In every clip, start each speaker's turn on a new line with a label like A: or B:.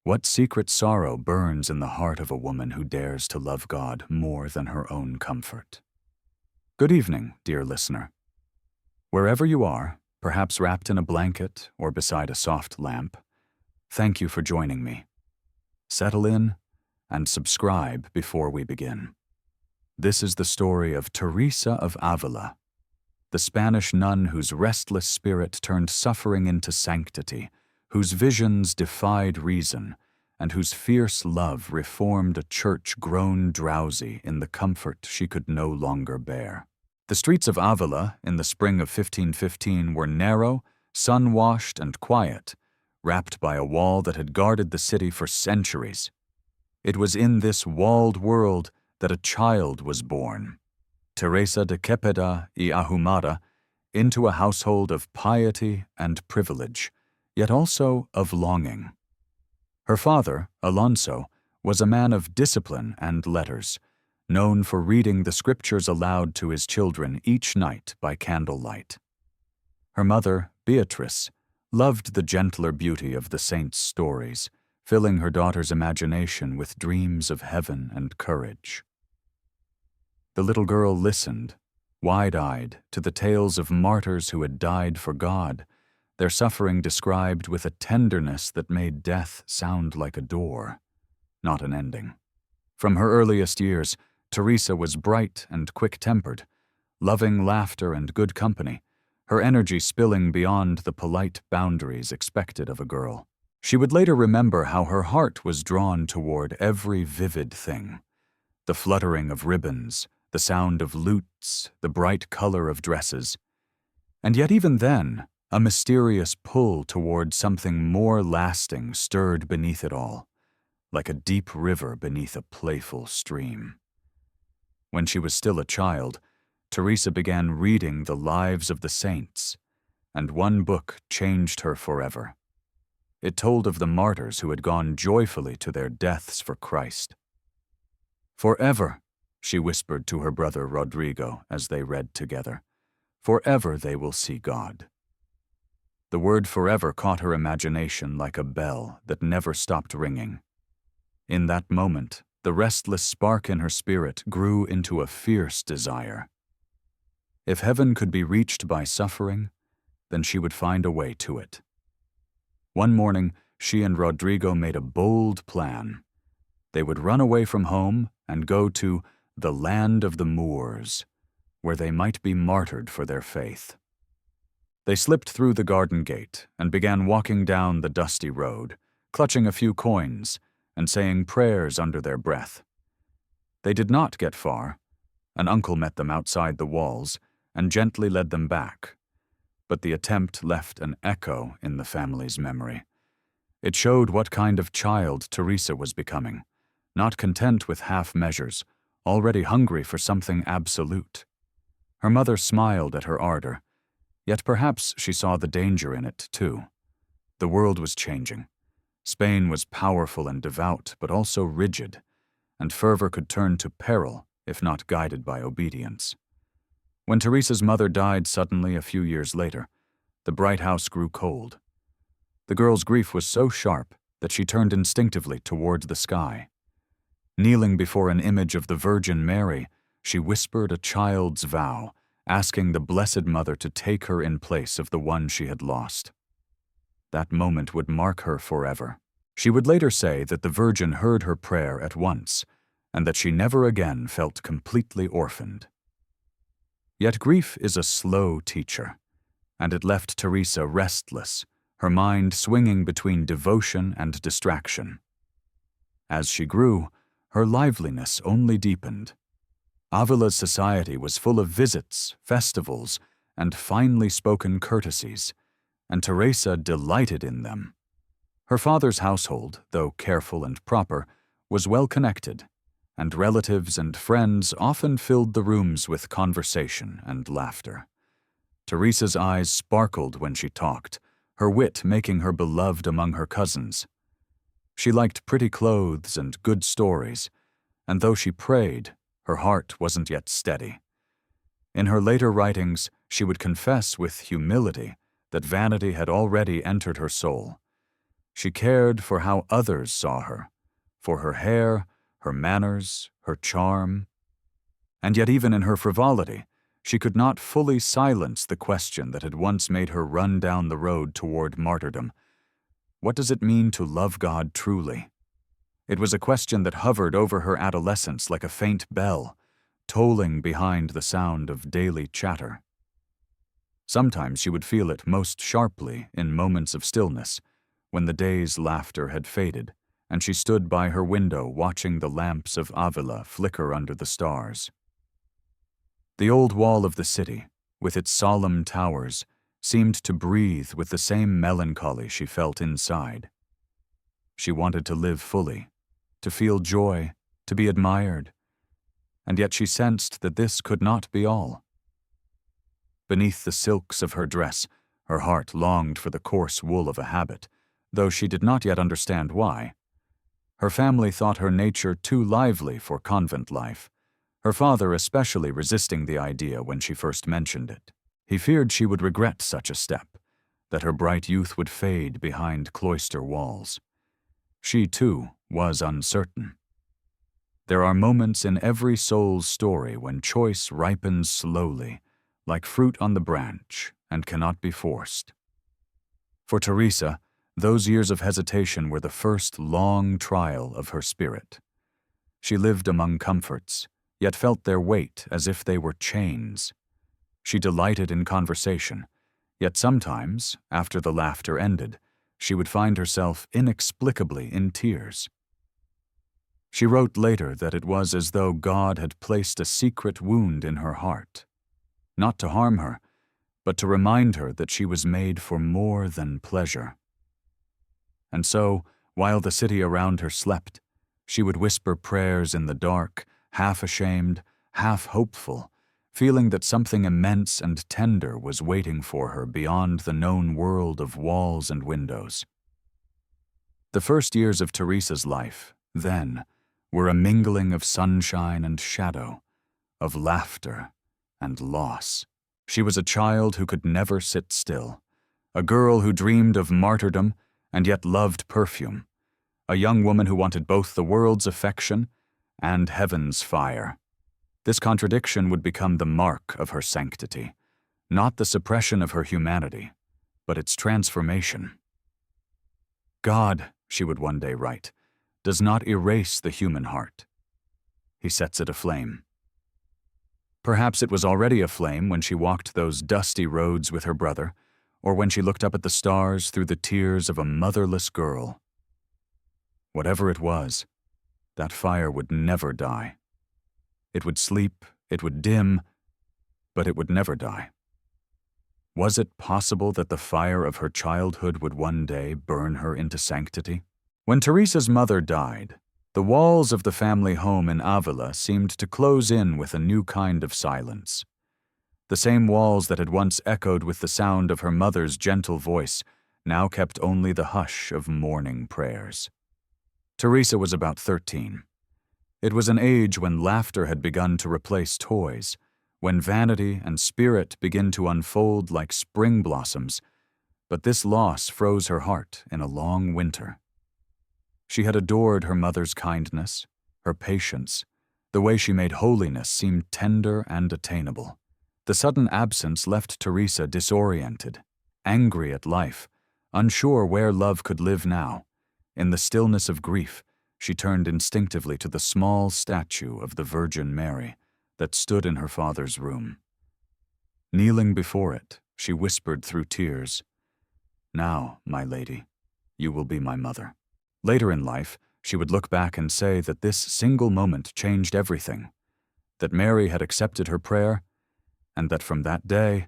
A: What secret sorrow burns in the heart of a woman who dares to love God more than her own comfort? Good evening, dear listener. Wherever you are, perhaps wrapped in a blanket or beside a soft lamp, thank you for joining me. Settle in and subscribe before we begin. This is the story of Teresa of Ávila, the Spanish nun whose restless spirit turned suffering into sanctity, whose visions defied reason, and whose fierce love reformed a church grown drowsy in the comfort she could no longer bear. The streets of Avila in the spring of 1515 were narrow, sun-washed, and quiet, wrapped by a wall that had guarded the city for centuries. It was in this walled world that a child was born, Teresa de Cepeda y Ahumada, into a household of piety and privilege, yet also of longing. Her father, Alonso, was a man of discipline and letters, known for reading the scriptures aloud to his children each night by candlelight. Her mother, Beatrice, loved the gentler beauty of the saints' stories, filling her daughter's imagination with dreams of heaven and courage. The little girl listened, wide-eyed, to the tales of martyrs who had died for God, their suffering described with a tenderness that made death sound like a door, not an ending. From her earliest years, Teresa was bright and quick-tempered, loving laughter and good company, her energy spilling beyond the polite boundaries expected of a girl. She would later remember how her heart was drawn toward every vivid thing: the fluttering of ribbons, the sound of lutes, the bright color of dresses. And yet even then, a mysterious pull toward something more lasting stirred beneath it all, like a deep river beneath a playful stream. When she was still a child, Teresa began reading the lives of the saints, and one book changed her forever. It told of the martyrs who had gone joyfully to their deaths for Christ. "Forever," she whispered to her brother Rodrigo as they read together, "forever they will see God." The word forever caught her imagination like a bell that never stopped ringing. In that moment, the restless spark in her spirit grew into a fierce desire. If heaven could be reached by suffering, then she would find a way to it. One morning, she and Rodrigo made a bold plan. They would run away from home and go to the land of the Moors, where they might be martyred for their faith. They slipped through the garden gate and began walking down the dusty road, clutching a few coins and saying prayers under their breath. They did not get far. An uncle met them outside the walls and gently led them back, but the attempt left an echo in the family's memory. It showed what kind of child Teresa was becoming, not content with half measures, already hungry for something absolute. Her mother smiled at her ardor, yet perhaps she saw the danger in it too. The world was changing. Spain was powerful and devout, but also rigid, and fervor could turn to peril if not guided by obedience. When Teresa's mother died suddenly a few years later, the bright house grew cold. The girl's grief was so sharp that she turned instinctively towards the sky. Kneeling before an image of the Virgin Mary, she whispered a child's vow, asking the Blessed Mother to take her in place of the one she had lost. That moment would mark her forever. She would later say that the Virgin heard her prayer at once, and that she never again felt completely orphaned. Yet grief is a slow teacher, and it left Teresa restless, her mind swinging between devotion and distraction. As she grew, her liveliness only deepened. Avila's society was full of visits, festivals, and finely spoken courtesies, and Teresa delighted in them. Her father's household, though careful and proper, was well connected, and relatives and friends often filled the rooms with conversation and laughter. Teresa's eyes sparkled when she talked, her wit making her beloved among her cousins. She liked pretty clothes and good stories, and though she prayed, her heart wasn't yet steady. In her later writings, she would confess with humility that vanity had already entered her soul. She cared for how others saw her, for her hair, her manners, her charm. And yet even in her frivolity, she could not fully silence the question that had once made her run down the road toward martyrdom. What does it mean to love God truly? It was a question that hovered over her adolescence like a faint bell, tolling behind the sound of daily chatter. Sometimes she would feel it most sharply in moments of stillness, when the day's laughter had faded, and she stood by her window watching the lamps of Avila flicker under the stars. The old wall of the city, with its solemn towers, seemed to breathe with the same melancholy she felt inside. She wanted to live fully, to feel joy, to be admired, and yet she sensed that this could not be all. Beneath the silks of her dress, her heart longed for the coarse wool of a habit, though she did not yet understand why. Her family thought her nature too lively for convent life, her father especially resisting the idea when she first mentioned it. He feared she would regret such a step, that her bright youth would fade behind cloister walls. She, too, was uncertain. There are moments in every soul's story when choice ripens slowly, like fruit on the branch, and cannot be forced. For Teresa, those years of hesitation were the first long trial of her spirit. She lived among comforts, yet felt their weight as if they were chains. She delighted in conversation, yet sometimes, after the laughter ended, she would find herself inexplicably in tears. She wrote later that it was as though God had placed a secret wound in her heart, not to harm her, but to remind her that she was made for more than pleasure. And so, while the city around her slept, she would whisper prayers in the dark, half ashamed, half hopeful, feeling that something immense and tender was waiting for her beyond the known world of walls and windows. The first years of Teresa's life, then, were a mingling of sunshine and shadow, of laughter and loss. She was a child who could never sit still, a girl who dreamed of martyrdom and yet loved perfume, a young woman who wanted both the world's affection and heaven's fire. This contradiction would become the mark of her sanctity, not the suppression of her humanity, but its transformation. God, she would one day write, does not erase the human heart. He sets it aflame. Perhaps it was already aflame when she walked those dusty roads with her brother, or when she looked up at the stars through the tears of a motherless girl. Whatever it was, that fire would never die. It would sleep, it would dim, but it would never die. Was it possible that the fire of her childhood would one day burn her into sanctity? When Teresa's mother died, the walls of the family home in Avila seemed to close in with a new kind of silence. The same walls that had once echoed with the sound of her mother's gentle voice now kept only the hush of mourning prayers. Teresa was about 13. It was an age when laughter had begun to replace toys, when vanity and spirit begin to unfold like spring blossoms, but this loss froze her heart in a long winter. She had adored her mother's kindness, her patience, the way she made holiness seem tender and attainable. The sudden absence left Teresa disoriented, angry at life, unsure where love could live now. In the stillness of grief, she turned instinctively to the small statue of the Virgin Mary that stood in her father's room. Kneeling before it, she whispered through tears, "Now, my lady, you will be my mother." Later in life, she would look back and say that this single moment changed everything, that Mary had accepted her prayer, and that from that day,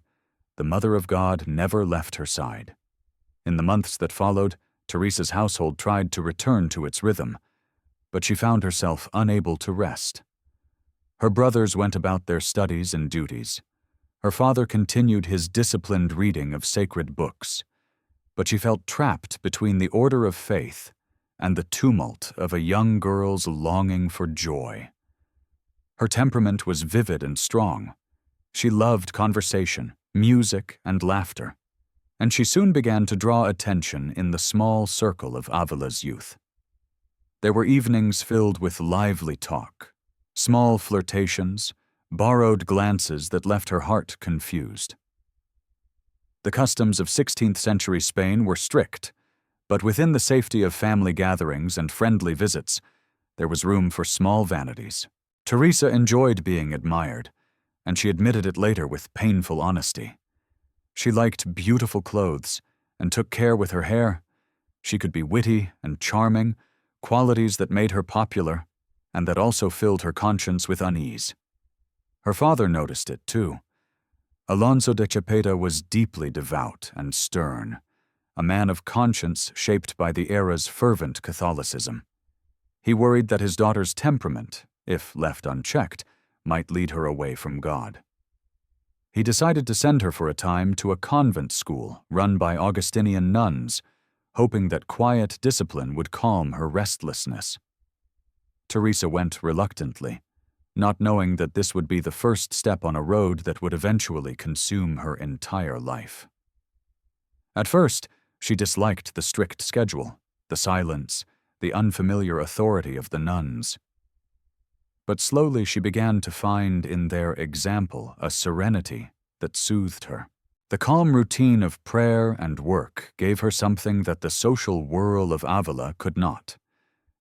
A: the Mother of God never left her side. In the months that followed, Teresa's household tried to return to its rhythm, but she found herself unable to rest. Her brothers went about their studies and duties. Her father continued his disciplined reading of sacred books, but she felt trapped between the order of faith and the tumult of a young girl's longing for joy. Her temperament was vivid and strong. She loved conversation, music, and laughter, and she soon began to draw attention in the small circle of Avila's youth. There were evenings filled with lively talk, small flirtations, borrowed glances that left her heart confused. The customs of 16th century Spain were strict, but within the safety of family gatherings and friendly visits, there was room for small vanities. Teresa enjoyed being admired, and she admitted it later with painful honesty. She liked beautiful clothes and took care with her hair. She could be witty and charming, qualities that made her popular and that also filled her conscience with unease. Her father noticed it, too. Alonso de Cepeda was deeply devout and stern, a man of conscience shaped by the era's fervent Catholicism. He worried that his daughter's temperament, if left unchecked, might lead her away from God. He decided to send her for a time to a convent school run by Augustinian nuns, hoping that quiet discipline would calm her restlessness. Teresa went reluctantly, not knowing that this would be the first step on a road that would eventually consume her entire life. At first, she disliked the strict schedule, the silence, the unfamiliar authority of the nuns. But slowly she began to find in their example a serenity that soothed her. The calm routine of prayer and work gave her something that the social whirl of Avila could not: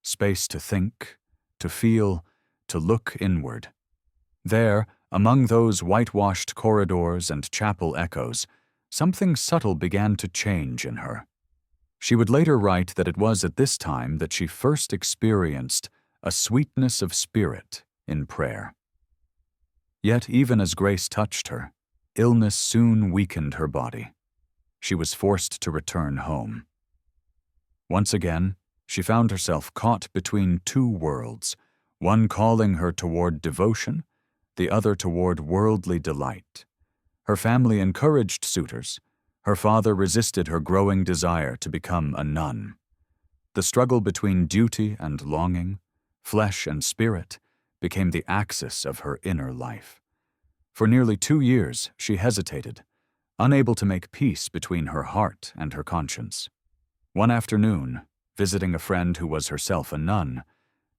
A: space to think, to feel, to look inward. There, among those whitewashed corridors and chapel echoes, something subtle began to change in her. She would later write that it was at this time that she first experienced a sweetness of spirit in prayer. Yet even as grace touched her, illness soon weakened her body. She was forced to return home. Once again, she found herself caught between two worlds, one calling her toward devotion, the other toward worldly delight. Her family encouraged suitors. Her father resisted her growing desire to become a nun. The struggle between duty and longing, flesh and spirit, became the axis of her inner life. For nearly 2 years, she hesitated, unable to make peace between her heart and her conscience. One afternoon, visiting a friend who was herself a nun,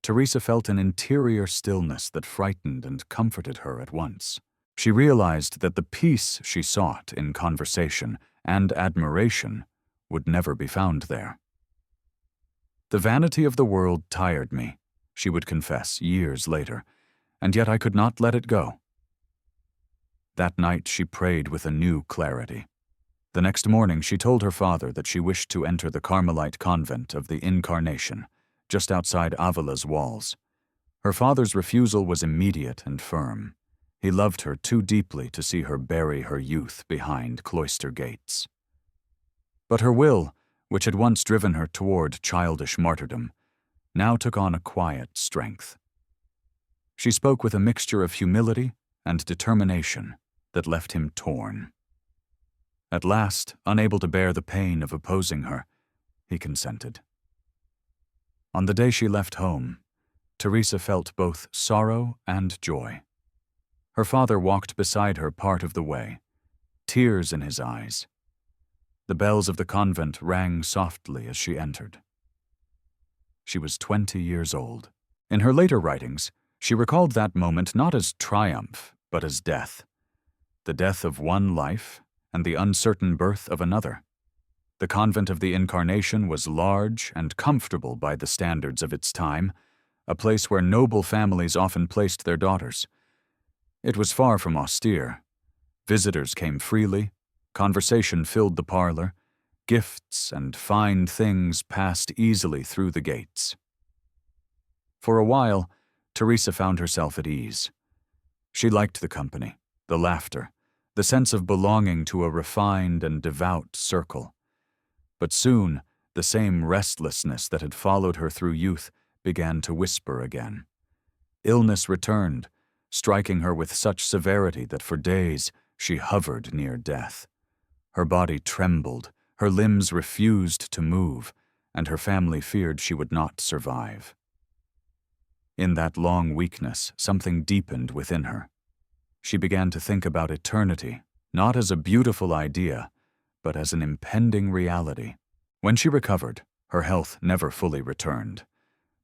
A: Teresa felt an interior stillness that frightened and comforted her at once. She realized that the peace she sought in conversation and admiration would never be found there. "The vanity of the world tired me," she would confess years later, "and yet I could not let it go." That night she prayed with a new clarity. The next morning she told her father that she wished to enter the Carmelite convent of the Incarnation, just outside Avila's walls. Her father's refusal was immediate and firm. He loved her too deeply to see her bury her youth behind cloister gates. But her will, which had once driven her toward childish martyrdom, now took on a quiet strength. She spoke with a mixture of humility and determination that left him torn. At last, unable to bear the pain of opposing her, he consented. On the day she left home, Teresa felt both sorrow and joy. Her father walked beside her part of the way, tears in his eyes. The bells of the convent rang softly as she entered. She was 20 years old. In her later writings, she recalled that moment not as triumph, but as death. The death of one life and the uncertain birth of another. The convent of the Incarnation was large and comfortable by the standards of its time, a place where noble families often placed their daughters. It was far from austere. Visitors came freely, conversation filled the parlor, gifts and fine things passed easily through the gates. For a while, Teresa found herself at ease. She liked the company, the laughter, the sense of belonging to a refined and devout circle. But soon, the same restlessness that had followed her through youth began to whisper again. Illness returned, striking her with such severity that for days she hovered near death. Her body trembled, her limbs refused to move, and her family feared she would not survive. In that long weakness, something deepened within her. She began to think about eternity, not as a beautiful idea, but as an impending reality. When she recovered, her health never fully returned,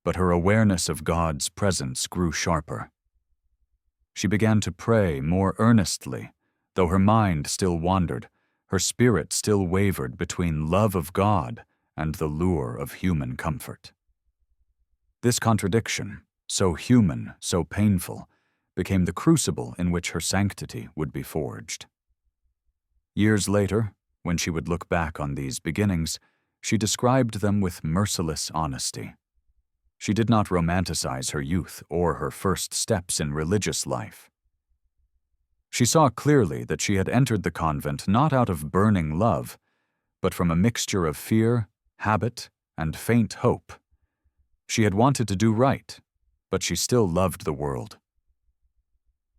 A: but her awareness of God's presence grew sharper. She began to pray more earnestly, though her mind still wandered, her spirit still wavered between love of God and the lure of human comfort. This contradiction, so human, so painful, became the crucible in which her sanctity would be forged. Years later, when she would look back on these beginnings, she described them with merciless honesty. She did not romanticize her youth or her first steps in religious life. She saw clearly that she had entered the convent not out of burning love, but from a mixture of fear, habit, and faint hope. She had wanted to do right, but she still loved the world.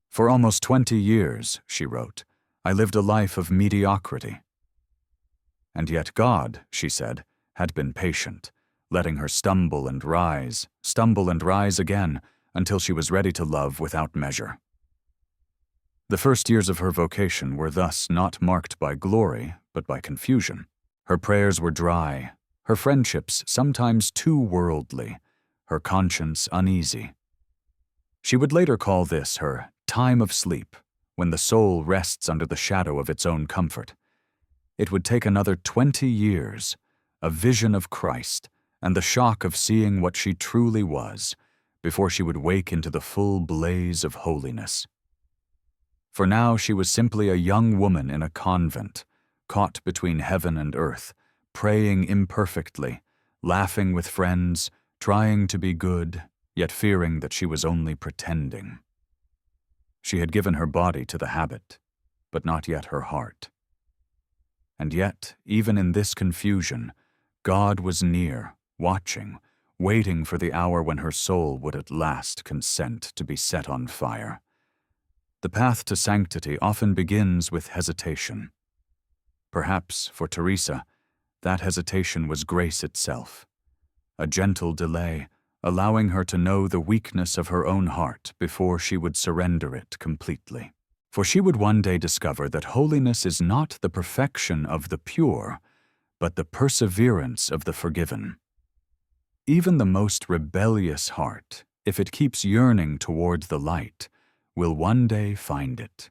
A: For almost 20 years, she wrote, I lived a life of mediocrity. And yet God, she said, had been patient, letting her stumble and rise again, until she was ready to love without measure. The first years of her vocation were thus not marked by glory, but by confusion. Her prayers were dry, her friendships sometimes too worldly, her conscience uneasy. She would later call this her time of sleep, when the soul rests under the shadow of its own comfort. It would take another 20 years, a vision of Christ, and the shock of seeing what she truly was, before she would wake into the full blaze of holiness. For now she was simply a young woman in a convent, caught between heaven and earth, praying imperfectly, laughing with friends, trying to be good, yet fearing that she was only pretending. She had given her body to the habit, but not yet her heart. And yet, even in this confusion, God was near, watching, waiting for the hour when her soul would at last consent to be set on fire. The path to sanctity often begins with hesitation. Perhaps, for Teresa, that hesitation was grace itself, a gentle delay, allowing her to know the weakness of her own heart before she would surrender it completely. For she would one day discover that holiness is not the perfection of the pure, but the perseverance of the forgiven. Even the most rebellious heart, if it keeps yearning toward the light, will one day find it.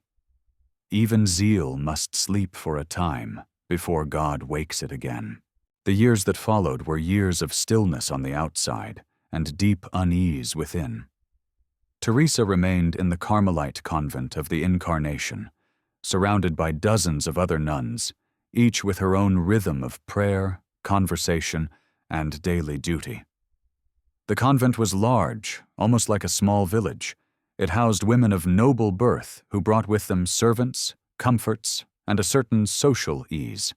A: Even zeal must sleep for a time before God wakes it again. The years that followed were years of stillness on the outside and deep unease within. Teresa remained in the Carmelite convent of the Incarnation, surrounded by dozens of other nuns, each with her own rhythm of prayer, conversation, and daily duty. The convent was large, almost like a small village. It housed women of noble birth who brought with them servants, comforts, and a certain social ease.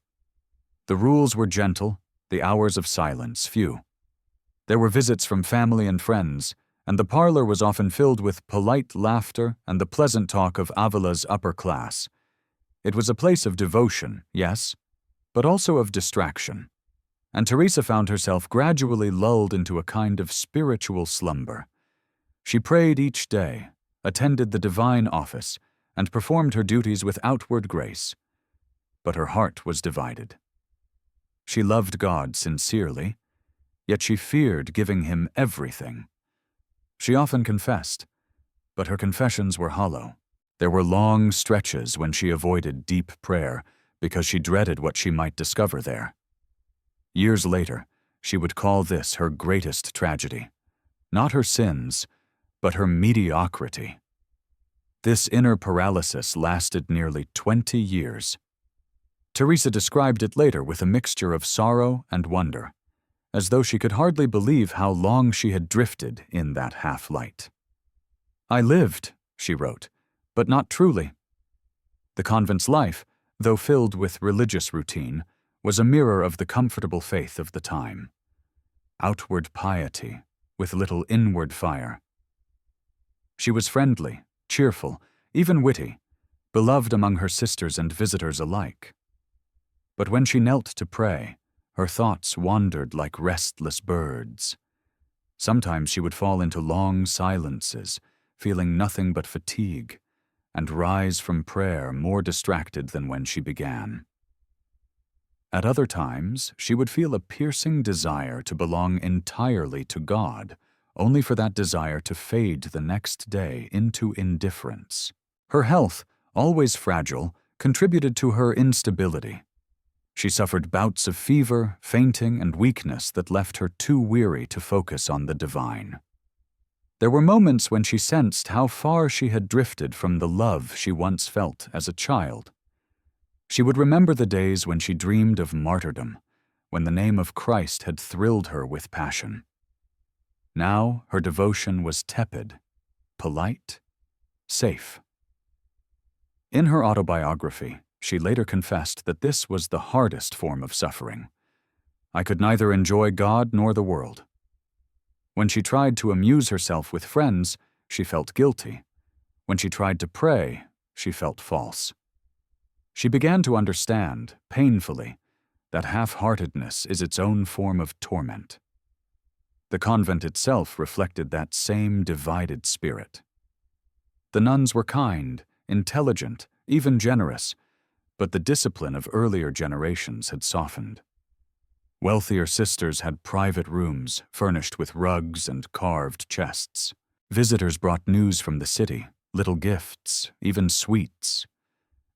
A: The rules were gentle, the hours of silence few. There were visits from family and friends, and the parlor was often filled with polite laughter and the pleasant talk of Avila's upper class. It was a place of devotion, yes, but also of distraction, and Teresa found herself gradually lulled into a kind of spiritual slumber. She prayed each day, attended the divine office, and performed her duties with outward grace, but her heart was divided. She loved God sincerely, yet she feared giving him everything. She often confessed, but her confessions were hollow. There were long stretches when she avoided deep prayer because she dreaded what she might discover there. Years later, she would call this her greatest tragedy, not her sins, but her mediocrity. This inner paralysis lasted nearly 20 years. Teresa described it later with a mixture of sorrow and wonder, as though she could hardly believe how long she had drifted in that half-light. I lived, she wrote, but not truly. The convent's life, though filled with religious routine, was a mirror of the comfortable faith of the time. Outward piety, with little inward fire. She was friendly, cheerful, even witty, beloved among her sisters and visitors alike. But when she knelt to pray, her thoughts wandered like restless birds. Sometimes she would fall into long silences, feeling nothing but fatigue, and rise from prayer more distracted than when she began. At other times, she would feel a piercing desire to belong entirely to God, only for that desire to fade the next day into indifference. Her health, always fragile, contributed to her instability. She suffered bouts of fever, fainting, and weakness that left her too weary to focus on the divine. There were moments when she sensed how far she had drifted from the love she once felt as a child. She would remember the days when she dreamed of martyrdom, when the name of Christ had thrilled her with passion. Now her devotion was tepid, polite, safe. In her autobiography, she later confessed that this was the hardest form of suffering. I could neither enjoy God nor the world. When she tried to amuse herself with friends, she felt guilty. When she tried to pray, she felt false. She began to understand, painfully, that half-heartedness is its own form of torment. The convent itself reflected that same divided spirit. The nuns were kind, intelligent, even generous, but the discipline of earlier generations had softened. Wealthier sisters had private rooms furnished with rugs and carved chests. Visitors brought news from the city, little gifts, even sweets.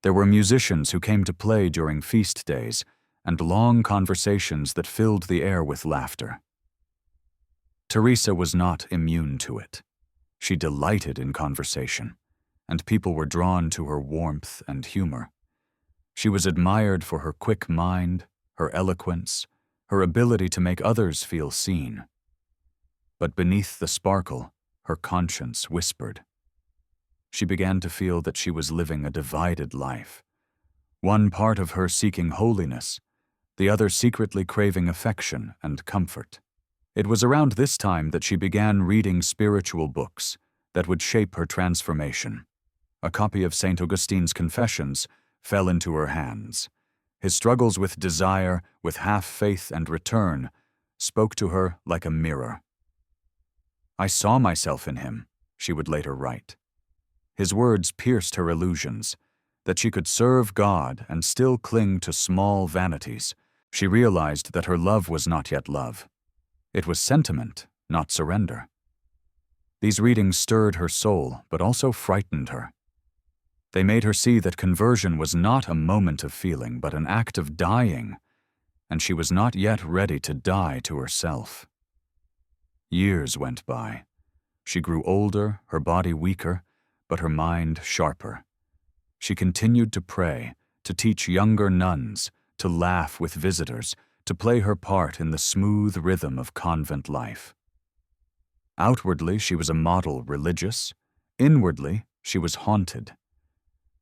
A: There were musicians who came to play during feast days, and long conversations that filled the air with laughter. Teresa was not immune to it. She delighted in conversation, and people were drawn to her warmth and humor. She was admired for her quick mind, her eloquence, her ability to make others feel seen. But beneath the sparkle, her conscience whispered. She began to feel that she was living a divided life, one part of her seeking holiness, the other secretly craving affection and comfort. It was around this time that she began reading spiritual books that would shape her transformation. A copy of St. Augustine's Confessions fell into her hands. His struggles with desire, with half-faith and return, spoke to her like a mirror. I saw myself in him, she would later write. His words pierced her illusions, that she could serve God and still cling to small vanities. She realized that her love was not yet love. It was sentiment, not surrender. These readings stirred her soul, but also frightened her. They made her see that conversion was not a moment of feeling, but an act of dying, and she was not yet ready to die to herself. Years went by. She grew older, her body weaker, but her mind sharper. She continued to pray, to teach younger nuns, to laugh with visitors, to play her part in the smooth rhythm of convent life. Outwardly, she was a model religious. Inwardly, she was haunted.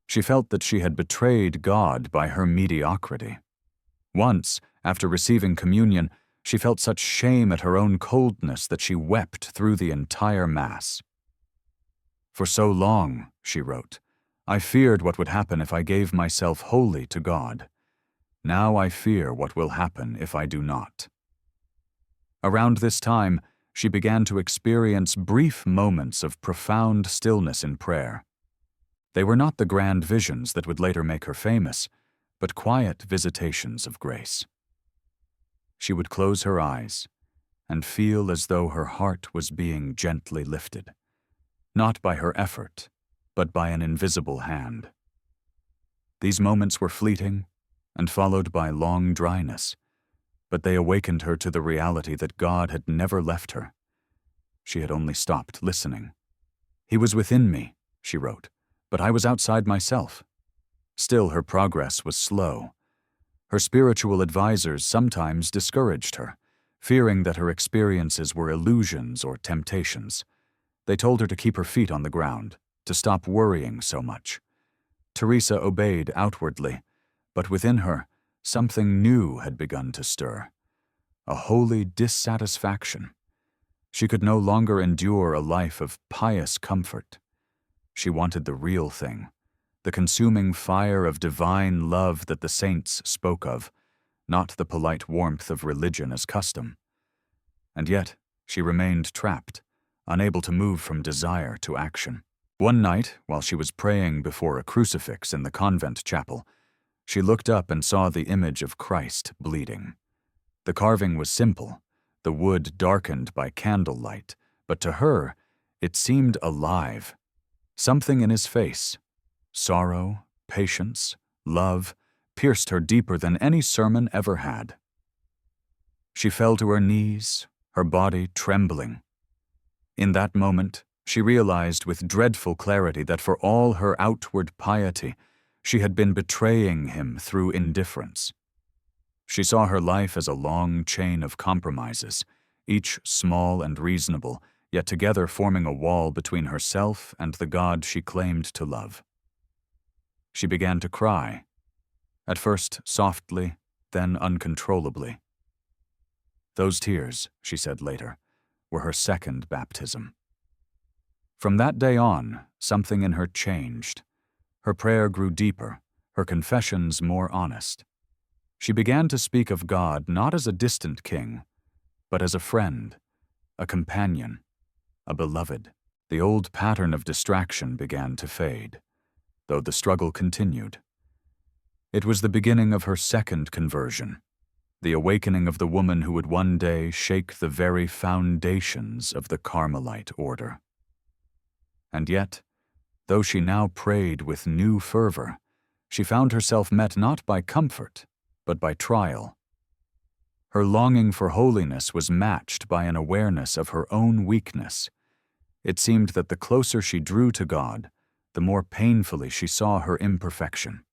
A: She felt that she had betrayed God by her mediocrity. Once, after receiving communion, she felt such shame at her own coldness that she wept through the entire Mass. For so long, she wrote, I feared what would happen if I gave myself wholly to God. Now I fear what will happen if I do not. Around this time, she began to experience brief moments of profound stillness in prayer. They were not the grand visions that would later make her famous, but quiet visitations of grace. She would close her eyes and feel as though her heart was being gently lifted, not by her effort, but by an invisible hand. These moments were fleeting and followed by long dryness, but they awakened her to the reality that God had never left her. She had only stopped listening. He was within me, she wrote, but I was outside myself. Still, her progress was slow. Her spiritual advisors sometimes discouraged her, fearing that her experiences were illusions or temptations. They told her to keep her feet on the ground, to stop worrying so much. Teresa obeyed outwardly, but within her, something new had begun to stir. A holy dissatisfaction. She could no longer endure a life of pious comfort. She wanted the real thing, the consuming fire of divine love that the saints spoke of, not the polite warmth of religion as custom. And yet, she remained trapped, unable to move from desire to action. One night, while she was praying before a crucifix in the convent chapel, She looked up and saw the image of Christ bleeding. The carving was simple, the wood darkened by candlelight, but to her, it seemed alive. Something in his face, sorrow, patience, love, pierced her deeper than any sermon ever had. She fell to her knees, her body trembling. In that moment, she realized with dreadful clarity that for all her outward piety, she had been betraying him through indifference. She saw her life as a long chain of compromises, each small and reasonable, yet together forming a wall between herself and the God she claimed to love. She began to cry, at first softly, then uncontrollably. Those tears, she said later, were her second baptism. From that day on, something in her changed. Her prayer grew deeper, her confessions more honest. She began to speak of God not as a distant king, but as a friend, a companion, a beloved. The old pattern of distraction began to fade, though the struggle continued. It was the beginning of her second conversion, the awakening of the woman who would one day shake the very foundations of the Carmelite Order. And yet, though she now prayed with new fervor, she found herself met not by comfort, but by trial. Her longing for holiness was matched by an awareness of her own weakness. It seemed that the closer she drew to God, the more painfully she saw her imperfection.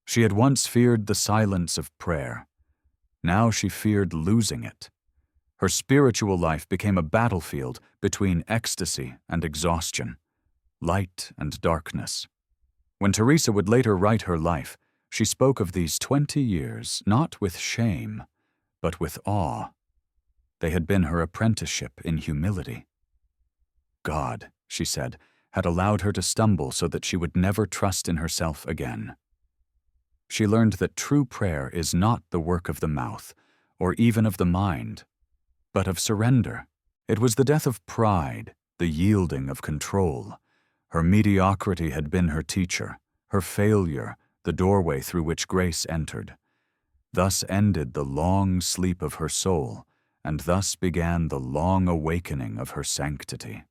A: She had once feared the silence of prayer. Now she feared losing it. Her spiritual life became a battlefield between ecstasy and exhaustion, light and darkness. When Teresa would later write her life, she spoke of these 20 years not with shame, but with awe. They had been her apprenticeship in humility. God, she said, had allowed her to stumble so that she would never trust in herself again. She learned that true prayer is not the work of the mouth, or even of the mind, but of surrender. It was the death of pride, the yielding of control. Her mediocrity had been her teacher, her failure, the doorway through which grace entered. Thus ended the long sleep of her soul, and thus began the long awakening of her sanctity.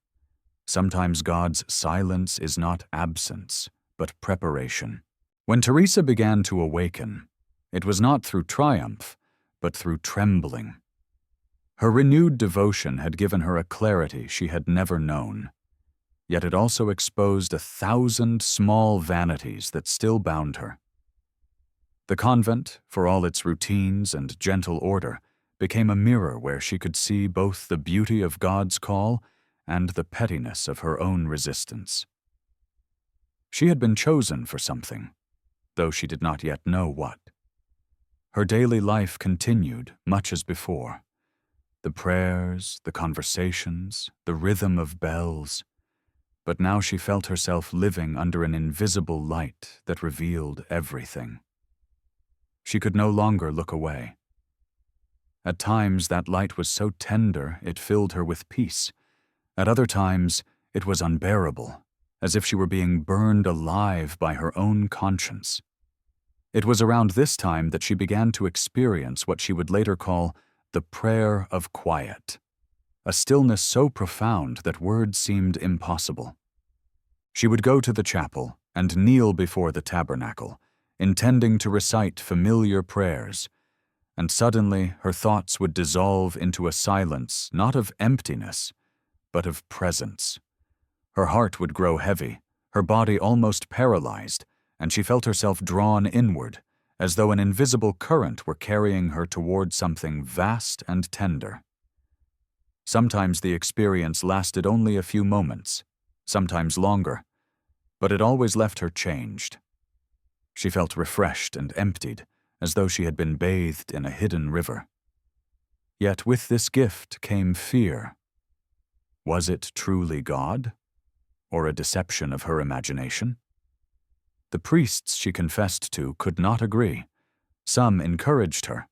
A: Sometimes God's silence is not absence, but preparation. When Teresa began to awaken, it was not through triumph, but through trembling. Her renewed devotion had given her a clarity she had never known, yet it also exposed 1,000 small vanities that still bound her. The convent, for all its routines and gentle order, became a mirror where she could see both the beauty of God's call and the pettiness of her own resistance. She had been chosen for something, though she did not yet know what. Her daily life continued much as before. The prayers, the conversations, the rhythm of bells. But now she felt herself living under an invisible light that revealed everything. She could no longer look away. At times that light was so tender it filled her with peace. At other times it was unbearable, as if she were being burned alive by her own conscience. It was around this time that she began to experience what she would later call the prayer of quiet, a stillness so profound that words seemed impossible. She would go to the chapel and kneel before the tabernacle, intending to recite familiar prayers, and suddenly her thoughts would dissolve into a silence not of emptiness, but of presence. Her heart would grow heavy, her body almost paralyzed, and she felt herself drawn inward, as though an invisible current were carrying her toward something vast and tender. Sometimes the experience lasted only a few moments, sometimes longer, but it always left her changed. She felt refreshed and emptied, as though she had been bathed in a hidden river. Yet with this gift came fear. Was it truly God, or a deception of her imagination? The priests she confessed to could not agree. Some encouraged her.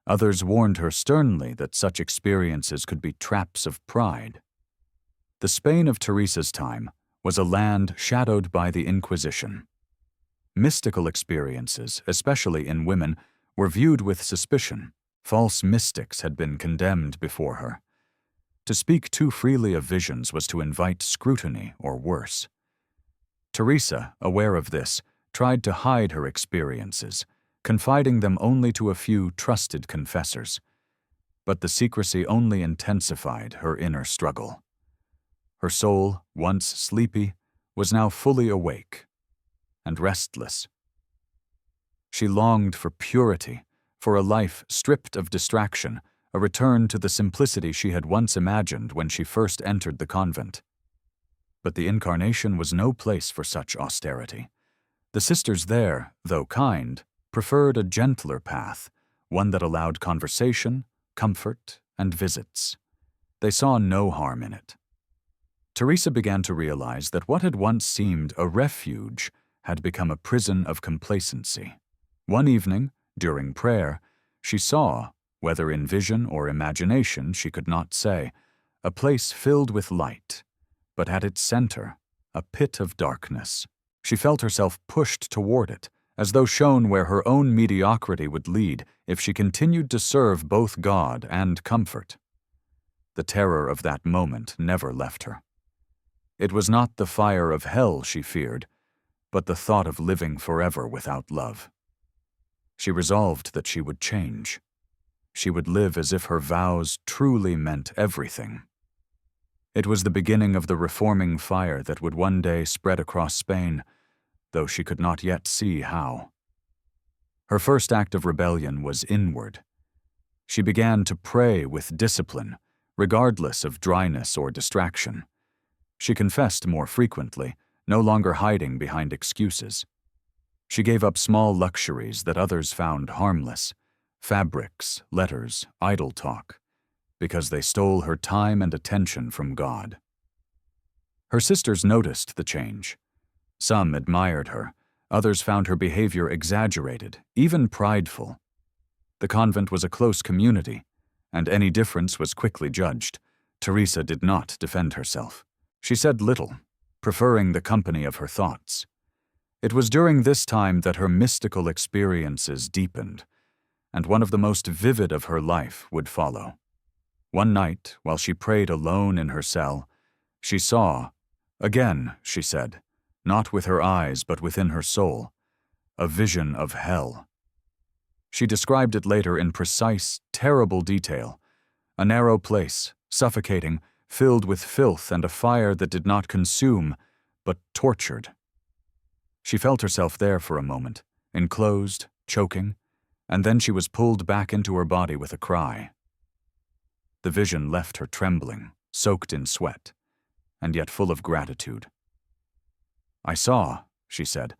A: Others warned her sternly that such experiences could be traps of pride. The Spain of Teresa's time was a land shadowed by the Inquisition. Mystical experiences, especially in women, were viewed with suspicion. False mystics had been condemned before her. To speak too freely of visions was to invite scrutiny or worse. Teresa, aware of this, tried to hide her experiences, confiding them only to a few trusted confessors. But the secrecy only intensified her inner struggle. Her soul, once sleepy, was now fully awake and restless. She longed for purity, for a life stripped of distraction, a return to the simplicity she had once imagined when she first entered the convent. But the incarnation was no place for such austerity. The sisters there, though kind, preferred a gentler path, one that allowed conversation, comfort, and visits. They saw no harm in it. Teresa began to realize that what had once seemed a refuge had become a prison of complacency. One evening, during prayer, she saw, whether in vision or imagination she could not say, a place filled with light, but at its center, a pit of darkness. She felt herself pushed toward it, as though shown where her own mediocrity would lead if she continued to serve both God and comfort. The terror of that moment never left her. It was not the fire of hell she feared, but the thought of living forever without love. She resolved that she would change. She would live as if her vows truly meant everything. It was the beginning of the reforming fire that would one day spread across Spain, though she could not yet see how. Her first act of rebellion was inward. She began to pray with discipline, regardless of dryness or distraction. She confessed more frequently, no longer hiding behind excuses. She gave up small luxuries that others found harmless, fabrics, letters, idle talk, because they stole her time and attention from God. Her sisters noticed the change. Some admired her, others found her behavior exaggerated, even prideful. The convent was a close community, and any difference was quickly judged. Teresa did not defend herself. She said little, preferring the company of her thoughts. It was during this time that her mystical experiences deepened, and one of the most vivid of her life would follow. One night, while she prayed alone in her cell, she saw, again, she said, not with her eyes but within her soul, a vision of hell. She described it later in precise, terrible detail, a narrow place, suffocating, filled with filth and a fire that did not consume, but tortured. She felt herself there for a moment, enclosed, choking, and then she was pulled back into her body with a cry. The vision left her trembling, soaked in sweat, and yet full of gratitude. I saw, she said,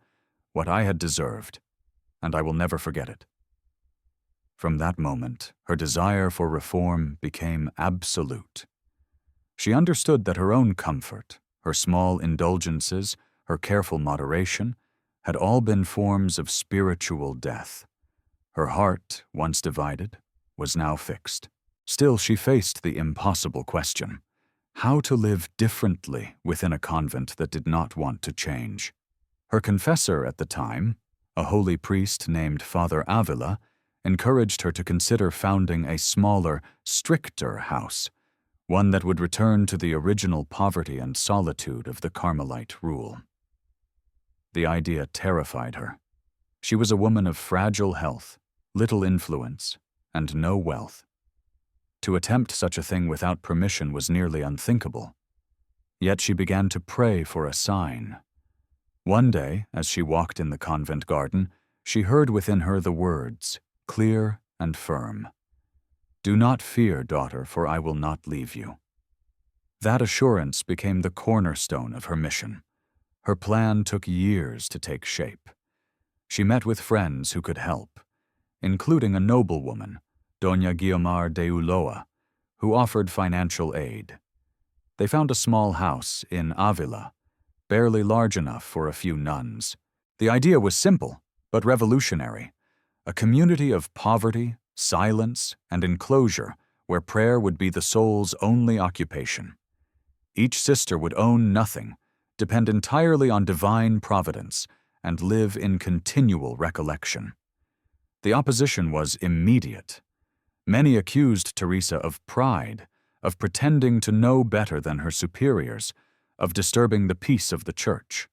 A: what I had deserved, and I will never forget it. From that moment, her desire for reform became absolute. She understood that her own comfort, her small indulgences, her careful moderation, had all been forms of spiritual death. Her heart, once divided, was now fixed. Still, she faced the impossible question: how to live differently within a convent that did not want to change. Her confessor at the time, a holy priest named Father Avila, encouraged her to consider founding a smaller, stricter house, one that would return to the original poverty and solitude of the Carmelite rule. The idea terrified her. She was a woman of fragile health, little influence, and no wealth. To attempt such a thing without permission was nearly unthinkable. Yet she began to pray for a sign. One day, as she walked in the convent garden, she heard within her the words, clear and firm, "Do not fear, daughter, for I will not leave you." That assurance became the cornerstone of her mission. Her plan took years to take shape. She met with friends who could help, including a noblewoman, Doña Guiomar de Ulloa, who offered financial aid. They found a small house in Avila, barely large enough for a few nuns. The idea was simple, but revolutionary: a community of poverty, silence, and enclosure where prayer would be the soul's only occupation. Each sister would own nothing, depend entirely on divine providence, and live in continual recollection. The opposition was immediate. Many accused Teresa of pride, of pretending to know better than her superiors, of disturbing the peace of the Church.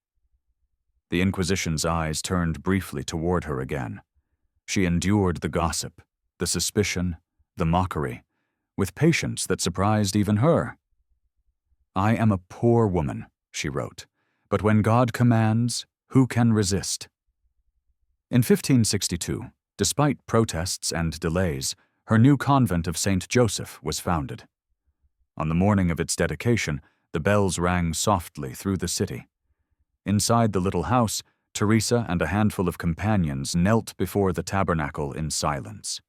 A: The Inquisition's eyes turned briefly toward her again. She endured the gossip, the suspicion, the mockery, with patience that surprised even her. "I am a poor woman," she wrote, "but when God commands, who can resist?" In 1562, despite protests and delays, her new convent of St. Joseph was founded. On the morning of its dedication, the bells rang softly through the city. Inside the little house, Teresa and a handful of companions knelt before the tabernacle in silence.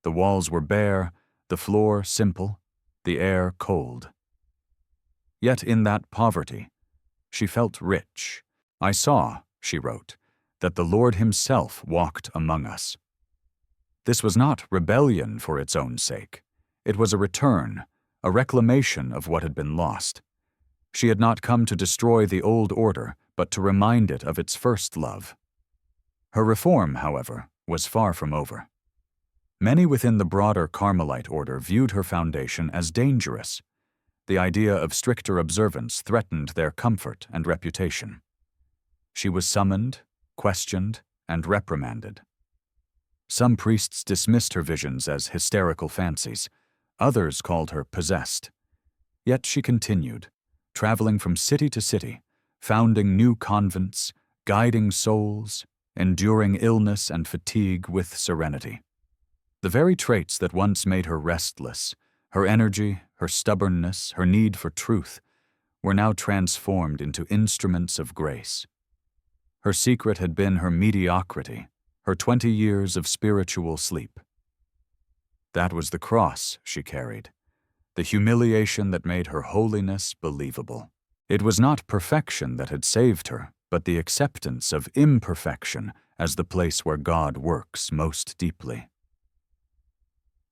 A: The walls were bare, the floor simple, the air cold. Yet in that poverty, she felt rich. "I saw," she wrote, "that the Lord himself walked among us." This was not rebellion for its own sake. It was a return, a reclamation of what had been lost. She had not come to destroy the old order, but to remind it of its first love. Her reform, however, was far from over. Many within the broader Carmelite Order viewed her foundation as dangerous. The idea of stricter observance threatened their comfort and reputation. She was summoned, questioned, and reprimanded. Some priests dismissed her visions as hysterical fancies. Others called her possessed. Yet she continued, traveling from city to city, founding new convents, guiding souls, enduring illness and fatigue with serenity. The very traits that once made her restless, her energy, her stubbornness, her need for truth, were now transformed into instruments of grace. Her secret had been her mediocrity, her 20 years of spiritual sleep. That was the cross she carried, the humiliation that made her holiness believable. It was not perfection that had saved her, but the acceptance of imperfection as the place where God works most deeply.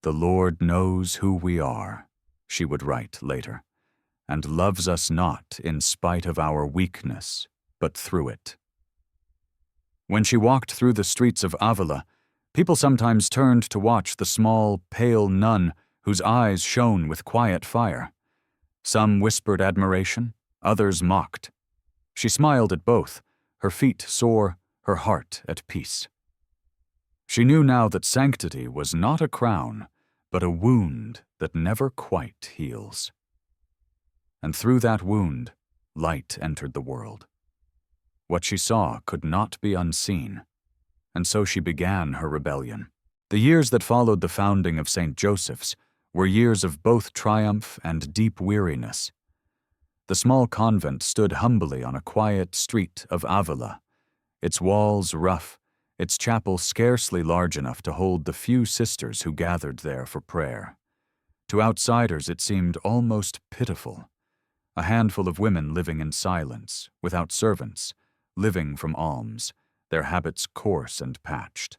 A: "The Lord knows who we are," she would write later, "and loves us not in spite of our weakness, but through it." When she walked through the streets of Avila, people sometimes turned to watch the small, pale nun whose eyes shone with quiet fire. Some whispered admiration, others mocked. She smiled at both, her feet sore, her heart at peace. She knew now that sanctity was not a crown, but a wound that never quite heals. And through that wound, light entered the world. What she saw could not be unseen, and so she began her rebellion. The years that followed the founding of St. Joseph's were years of both triumph and deep weariness. The small convent stood humbly on a quiet street of Avila, its walls rough, its chapel scarcely large enough to hold the few sisters who gathered there for prayer. To outsiders it seemed almost pitiful. A handful of women living in silence, without servants, living from alms, their habits coarse and patched.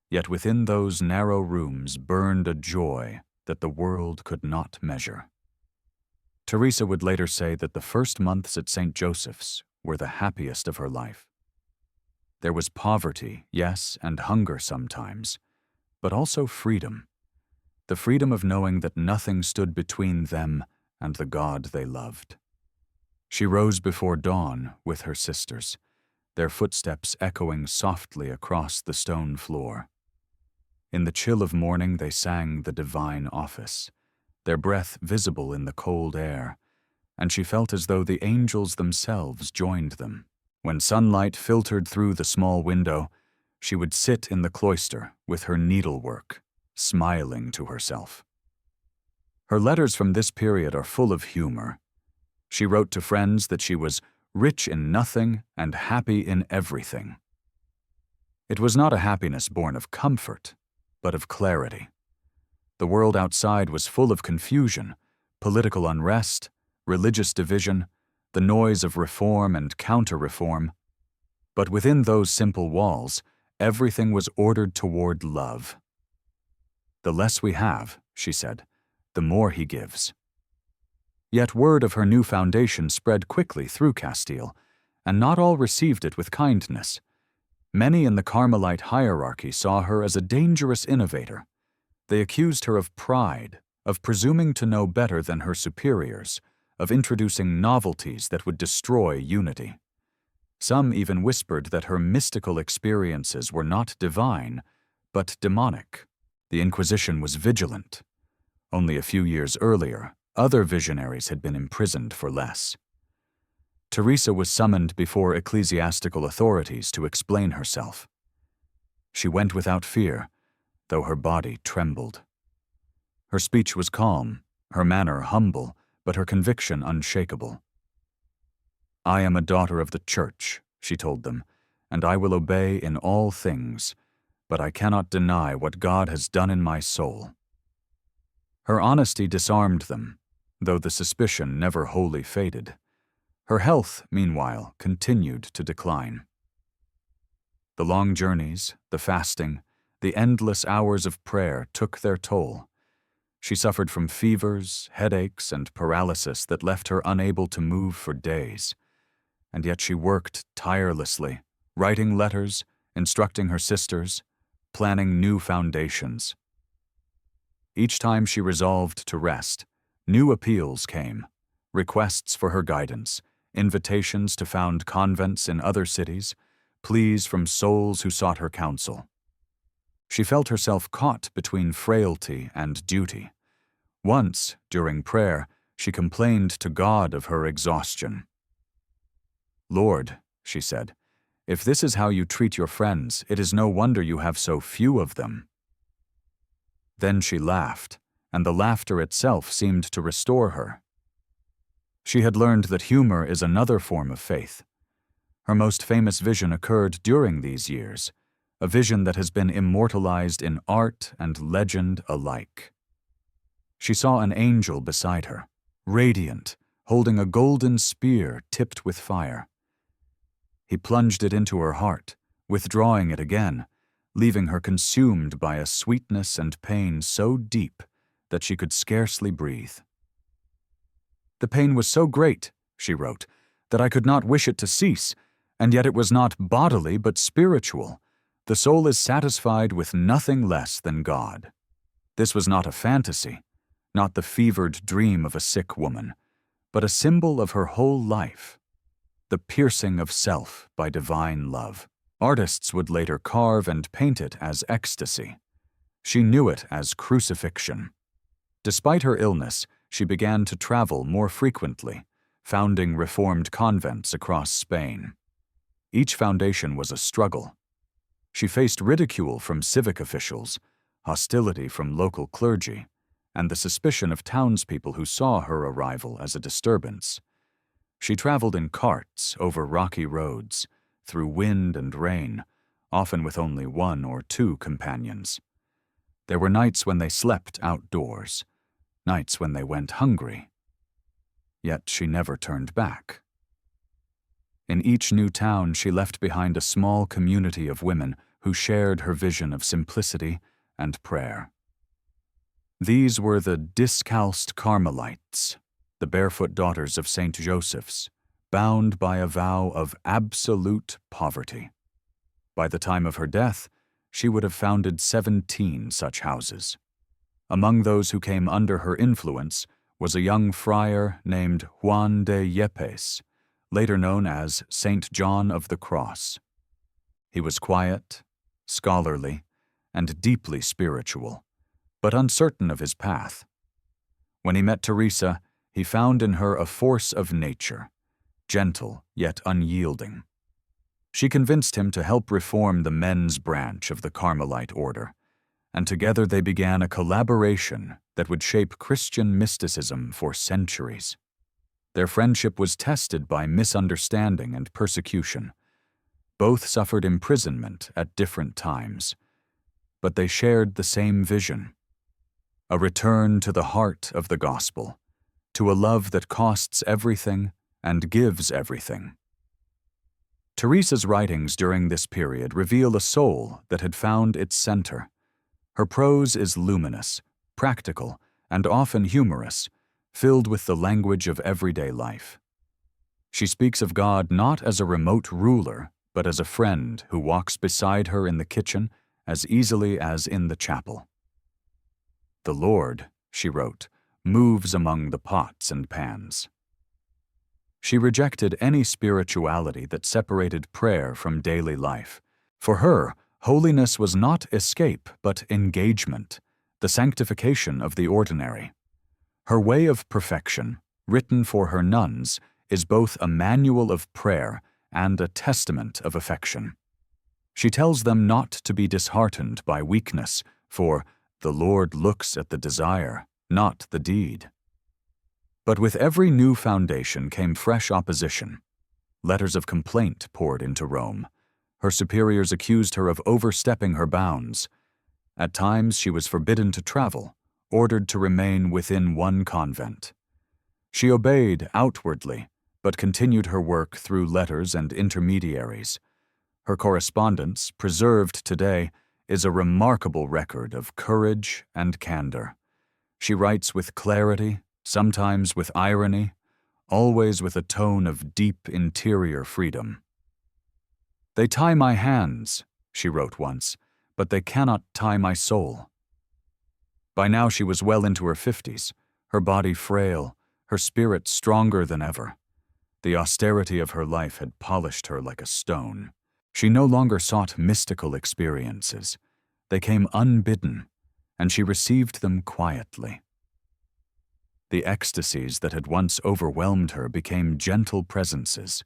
A: Yet within those narrow rooms burned a joy that the world could not measure. Teresa would later say that the first months at St. Joseph's were the happiest of her life. There was poverty, yes, and hunger sometimes, but also freedom. The freedom of knowing that nothing stood between them and the God they loved. She rose before dawn with her sisters, their footsteps echoing softly across the stone floor. In the chill of morning they sang the divine office, their breath visible in the cold air, and she felt as though the angels themselves joined them. When sunlight filtered through the small window, she would sit in the cloister with her needlework, smiling to herself. Her letters from this period are full of humor. She wrote to friends that she was rich in nothing and happy in everything. It was not a happiness born of comfort, but of clarity. The world outside was full of confusion, political unrest, religious division, the noise of reform and counter-reform. But within those simple walls, everything was ordered toward love. "The less we have," she said, "the more he gives." Yet word of her new foundation spread quickly through Castile, and not all received it with kindness. Many in the Carmelite hierarchy saw her as a dangerous innovator. They accused her of pride, of presuming to know better than her superiors, of introducing novelties that would destroy unity. Some even whispered that her mystical experiences were not divine, but demonic. The Inquisition was vigilant. Only a few years earlier, other visionaries had been imprisoned for less. Teresa was summoned before ecclesiastical authorities to explain herself. She went without fear, though her body trembled. Her speech was calm, her manner humble, but her conviction unshakable. "I am a daughter of the Church," she told them, "and I will obey in all things, but I cannot deny what God has done in my soul." Her honesty disarmed them, though the suspicion never wholly faded. Her health, meanwhile, continued to decline. The long journeys, the fasting, the endless hours of prayer took their toll. She suffered from fevers, headaches, and paralysis that left her unable to move for days. And yet she worked tirelessly, writing letters, instructing her sisters, planning new foundations. Each time she resolved to rest, new appeals came, requests for her guidance, invitations to found convents in other cities, pleas from souls who sought her counsel. She felt herself caught between frailty and duty. Once, during prayer, she complained to God of her exhaustion. "Lord," she said, "if this is how you treat your friends, it is no wonder you have so few of them." Then she laughed, and the laughter itself seemed to restore her. She had learned that humor is another form of faith. Her most famous vision occurred during these years, a vision that has been immortalized in art and legend alike. She saw an angel beside her, radiant, holding a golden spear tipped with fire. He plunged it into her heart, withdrawing it again, leaving her consumed by a sweetness and pain so deep that she could scarcely breathe. "The pain was so great," she wrote, "that I could not wish it to cease, and yet it was not bodily but spiritual. The soul is satisfied with nothing less than God." This was not a fantasy, not the fevered dream of a sick woman, but a symbol of her whole life, the piercing of self by divine love. Artists would later carve and paint it as ecstasy. She knew it as crucifixion. Despite her illness, she began to travel more frequently, founding reformed convents across Spain. Each foundation was a struggle. She faced ridicule from civic officials, hostility from local clergy, and the suspicion of townspeople who saw her arrival as a disturbance. She traveled in carts over rocky roads, through wind and rain, often with only one or two companions. There were nights when they slept outdoors, nights when they went hungry. Yet she never turned back. In each new town, she left behind a small community of women who shared her vision of simplicity and prayer. These were the discalced Carmelites, the barefoot daughters of St. Joseph's, bound by a vow of absolute poverty. By the time of her death, she would have founded 17 such houses. Among those who came under her influence was a young friar named Juan de Yepes, later known as St. John of the Cross. He was quiet, scholarly, and deeply spiritual, but uncertain of his path. When he met Teresa, he found in her a force of nature, gentle yet unyielding. She convinced him to help reform the men's branch of the Carmelite Order, and together they began a collaboration that would shape Christian mysticism for centuries. Their friendship was tested by misunderstanding and persecution. Both suffered imprisonment at different times, but they shared the same vision: a return to the heart of the gospel, to a love that costs everything and gives everything. Teresa's writings during this period reveal a soul that had found its center. Her prose is luminous, practical, and often humorous, filled with the language of everyday life. She speaks of God not as a remote ruler, but as a friend who walks beside her in the kitchen as easily as in the chapel. "The Lord," she wrote, "moves among the pots and pans." She rejected any spirituality that separated prayer from daily life. For her, holiness was not escape, but engagement, the sanctification of the ordinary. Her way of perfection, written for her nuns, is both a manual of prayer and a testament of affection. She tells them not to be disheartened by weakness, for the Lord looks at the desire, not the deed. But with every new foundation came fresh opposition. Letters of complaint poured into Rome. Her superiors accused her of overstepping her bounds. At times she was forbidden to travel, ordered to remain within one convent. She obeyed outwardly, but continued her work through letters and intermediaries. Her correspondence, preserved today, is a remarkable record of courage and candor. She writes with clarity, sometimes with irony, always with a tone of deep interior freedom. "They tie my hands," she wrote once, "but they cannot tie my soul." By now she was well into her 50s, her body frail, her spirit stronger than ever. The austerity of her life had polished her like a stone. She no longer sought mystical experiences. They came unbidden, and she received them quietly. The ecstasies that had once overwhelmed her became gentle presences.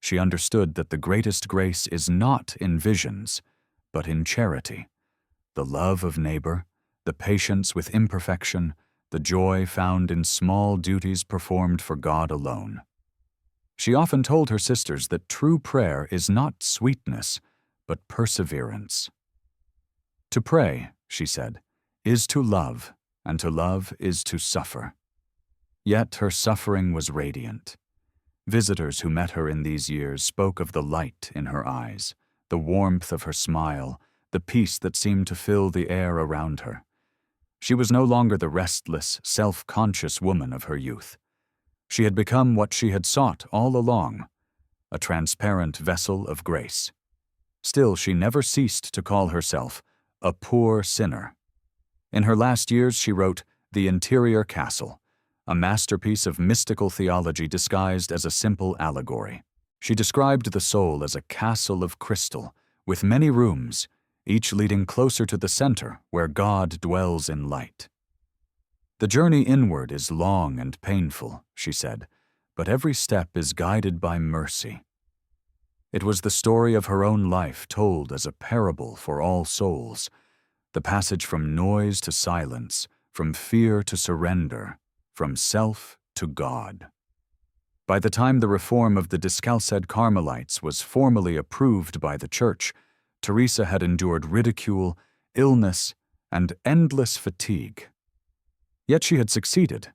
A: She understood that the greatest grace is not in visions, but in charity, the love of neighbor, the patience with imperfection, the joy found in small duties performed for God alone. She often told her sisters that true prayer is not sweetness, but perseverance. "To pray," she said, "is to love, and to love is to suffer." Yet her suffering was radiant. Visitors who met her in these years spoke of the light in her eyes, the warmth of her smile, the peace that seemed to fill the air around her. She was no longer the restless, self-conscious woman of her youth. She had become what she had sought all along, a transparent vessel of grace. Still, she never ceased to call herself a poor sinner. In her last years, she wrote The Interior Castle, a masterpiece of mystical theology disguised as a simple allegory. She described the soul as a castle of crystal, with many rooms, each leading closer to the center where God dwells in light. "The journey inward is long and painful," she said, "but every step is guided by mercy." It was the story of her own life told as a parable for all souls, the passage from noise to silence, from fear to surrender, from self to God. By the time the reform of the Discalced Carmelites was formally approved by the Church, Teresa had endured ridicule, illness, and endless fatigue. Yet she had succeeded.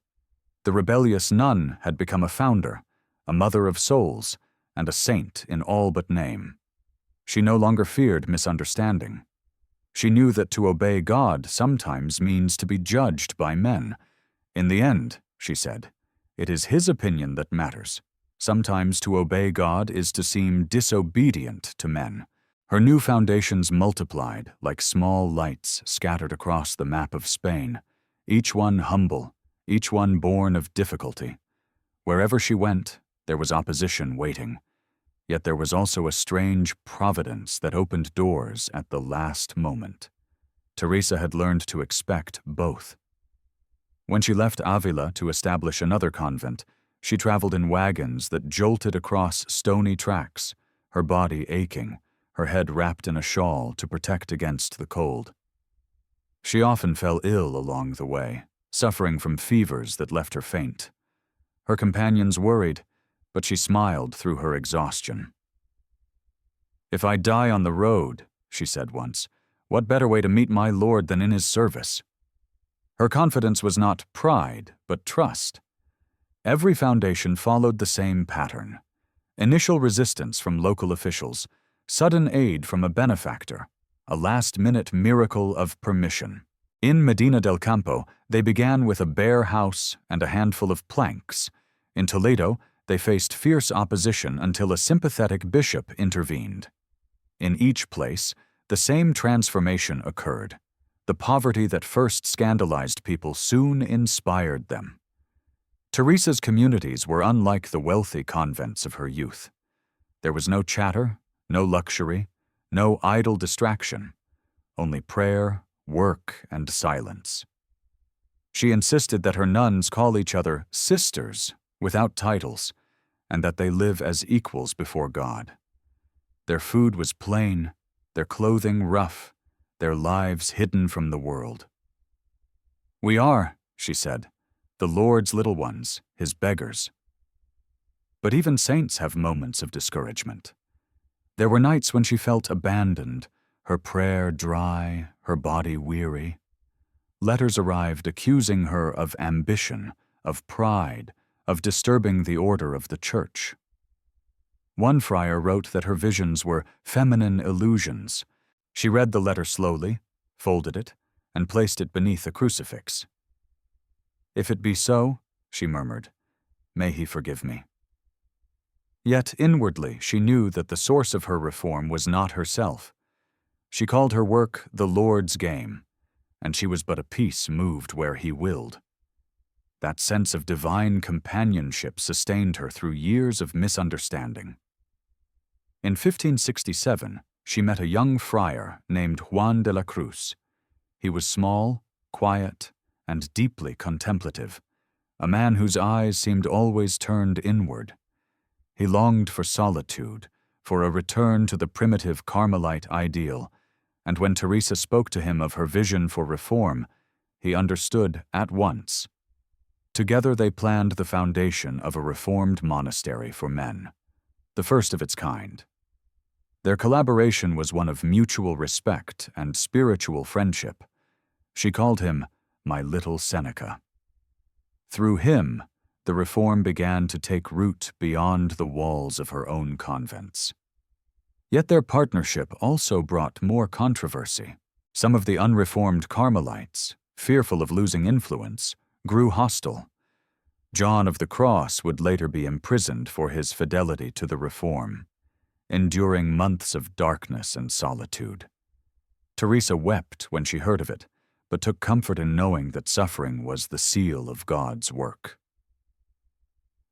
A: The rebellious nun had become a founder, a mother of souls, and a saint in all but name. She no longer feared misunderstanding. She knew that to obey God sometimes means to be judged by men. In the end, she said, it is His opinion that matters. Sometimes to obey God is to seem disobedient to men. Her new foundations multiplied like small lights scattered across the map of Spain, each one humble, each one born of difficulty. Wherever she went, there was opposition waiting. Yet there was also a strange providence that opened doors at the last moment. Teresa had learned to expect both. When she left Avila to establish another convent, she traveled in wagons that jolted across stony tracks, her body aching, her head wrapped in a shawl to protect against the cold. She often fell ill along the way, suffering from fevers that left her faint. Her companions worried, but she smiled through her exhaustion. "If I die on the road," she said once, "what better way to meet my Lord than in His service?" Her confidence was not pride, but trust. Every foundation followed the same pattern. Initial resistance from local officials, sudden aid from a benefactor, a last-minute miracle of permission. In Medina del Campo, they began with a bare house and a handful of planks. In Toledo, They faced fierce opposition until a sympathetic bishop intervened. In each place, the same transformation occurred. The poverty that first scandalized people soon inspired them. Teresa's communities were unlike the wealthy convents of her youth. There was no chatter, no luxury, no idle distraction, only prayer, work, and silence. She insisted that her nuns call each other sisters without titles, and that they live as equals before God. Their food was plain, their clothing rough, their lives hidden from the world. "We are," she said, "the Lord's little ones, his beggars." But even saints have moments of discouragement. There were nights when she felt abandoned, her prayer dry, her body weary. Letters arrived accusing her of ambition, of pride, of disturbing the order of the church. One friar wrote that her visions were feminine illusions. She read the letter slowly, folded it, and placed it beneath a crucifix. "If it be so," she murmured, "may he forgive me." Yet inwardly she knew that the source of her reform was not herself. She called her work the Lord's game, and she was but a piece moved where he willed. That sense of divine companionship sustained her through years of misunderstanding. In 1567, she met a young friar named Juan de la Cruz. He was small, quiet, and deeply contemplative, a man whose eyes seemed always turned inward. He longed for solitude, for a return to the primitive Carmelite ideal, and when Teresa spoke to him of her vision for reform, he understood at once. Together they planned the foundation of a reformed monastery for men, the first of its kind. Their collaboration was one of mutual respect and spiritual friendship. She called him "my little Seneca." Through him, the reform began to take root beyond the walls of her own convents. Yet their partnership also brought more controversy. Some of the unreformed Carmelites, fearful of losing influence, grew hostile. John of the Cross would later be imprisoned for his fidelity to the reform, enduring months of darkness and solitude. Teresa wept when she heard of it, but took comfort in knowing that suffering was the seal of God's work.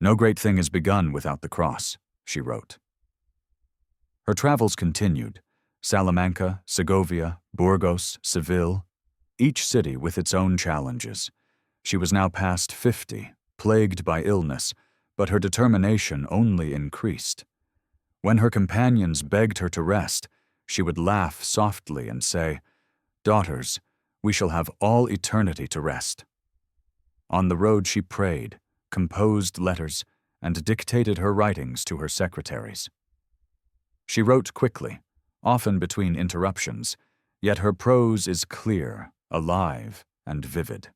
A: "No great thing is begun without the cross," she wrote. Her travels continued: Salamanca, Segovia, Burgos, Seville, each city with its own challenges. She was now past 50, plagued by illness, but her determination only increased. When her companions begged her to rest, she would laugh softly and say, "Daughters, we shall have all eternity to rest." On the road she prayed, composed letters, and dictated her writings to her secretaries. She wrote quickly, often between interruptions, yet her prose is clear, alive, and vivid.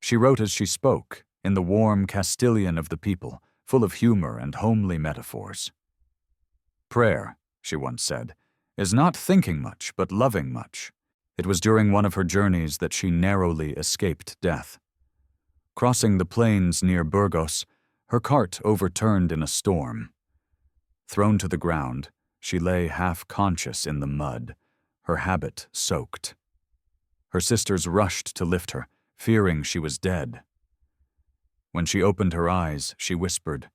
A: She wrote as she spoke, in the warm Castilian of the people, full of humor and homely metaphors. "Prayer," she once said, "is not thinking much, but loving much." It was during one of her journeys that she narrowly escaped death. Crossing the plains near Burgos, her cart overturned in a storm. Thrown to the ground, she lay half-conscious in the mud, her habit soaked. Her sisters rushed to lift her, fearing she was dead. When she opened her eyes, she whispered,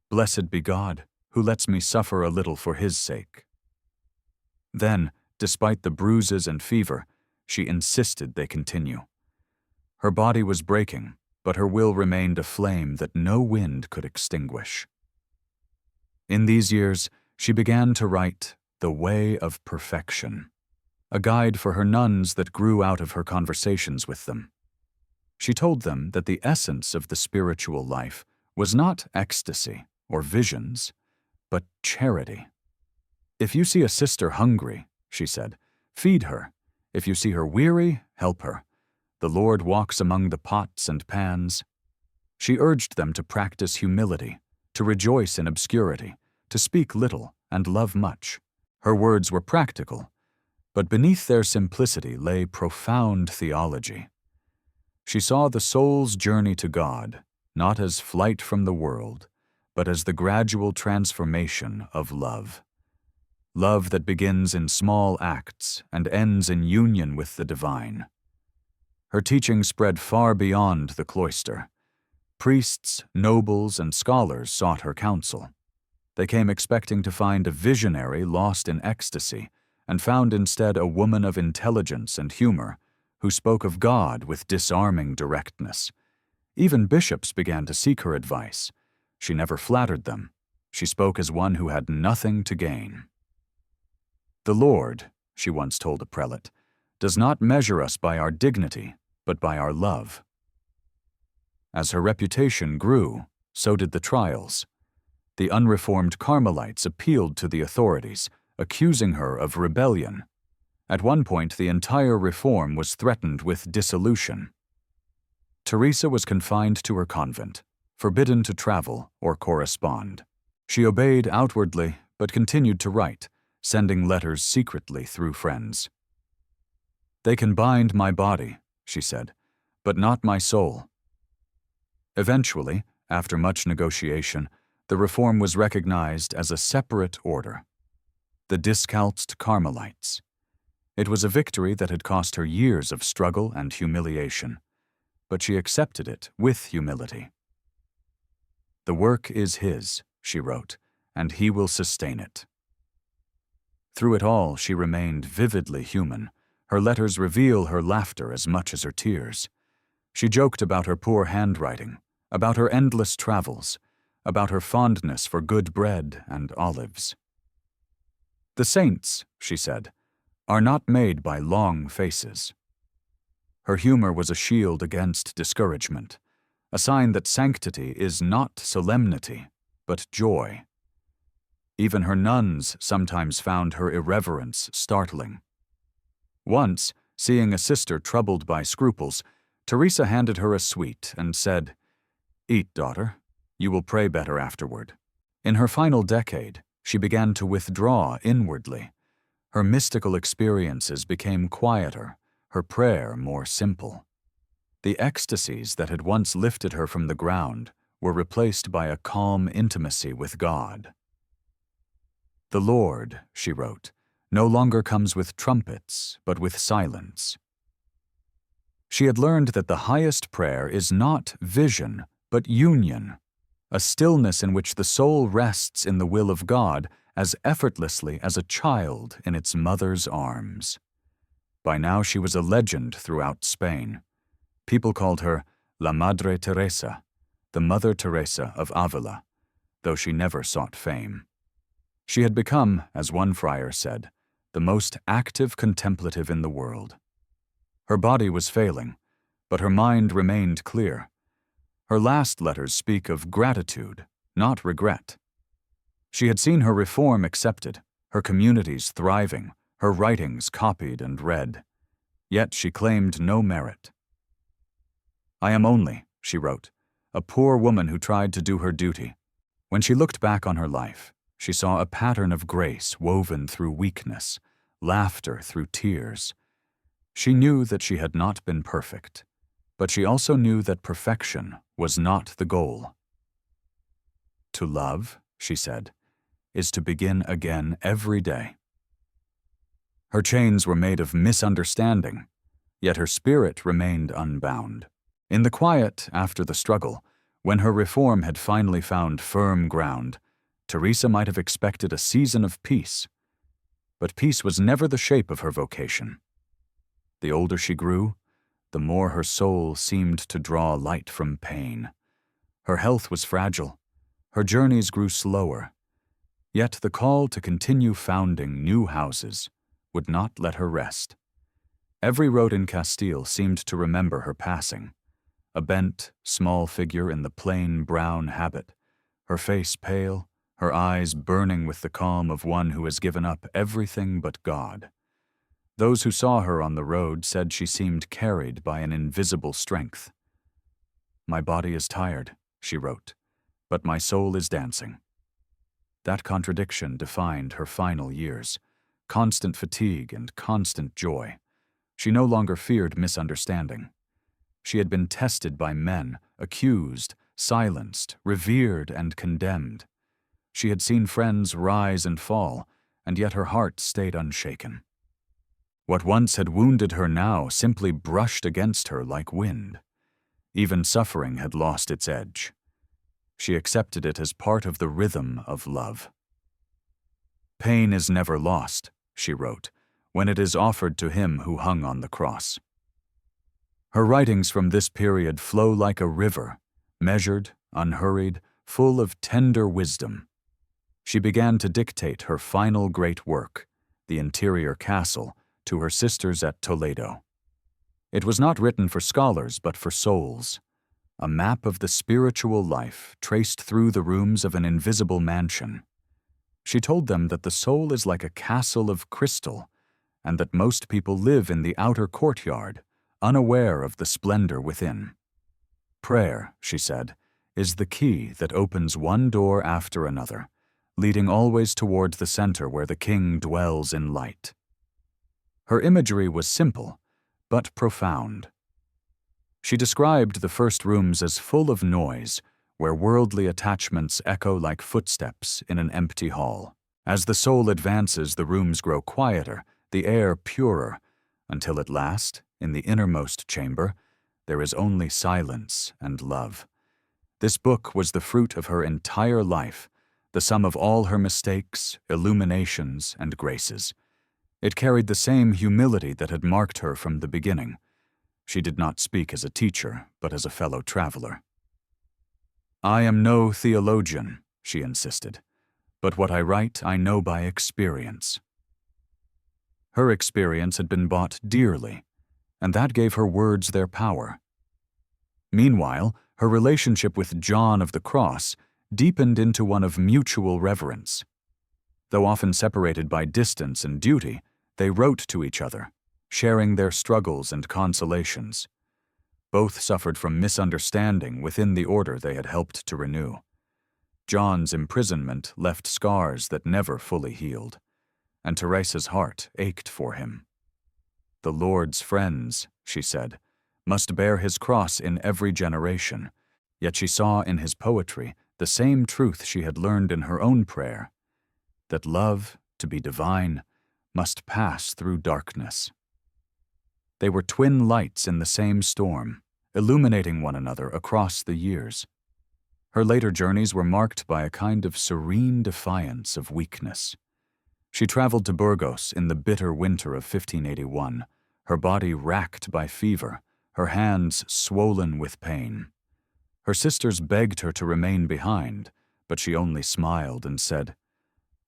A: "Blessed be God, who lets me suffer a little for his sake." Then, despite the bruises and fever, she insisted they continue. Her body was breaking, but her will remained a flame that no wind could extinguish. In these years, she began to write The Way of Perfection, a guide for her nuns that grew out of her conversations with them. She told them that the essence of the spiritual life was not ecstasy or visions, but charity. "If you see a sister hungry," she said, "feed her. If you see her weary, help her. The Lord walks among the pots and pans." She urged them to practice humility, to rejoice in obscurity, to speak little and love much. Her words were practical, but beneath their simplicity lay profound theology. She saw the soul's journey to God, not as flight from the world, but as the gradual transformation of love. Love that begins in small acts and ends in union with the divine. Her teaching spread far beyond the cloister. Priests, nobles, and scholars sought her counsel. They came expecting to find a visionary lost in ecstasy, and found instead a woman of intelligence and humor, who spoke of God with disarming directness. Even bishops began to seek her advice. She never flattered them. She spoke as one who had nothing to gain. "The Lord," she once told a prelate, "does not measure us by our dignity, but by our love." As her reputation grew, so did the trials. The unreformed Carmelites appealed to the authorities, accusing her of rebellion. At one point, the entire reform was threatened with dissolution. Teresa was confined to her convent, forbidden to travel or correspond. She obeyed outwardly, but continued to write, sending letters secretly through friends. "They can bind my body," she said, "but not my soul." Eventually, after much negotiation, the reform was recognized as a separate order, the Discalced Carmelites. It was a victory that had cost her years of struggle and humiliation, but she accepted it with humility. "The work is His," she wrote, "and He will sustain it." Through it all, she remained vividly human. Her letters reveal her laughter as much as her tears. She joked about her poor handwriting, about her endless travels, about her fondness for good bread and olives. "The saints," she said, "are not made by long faces." Her humor was a shield against discouragement, a sign that sanctity is not solemnity, but joy. Even her nuns sometimes found her irreverence startling. Once, seeing a sister troubled by scruples, Teresa handed her a sweet and said, "Eat, daughter. You will pray better afterward." In her final decade, she began to withdraw inwardly. Her mystical experiences became quieter, her prayer more simple. The ecstasies that had once lifted her from the ground were replaced by a calm intimacy with God. "The Lord," she wrote, "no longer comes with trumpets, but with silence." She had learned that the highest prayer is not vision, but union, a stillness in which the soul rests in the will of God as effortlessly as a child in its mother's arms. By now she was a legend throughout Spain. People called her La Madre Teresa, the Mother Teresa of Avila, though she never sought fame. She had become, as one friar said, the most active contemplative in the world. Her body was failing, but her mind remained clear. Her last letters speak of gratitude, not regret. She had seen her reform accepted, her communities thriving, her writings copied and read. Yet she claimed no merit. "I am only," she wrote, "a poor woman who tried to do her duty." When she looked back on her life, she saw a pattern of grace woven through weakness, laughter through tears. She knew that she had not been perfect, but she also knew that perfection was not the goal. "To love," she said, "is to begin again every day." Her chains were made of misunderstanding, yet her spirit remained unbound. In the quiet after the struggle, when her reform had finally found firm ground, Teresa might have expected a season of peace. But peace was never the shape of her vocation. The older she grew, the more her soul seemed to draw light from pain. Her health was fragile. Her journeys grew slower. Yet the call to continue founding new houses would not let her rest. Every road in Castile seemed to remember her passing. A bent, small figure in the plain brown habit, her face pale, her eyes burning with the calm of one who has given up everything but God. Those who saw her on the road said she seemed carried by an invisible strength. "My body is tired," she wrote, "but my soul is dancing." That contradiction defined her final years, constant fatigue and constant joy. She no longer feared misunderstanding. She had been tested by men, accused, silenced, revered, and condemned. She had seen friends rise and fall, and yet her heart stayed unshaken. What once had wounded her now simply brushed against her like wind. Even suffering had lost its edge. She accepted it as part of the rhythm of love. "Pain is never lost," she wrote, "when it is offered to him who hung on the cross." Her writings from this period flow like a river, measured, unhurried, full of tender wisdom. She began to dictate her final great work, The Interior Castle, to her sisters at Toledo. It was not written for scholars but for souls, a map of the spiritual life traced through the rooms of an invisible mansion. She told them that the soul is like a castle of crystal, and that most people live in the outer courtyard, unaware of the splendor within. Prayer, she said, is the key that opens one door after another, leading always toward the center where the king dwells in light. Her imagery was simple, but profound. She described the first rooms as full of noise, where worldly attachments echo like footsteps in an empty hall. As the soul advances, the rooms grow quieter, the air purer, until at last, in the innermost chamber, there is only silence and love. This book was the fruit of her entire life, the sum of all her mistakes, illuminations, and graces. It carried the same humility that had marked her from the beginning. She did not speak as a teacher, but as a fellow traveler. "I am no theologian," she insisted, "but what I write I know by experience." Her experience had been bought dearly, and that gave her words their power. Meanwhile, her relationship with John of the Cross deepened into one of mutual reverence. Though often separated by distance and duty, they wrote to each other, sharing their struggles and consolations. Both suffered from misunderstanding within the order they had helped to renew. John's imprisonment left scars that never fully healed, and Teresa's heart ached for him. "The Lord's friends," she said, "must bear his cross in every generation," yet she saw in his poetry the same truth she had learned in her own prayer, that love, to be divine, must pass through darkness. They were twin lights in the same storm, illuminating one another across the years. Her later journeys were marked by a kind of serene defiance of weakness. She traveled to Burgos in the bitter winter of 1581, her body racked by fever, her hands swollen with pain. Her sisters begged her to remain behind, but she only smiled and said,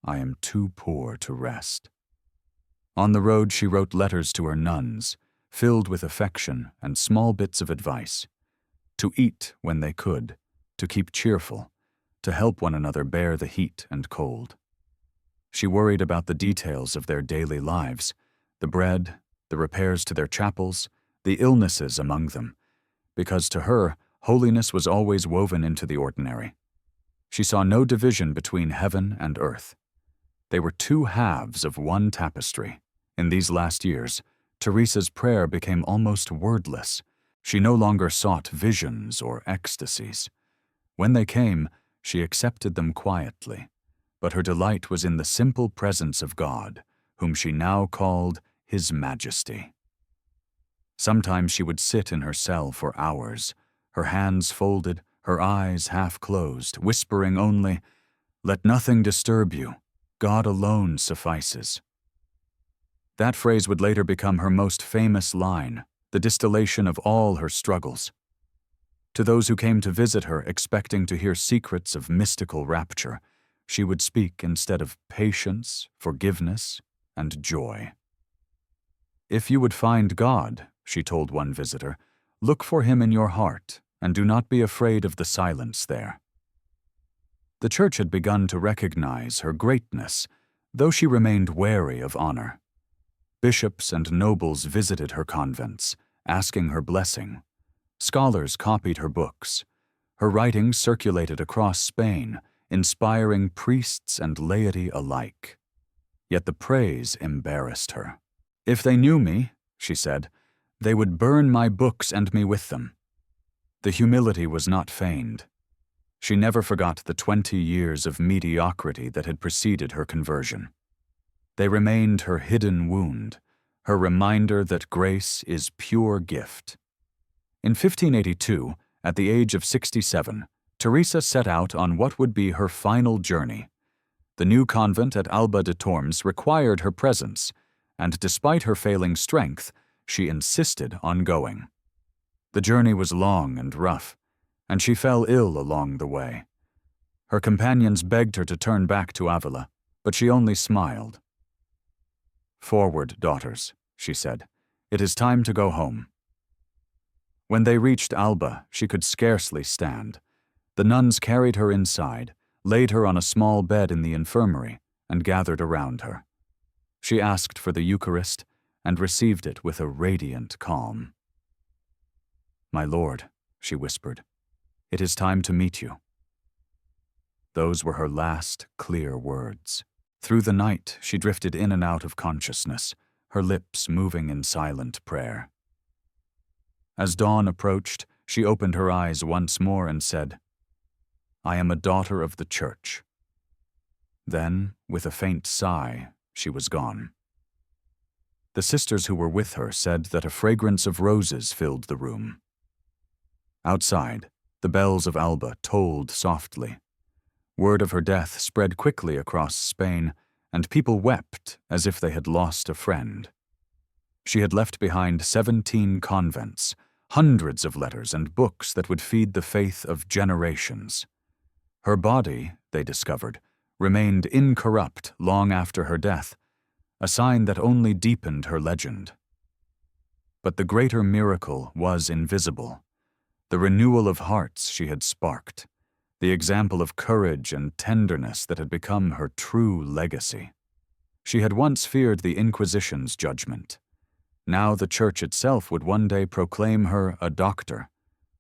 A: "I am too poor to rest." On the road she wrote letters to her nuns, filled with affection and small bits of advice: to eat when they could, to keep cheerful, to help one another bear the heat and cold. She worried about the details of their daily lives, the bread, the repairs to their chapels, the illnesses among them, because to her, holiness was always woven into the ordinary. She saw no division between heaven and earth. They were two halves of one tapestry. In these last years, Teresa's prayer became almost wordless. She no longer sought visions or ecstasies. When they came, she accepted them quietly, but her delight was in the simple presence of God, whom she now called His Majesty. Sometimes she would sit in her cell for hours, her hands folded, her eyes half closed, whispering only, "Let nothing disturb you. God alone suffices." That phrase would later become her most famous line, the distillation of all her struggles. To those who came to visit her expecting to hear secrets of mystical rapture, she would speak instead of patience, forgiveness, and joy. "If you would find God," she told one visitor, "look for him in your heart, and do not be afraid of the silence there." The church had begun to recognize her greatness, though she remained wary of honor. Bishops and nobles visited her convents, asking her blessing. Scholars copied her books. Her writings circulated across Spain, inspiring priests and laity alike. Yet the praise embarrassed her. "If they knew me," she said, "they would burn my books and me with them." The humility was not feigned. She never forgot the 20 years of mediocrity that had preceded her conversion. They remained her hidden wound, her reminder that grace is pure gift. In 1582, at the age of 67, Teresa set out on what would be her final journey. The new convent at Alba de Tormes required her presence, and despite her failing strength, she insisted on going. The journey was long and rough, and she fell ill along the way. Her companions begged her to turn back to Avila, but she only smiled. "Forward, daughters," she said. "It is time to go home." When they reached Alba, she could scarcely stand. The nuns carried her inside, laid her on a small bed in the infirmary, and gathered around her. She asked for the Eucharist and received it with a radiant calm. "My lord," she whispered, "it is time to meet you." Those were her last clear words. Through the night, she drifted in and out of consciousness, her lips moving in silent prayer. As dawn approached, she opened her eyes once more and said, "I am a daughter of the Church." Then, with a faint sigh, she was gone. The sisters who were with her said that a fragrance of roses filled the room. Outside, the bells of Alba tolled softly. Word of her death spread quickly across Spain, and people wept as if they had lost a friend. She had left behind 17 convents, hundreds of letters and books that would feed the faith of generations. Her body, they discovered, remained incorrupt long after her death, a sign that only deepened her legend. But the greater miracle was invisible, the renewal of hearts she had sparked, the example of courage and tenderness that had become her true legacy. She had once feared the Inquisition's judgment. Now the Church itself would one day proclaim her a doctor,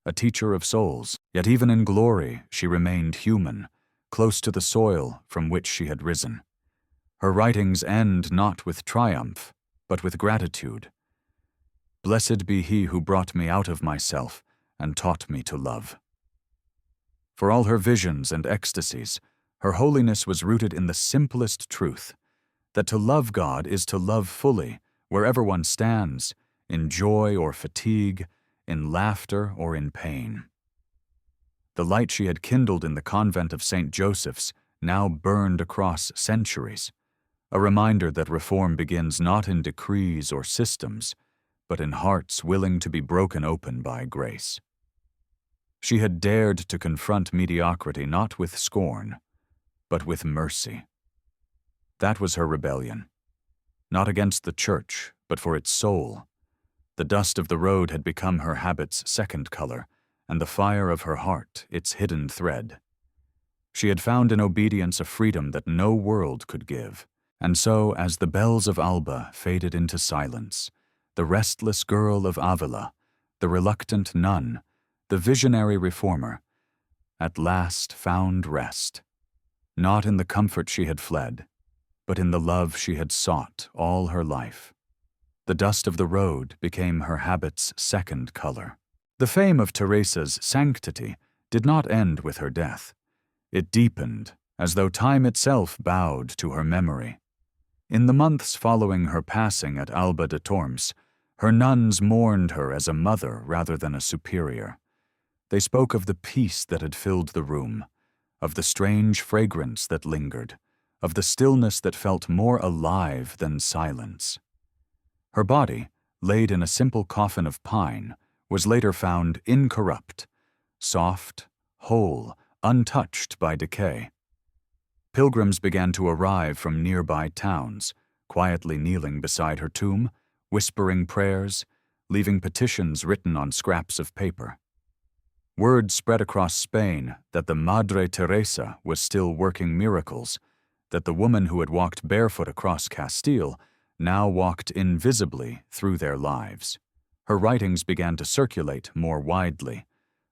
A: a teacher of souls. Yet even in glory she remained human, close to the soil from which she had risen. Her writings end not with triumph, but with gratitude. "Blessed be he who brought me out of myself and taught me to love." For all her visions and ecstasies, her holiness was rooted in the simplest truth, that to love God is to love fully, wherever one stands, in joy or fatigue, in laughter or in pain. The light she had kindled in the convent of St. Joseph's now burned across centuries, a reminder that reform begins not in decrees or systems, but in hearts willing to be broken open by grace. She had dared to confront mediocrity not with scorn, but with mercy. That was her rebellion, not against the Church, but for its soul. The dust of the road had become her habit's second color, and the fire of her heart its hidden thread. She had found in obedience a freedom that no world could give, and so, as the bells of Alba faded into silence, the restless girl of Avila, the reluctant nun, the visionary reformer, at last found rest, not in the comfort she had fled, but in the love she had sought all her life. The dust of the road became her habit's second color. The fame of Teresa's sanctity did not end with her death. It deepened, as though time itself bowed to her memory. In the months following her passing at Alba de Tormes, her nuns mourned her as a mother rather than a superior. They spoke of the peace that had filled the room, of the strange fragrance that lingered, of the stillness that felt more alive than silence. Her body, laid in a simple coffin of pine, was later found incorrupt, soft, whole, untouched by decay. Pilgrims began to arrive from nearby towns, quietly kneeling beside her tomb, whispering prayers, leaving petitions written on scraps of paper. Word spread across Spain that the Madre Teresa was still working miracles, that the woman who had walked barefoot across Castile now walked invisibly through their lives. Her writings began to circulate more widely,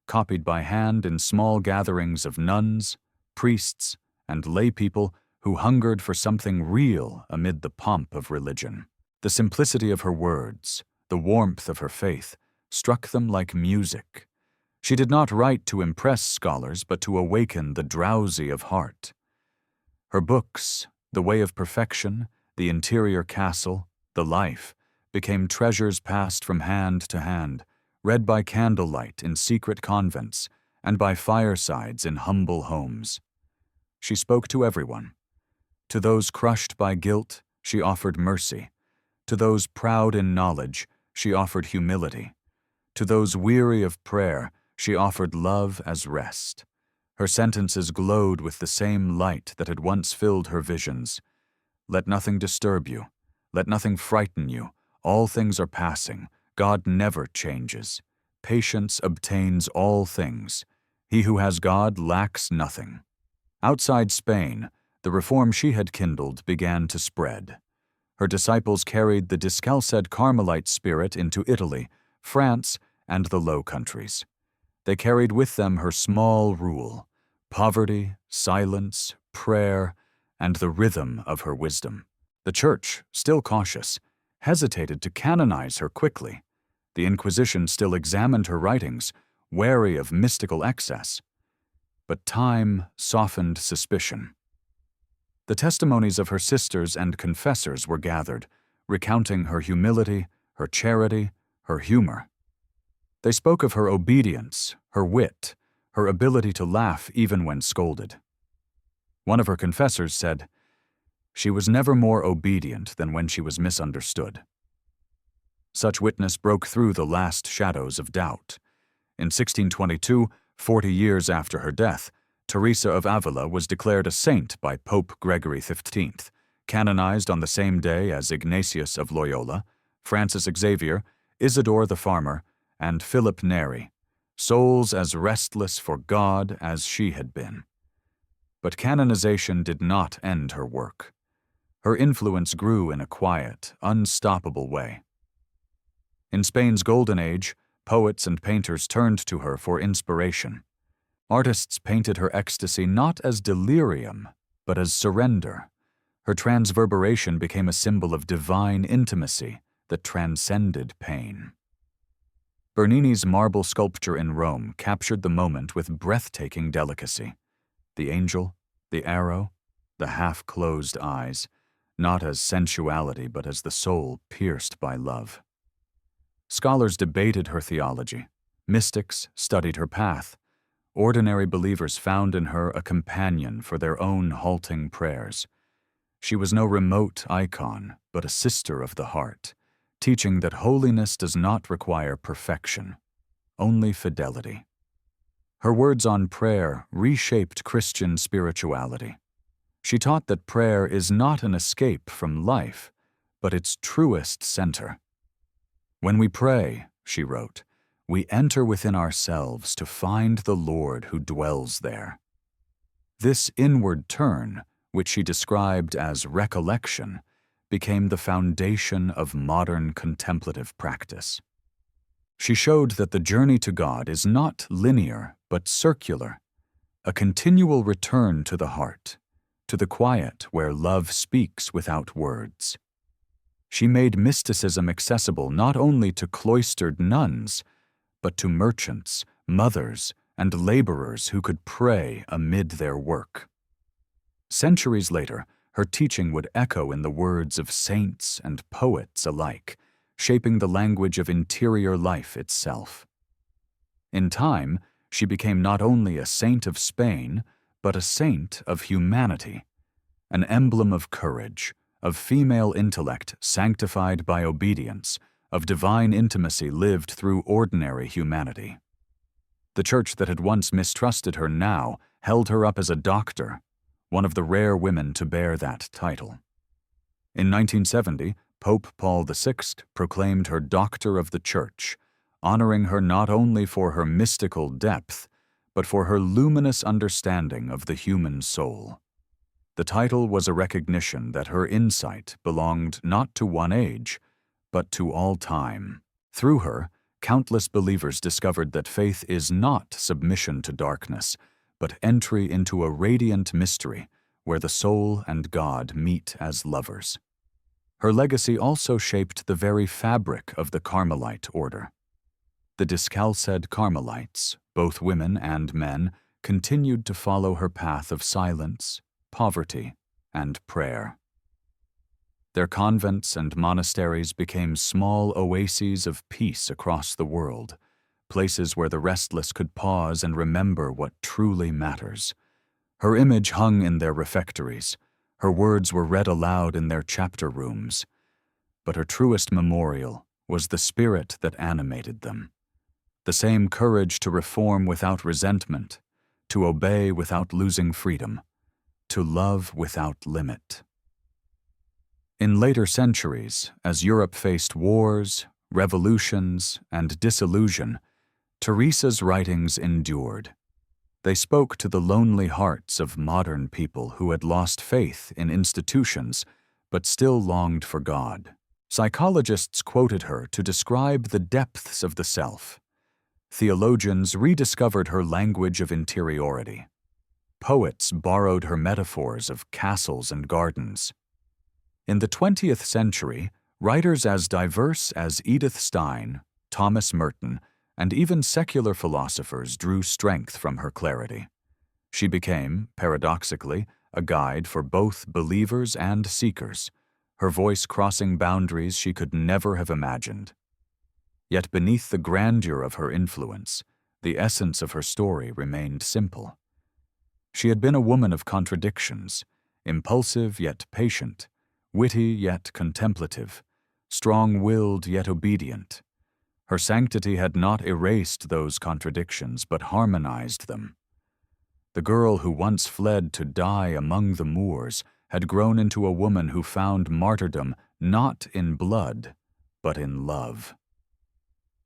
A: copied by hand in small gatherings of nuns, priests, and laypeople who hungered for something real amid the pomp of religion. The simplicity of her words, the warmth of her faith, struck them like music. She did not write to impress scholars, but to awaken the drowsy of heart. Her books, The Way of Perfection, The Interior Castle, The Life, became treasures passed from hand to hand, read by candlelight in secret convents and by firesides in humble homes. She spoke to everyone. To those crushed by guilt, she offered mercy. To those proud in knowledge, she offered humility. To those weary of prayer, she offered love as rest. Her sentences glowed with the same light that had once filled her visions. Let nothing disturb you. Let nothing frighten you. All things are passing. God never changes. Patience obtains all things. He who has God lacks nothing. Outside Spain, the reform she had kindled began to spread. Her disciples carried the discalced Carmelite spirit into Italy, France, and the Low Countries. They carried with them her small rule, poverty, silence, prayer, and the rhythm of her wisdom. The Church, still cautious, hesitated to canonize her quickly. The Inquisition still examined her writings, wary of mystical excess. But time softened suspicion. The testimonies of her sisters and confessors were gathered, recounting her humility, her charity, her humor. They spoke of her obedience, her wit, her ability to laugh even when scolded. One of her confessors said, "She was never more obedient than when she was misunderstood." Such witness broke through the last shadows of doubt. In 1622, 40 years after her death, Teresa of Ávila was declared a saint by Pope Gregory XV, canonized on the same day as Ignatius of Loyola, Francis Xavier, Isidore the Farmer, and Philip Neri, souls as restless for God as she had been. But canonization did not end her work. Her influence grew in a quiet, unstoppable way. In Spain's Golden Age, poets and painters turned to her for inspiration. Artists painted her ecstasy not as delirium, but as surrender. Her transverberation became a symbol of divine intimacy that transcended pain. Bernini's marble sculpture in Rome captured the moment with breathtaking delicacy. The angel, the arrow, the half-closed eyes, not as sensuality but as the soul pierced by love. Scholars debated her theology. Mystics studied her path. Ordinary believers found in her a companion for their own halting prayers. She was no remote icon, but a sister of the heart, teaching that holiness does not require perfection, only fidelity. Her words on prayer reshaped Christian spirituality. She taught that prayer is not an escape from life, but its truest center. When we pray, she wrote, we enter within ourselves to find the Lord who dwells there. This inward turn, which she described as recollection, became the foundation of modern contemplative practice. She showed that the journey to God is not linear but circular, a continual return to the heart, to the quiet where love speaks without words. She made mysticism accessible not only to cloistered nuns, but to merchants, mothers, and laborers who could pray amid their work. Centuries later, her teaching would echo in the words of saints and poets alike, shaping the language of interior life itself. In time, she became not only a saint of Spain, but a saint of humanity, an emblem of courage, of female intellect sanctified by obedience, of divine intimacy lived through ordinary humanity. The church that had once mistrusted her now held her up as a doctor, one of the rare women to bear that title. In 1970, Pope Paul VI proclaimed her Doctor of the Church, honoring her not only for her mystical depth, but for her luminous understanding of the human soul. The title was a recognition that her insight belonged not to one age, but to all time. Through her, countless believers discovered that faith is not submission to darkness, but entry into a radiant mystery where the soul and God meet as lovers. Her legacy also shaped the very fabric of the Carmelite Order. The the discalced Carmelites, both women and men, continued to follow her path of silence, poverty, and prayer. Their convents and monasteries became small oases of peace across the world, places where the restless could pause and remember what truly matters. Her image hung in their refectories. Her words were read aloud in their chapter rooms. But her truest memorial was the spirit that animated them. The same courage to reform without resentment, to obey without losing freedom, to love without limit. In later centuries, as Europe faced wars, revolutions, and disillusion, Teresa's writings endured. They spoke to the lonely hearts of modern people who had lost faith in institutions but still longed for God. Psychologists quoted her to describe the depths of the self. Theologians rediscovered her language of interiority. Poets borrowed her metaphors of castles and gardens. In the 20th century, writers as diverse as Edith Stein, Thomas Merton, and even secular philosophers drew strength from her clarity. She became, paradoxically, a guide for both believers and seekers, her voice crossing boundaries she could never have imagined. Yet beneath the grandeur of her influence, the essence of her story remained simple. She had been a woman of contradictions, impulsive yet patient, witty yet contemplative, strong-willed yet obedient. Her sanctity had not erased those contradictions, but harmonized them. The girl who once fled to die among the Moors had grown into a woman who found martyrdom not in blood, but in love.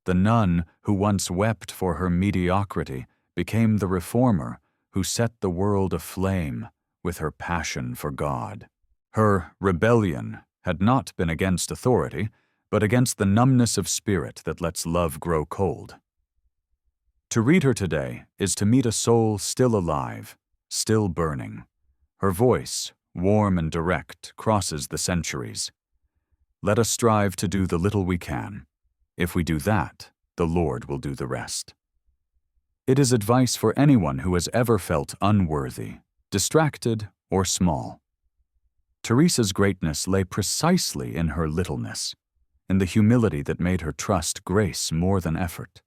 A: The nun who once wept for her mediocrity became the reformer who set the world aflame with her passion for God. Her rebellion had not been against authority, but against the numbness of spirit that lets love grow cold. To read her today is to meet a soul still alive, still burning. Her voice, warm and direct, crosses the centuries. Let us strive to do the little we can. If we do that, the Lord will do the rest. It is advice for anyone who has ever felt unworthy, distracted, or small. Teresa's greatness lay precisely in her littleness, in the humility that made her trust grace more than effort.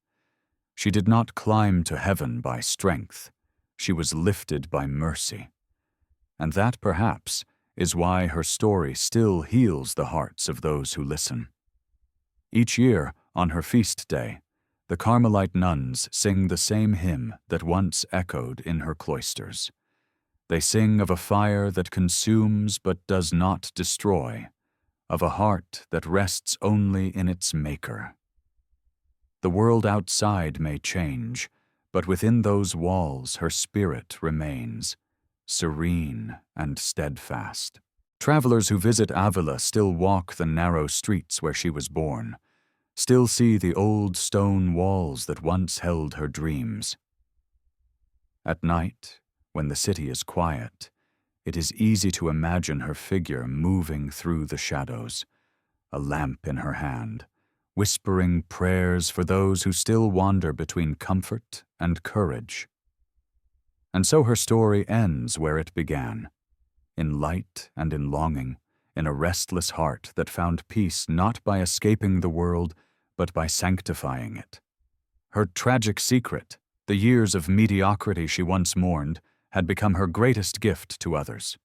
A: She did not climb to heaven by strength. She was lifted by mercy. And that, perhaps, is why her story still heals the hearts of those who listen. Each year, on her feast day, the Carmelite nuns sing the same hymn that once echoed in her cloisters. They sing of a fire that consumes but does not destroy, of a heart that rests only in its maker. The world outside may change, but within those walls her spirit remains, serene and steadfast. Travelers who visit Avila still walk the narrow streets where she was born, still see the old stone walls that once held her dreams. At night, when the city is quiet, it is easy to imagine her figure moving through the shadows, a lamp in her hand, whispering prayers for those who still wander between comfort and courage. And so her story ends where it began, in light and in longing, in a restless heart that found peace not by escaping the world, but by sanctifying it. Her tragic secret, the years of mediocrity she once mourned, had become her greatest gift to others.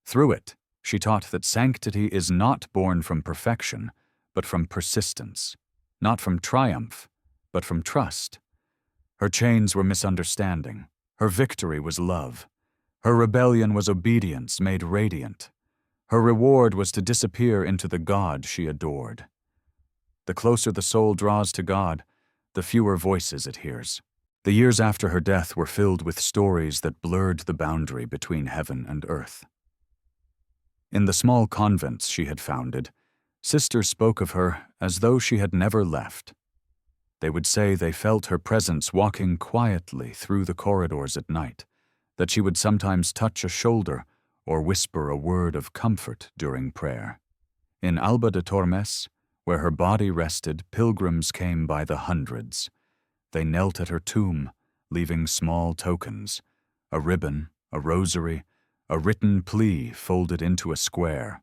A: Through it, she taught that sanctity is not born from perfection, but from persistence, not from triumph, but from trust. Her chains were misunderstanding. Her victory was love. Her rebellion was obedience made radiant. Her reward was to disappear into the God she adored. The closer the soul draws to God, the fewer voices it hears. The years after her death were filled with stories that blurred the boundary between heaven and earth. In the small convents she had founded, sisters spoke of her as though she had never left. They would say they felt her presence walking quietly through the corridors at night, that she would sometimes touch a shoulder or whisper a word of comfort during prayer. In Alba de Tormes, Where her body rested, pilgrims came by the hundreds. They knelt at her tomb, leaving small tokens, a ribbon, a rosary, a written plea folded into a square.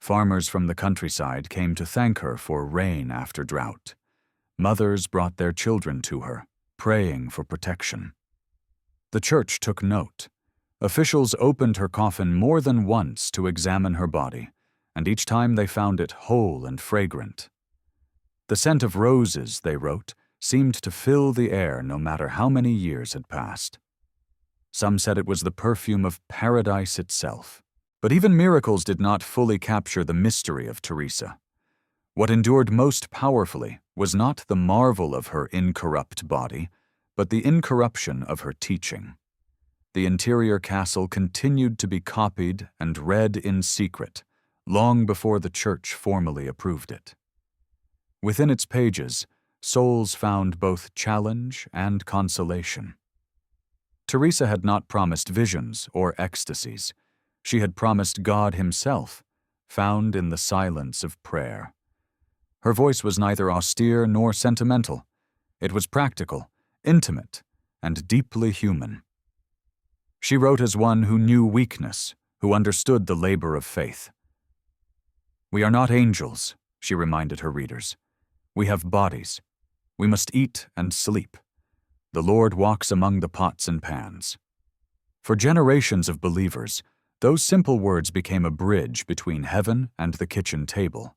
A: Farmers from the countryside came to thank her for rain after drought. Mothers brought their children to her, praying for protection. The church took note. Officials opened her coffin more than once to examine her body, and each time they found it whole and fragrant. The scent of roses, they wrote, seemed to fill the air no matter how many years had passed. Some said it was the perfume of paradise itself. But even miracles did not fully capture the mystery of Teresa. What endured most powerfully was not the marvel of her incorrupt body, but the incorruption of her teaching. The interior castle continued to be copied and read in secret, long before the church formally approved it. Within its pages, souls found both challenge and consolation. Teresa had not promised visions or ecstasies. She had promised God Himself, found in the silence of prayer. Her voice was neither austere nor sentimental. It was practical, intimate, and deeply human. She wrote as one who knew weakness, who understood the labor of faith. "We are not angels," she reminded her readers. "We have bodies. We must eat and sleep. The Lord walks among the pots and pans." For generations of believers, those simple words became a bridge between heaven and the kitchen table.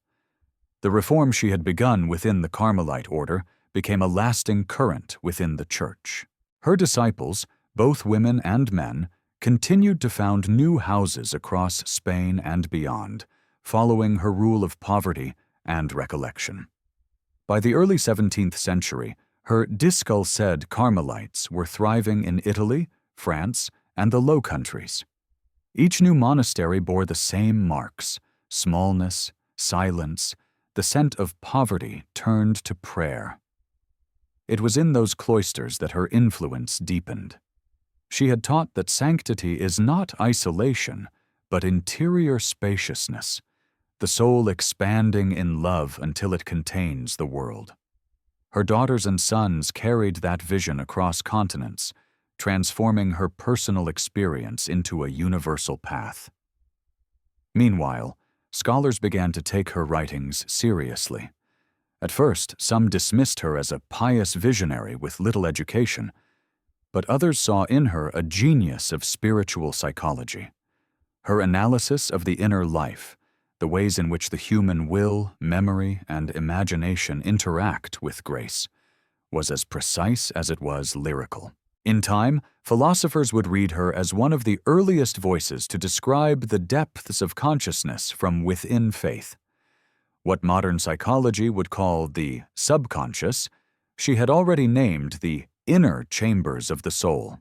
A: The reform she had begun within the Carmelite Order became a lasting current within the church. Her disciples, both women and men, continued to found new houses across Spain and beyond, following her rule of poverty and recollection. By the early 17th century, her discalced Carmelites were thriving in Italy, France, and the Low Countries. Each new monastery bore the same marks: smallness, silence, the scent of poverty turned to prayer. It was in those cloisters that her influence deepened. She had taught that sanctity is not isolation, but interior spaciousness, the soul expanding in love until it contains the world. Her daughters and sons carried that vision across continents, transforming her personal experience into a universal path. Meanwhile, scholars began to take her writings seriously. At first, some dismissed her as a pious visionary with little education, but others saw in her a genius of spiritual psychology. Her analysis of the inner life, the ways in which the human will, memory, and imagination interact with grace, was as precise as it was lyrical. In time, philosophers would read her as one of the earliest voices to describe the depths of consciousness from within faith. What modern psychology would call the subconscious, she had already named the inner chambers of the soul.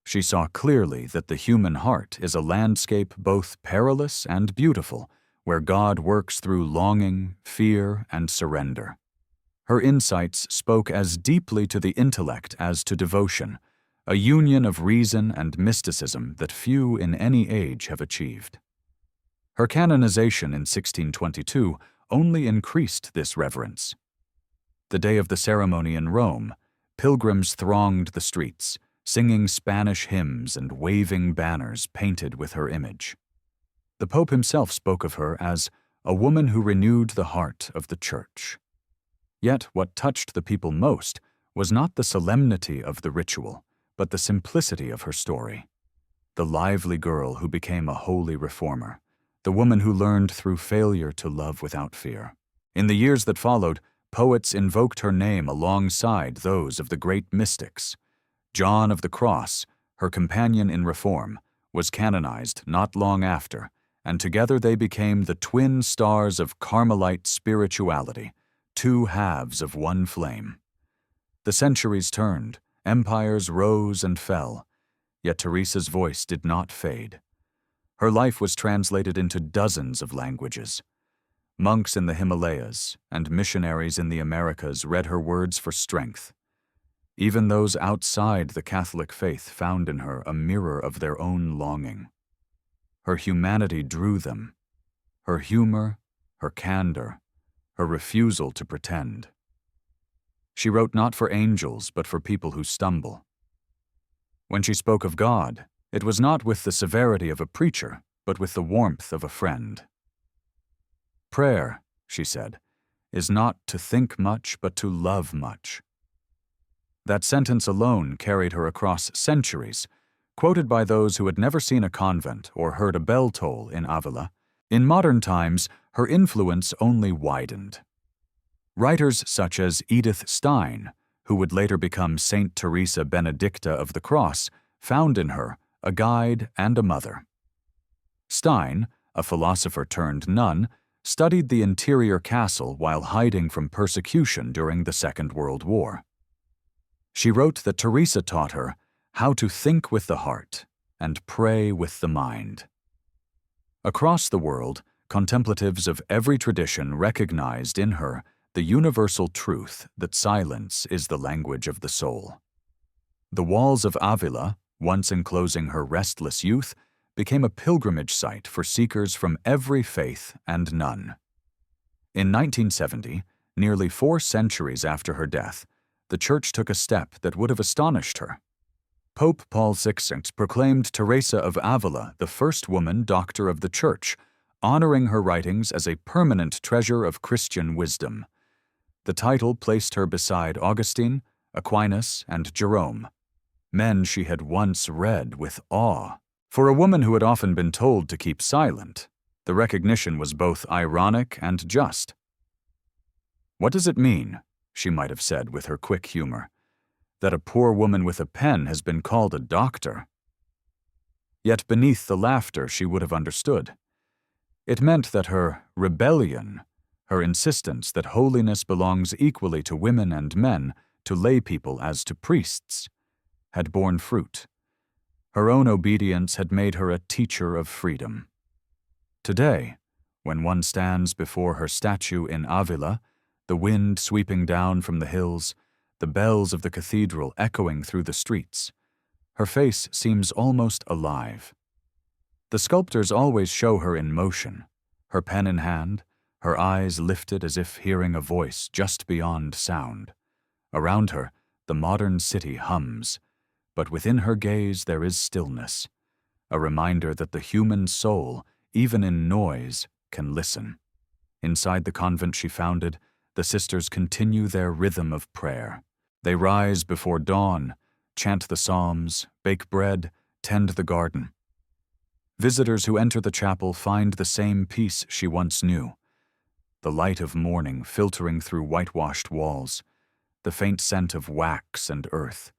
A: She saw clearly that the human heart is a landscape both perilous and beautiful, where God works through longing, fear, and surrender. Her insights spoke as deeply to the intellect as to devotion, a union of reason and mysticism that few in any age have achieved. Her canonization in 1622 only increased this reverence. The day of the ceremony in Rome, pilgrims thronged the streets, singing Spanish hymns and waving banners painted with her image. The Pope himself spoke of her as a woman who renewed the heart of the Church. Yet what touched the people most was not the solemnity of the ritual, but the simplicity of her story. The lively girl who became a holy reformer, the woman who learned through failure to love without fear. In the years that followed, poets invoked her name alongside those of the great mystics. John of the Cross, her companion in reform, was canonized not long after, and together they became the twin stars of Carmelite spirituality, two halves of one flame. The centuries turned, empires rose and fell, yet Teresa's voice did not fade. Her life was translated into dozens of languages. Monks in the Himalayas and missionaries in the Americas read her words for strength. Even those outside the Catholic faith found in her a mirror of their own longing. Her humanity drew them. Her humor, her candor, her refusal to pretend. She wrote not for angels, but for people who stumble. When she spoke of God, it was not with the severity of a preacher, but with the warmth of a friend. Prayer, she said, is not to think much, but to love much. That sentence alone carried her across centuries, quoted by those who had never seen a convent or heard a bell toll in Avila. In modern times, her influence only widened. Writers such as Edith Stein, who would later become Saint Teresa Benedicta of the Cross, found in her a guide and a mother. Stein, a philosopher turned nun, studied the interior castle while hiding from persecution during the Second World War. She wrote that Teresa taught her how to think with the heart and pray with the mind. Across the world, contemplatives of every tradition recognized in her the universal truth that silence is the language of the soul. The walls of Avila, once enclosing her restless youth, became a pilgrimage site for seekers from every faith and none. In 1970, nearly 4 centuries after her death, the Church took a step that would have astonished her. Pope Paul VI proclaimed Teresa of Ávila the first woman doctor of the Church, honoring her writings as a permanent treasure of Christian wisdom. The title placed her beside Augustine, Aquinas, and Jerome, men she had once read with awe. For a woman who had often been told to keep silent, the recognition was both ironic and just. "What does it mean," she might have said with her quick humor, "that a poor woman with a pen has been called a doctor?" Yet beneath the laughter she would have understood. It meant that her rebellion, her insistence that holiness belongs equally to women and men, to lay people as to priests, had borne fruit. Her own obedience had made her a teacher of freedom. Today, when one stands before her statue in Avila, the wind sweeping down from the hills, the bells of the cathedral echoing through the streets, her face seems almost alive. The sculptors always show her in motion, her pen in hand, her eyes lifted as if hearing a voice just beyond sound. Around her, the modern city hums, but within her gaze there is stillness, a reminder that the human soul, even in noise, can listen. Inside the convent she founded, the sisters continue their rhythm of prayer. They rise before dawn, chant the psalms, bake bread, tend the garden. Visitors who enter the chapel find the same peace she once knew, the light of morning filtering through whitewashed walls, the faint scent of wax and earth,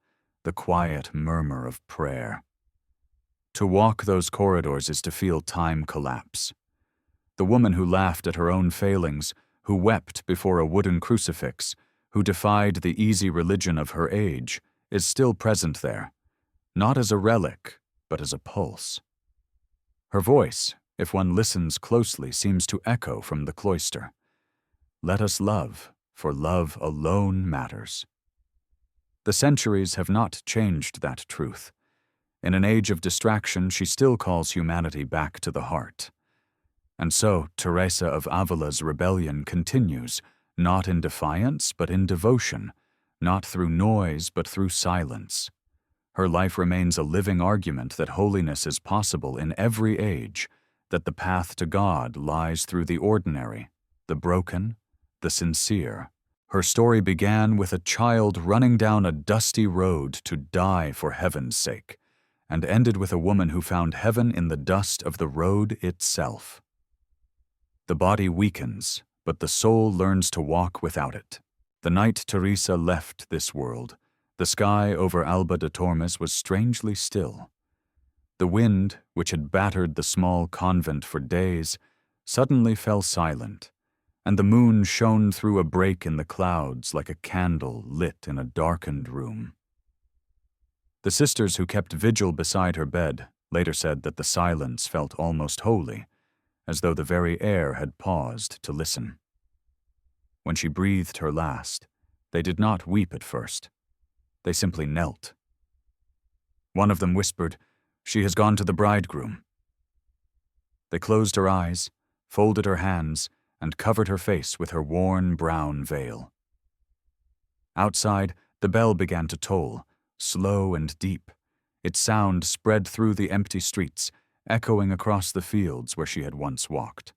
A: the quiet murmur of prayer. To walk those corridors is to feel time collapse. The woman who laughed at her own failings, who wept before a wooden crucifix, who defied the easy religion of her age, is still present there, not as a relic, but as a pulse. Her voice, if one listens closely, seems to echo from the cloister. Let us love, for love alone matters. The centuries have not changed that truth. In an age of distraction, she still calls humanity back to the heart. And so, Teresa of Avila's rebellion continues, not in defiance, but in devotion, not through noise, but through silence. Her life remains a living argument that holiness is possible in every age, that the path to God lies through the ordinary, the broken, the sincere. Her story began with a child running down a dusty road to die for heaven's sake, and ended with a woman who found heaven in the dust of the road itself. The body weakens, but the soul learns to walk without it. The night Teresa left this world, the sky over Alba de Tormes was strangely still. The wind, which had battered the small convent for days, suddenly fell silent, and the moon shone through a break in the clouds like a candle lit in a darkened room. The sisters who kept vigil beside her bed later said that the silence felt almost holy, as though the very air had paused to listen. When she breathed her last, they did not weep at first. They simply knelt. One of them whispered, "She has gone to the bridegroom." They closed her eyes, folded her hands, and covered her face with her worn brown veil. Outside, the bell began to toll, slow and deep. Its sound spread through the empty streets, echoing across the fields where she had once walked.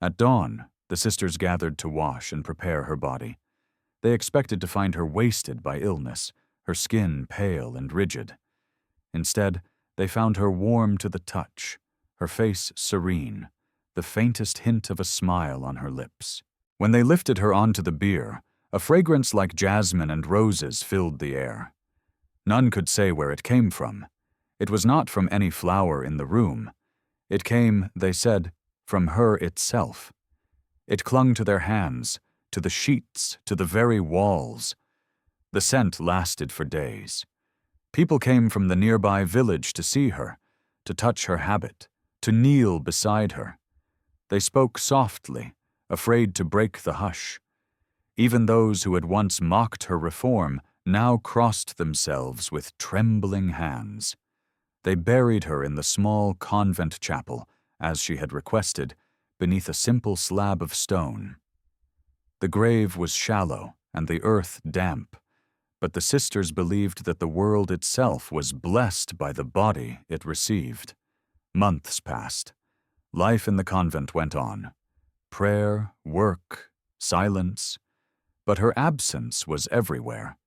A: At dawn, the sisters gathered to wash and prepare her body. They expected to find her wasted by illness, her skin pale and rigid. Instead, they found her warm to the touch, her face serene, the faintest hint of a smile on her lips. When they lifted her onto the bier, a fragrance like jasmine and roses filled the air. None could say where it came from. It was not from any flower in the room. It came, they said, from her itself. It clung to their hands, to the sheets, to the very walls. The scent lasted for days. People came from the nearby village to see her, to touch her habit, to kneel beside her. They spoke softly, afraid to break the hush. Even those who had once mocked her reform now crossed themselves with trembling hands. They buried her in the small convent chapel, as she had requested, beneath a simple slab of stone. The grave was shallow and the earth damp, but the sisters believed that the world itself was blessed by the body it received. Months passed. Life in the convent went on. Prayer, work, silence. But her absence was everywhere.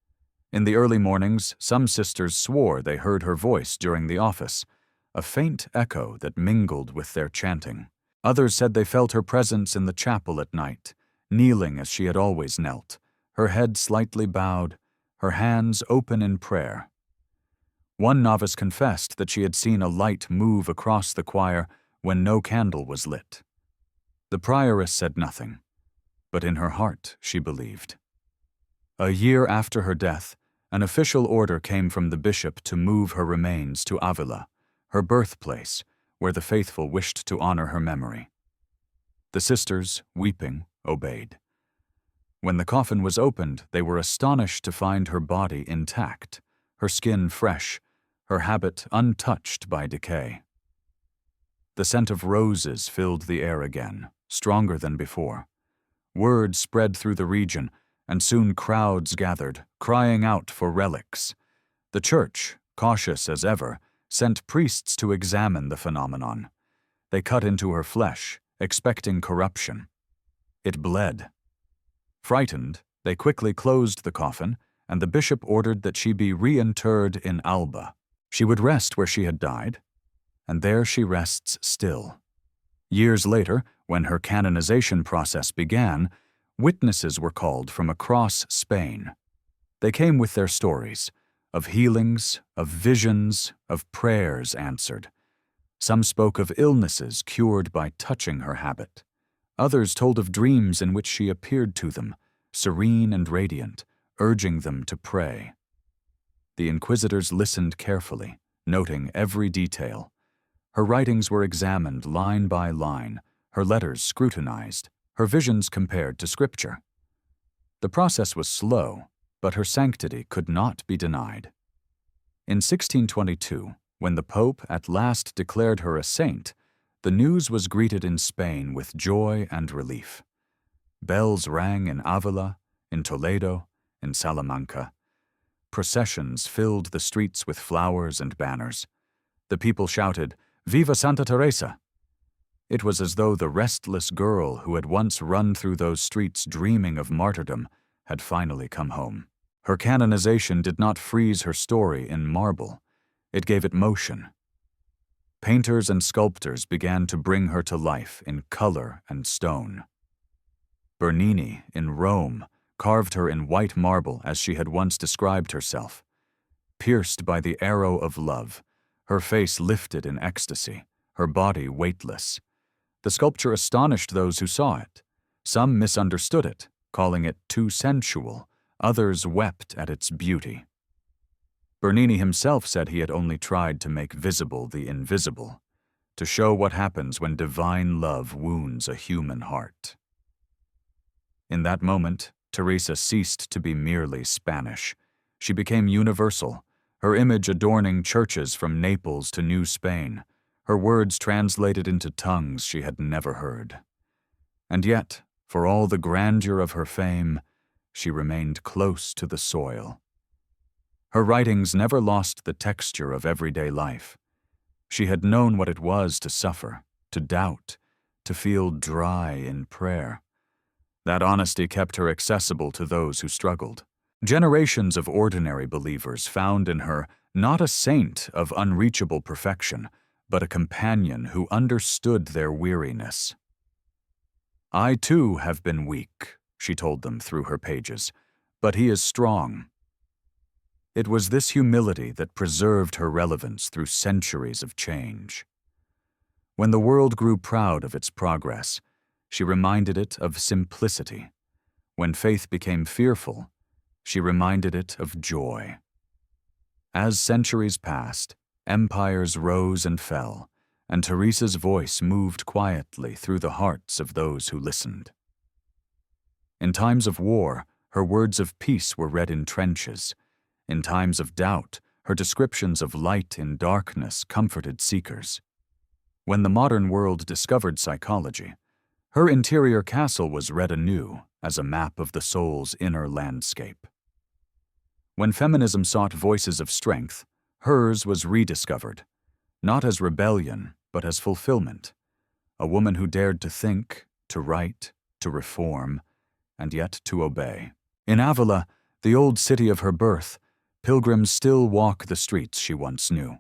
A: In the early mornings, some sisters swore they heard her voice during the office, a faint echo that mingled with their chanting. Others said they felt her presence in the chapel at night, kneeling as she had always knelt, her head slightly bowed, her hands open in prayer. One novice confessed that she had seen a light move across the choir when no candle was lit. The prioress said nothing, but in her heart she believed. A year after her death, an official order came from the bishop to move her remains to Avila, her birthplace, where the faithful wished to honor her memory. The sisters, weeping, obeyed. When the coffin was opened, they were astonished to find her body intact, her skin fresh, her habit untouched by decay. The scent of roses filled the air again, stronger than before. Word spread through the region, and soon crowds gathered, crying out for relics. The church, cautious as ever, sent priests to examine the phenomenon. They cut into her flesh, expecting corruption. It bled. Frightened, they quickly closed the coffin, and the bishop ordered that she be reinterred in Alba. She would rest where she had died, and there she rests still. Years later, when her canonization process began, witnesses were called from across Spain. They came with their stories, of healings, of visions, of prayers answered. Some spoke of illnesses cured by touching her habit. Others told of dreams in which she appeared to them, serene and radiant, urging them to pray. The inquisitors listened carefully, noting every detail. Her writings were examined line by line, her letters scrutinized, her visions compared to Scripture. The process was slow, but her sanctity could not be denied. In 1622, when the Pope at last declared her a saint, the news was greeted in Spain with joy and relief. Bells rang in Avila, in Toledo, in Salamanca. Processions filled the streets with flowers and banners. The people shouted, "Viva Santa Teresa!" It was as though the restless girl who had once run through those streets dreaming of martyrdom had finally come home. Her canonization did not freeze her story in marble. It gave it motion. Painters and sculptors began to bring her to life in color and stone. Bernini, in Rome, carved her in white marble as she had once described herself. Pierced by the arrow of love, her face lifted in ecstasy, her body weightless. The sculpture astonished those who saw it. Some misunderstood it, calling it too sensual. Others wept at its beauty. Bernini himself said he had only tried to make visible the invisible, to show what happens when divine love wounds a human heart. In that moment, Teresa ceased to be merely Spanish. She became universal, her image adorning churches from Naples to New Spain, her words translated into tongues she had never heard. And yet, for all the grandeur of her fame, she remained close to the soil. Her writings never lost the texture of everyday life. She had known what it was to suffer, to doubt, to feel dry in prayer. That honesty kept her accessible to those who struggled. Generations of ordinary believers found in her not a saint of unreachable perfection, but a companion who understood their weariness. "I too have been weak," she told them through her pages, "but he is strong." It was this humility that preserved her relevance through centuries of change. When the world grew proud of its progress, she reminded it of simplicity. When faith became fearful, she reminded it of joy. As centuries passed, empires rose and fell, and Teresa's voice moved quietly through the hearts of those who listened. In times of war, her words of peace were read in trenches. In times of doubt, her descriptions of light in darkness comforted seekers. When the modern world discovered psychology, her interior castle was read anew as a map of the soul's inner landscape. When feminism sought voices of strength, hers was rediscovered, not as rebellion, but as fulfillment. A woman who dared to think, to write, to reform, and yet to obey. In Avila, the old city of her birth, pilgrims still walk the streets she once knew.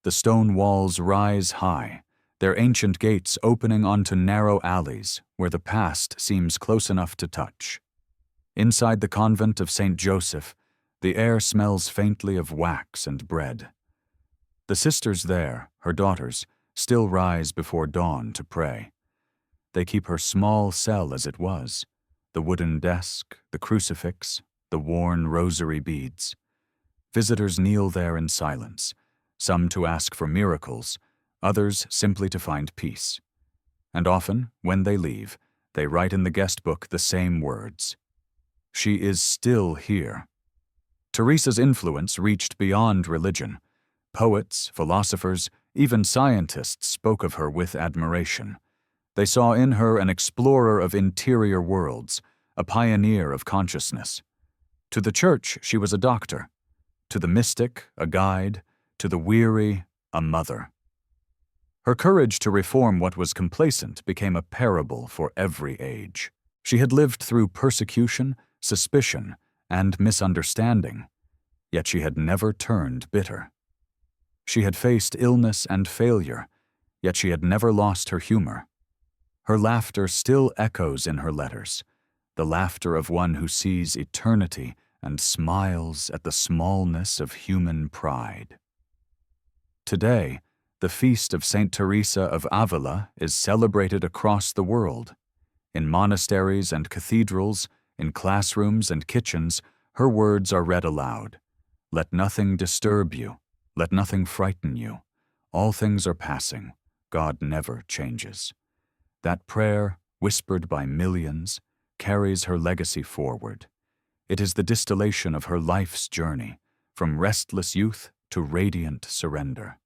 A: The stone walls rise high, their ancient gates opening onto narrow alleys where the past seems close enough to touch. Inside the convent of St. Joseph, the air smells faintly of wax and bread. The sisters there, her daughters, still rise before dawn to pray. They keep her small cell as it was, the wooden desk, the crucifix, the worn rosary beads. Visitors kneel there in silence, some to ask for miracles, others simply to find peace. And often, when they leave, they write in the guest book the same words: "She is still here." Teresa's influence reached beyond religion. Poets, philosophers, even scientists spoke of her with admiration. They saw in her an explorer of interior worlds, a pioneer of consciousness. To the church, she was a doctor. To the mystic, a guide. To the weary, a mother. Her courage to reform what was complacent became a parable for every age. She had lived through persecution, suspicion, and misunderstanding, yet she had never turned bitter. She had faced illness and failure, yet she had never lost her humor. Her laughter still echoes in her letters, the laughter of one who sees eternity and smiles at the smallness of human pride. Today, the feast of Saint Teresa of Ávila is celebrated across the world. In monasteries and cathedrals, in classrooms and kitchens, her words are read aloud. "Let nothing disturb you. Let nothing frighten you. All things are passing. God never changes." That prayer, whispered by millions, carries her legacy forward. It is the distillation of her life's journey, from restless youth to radiant surrender.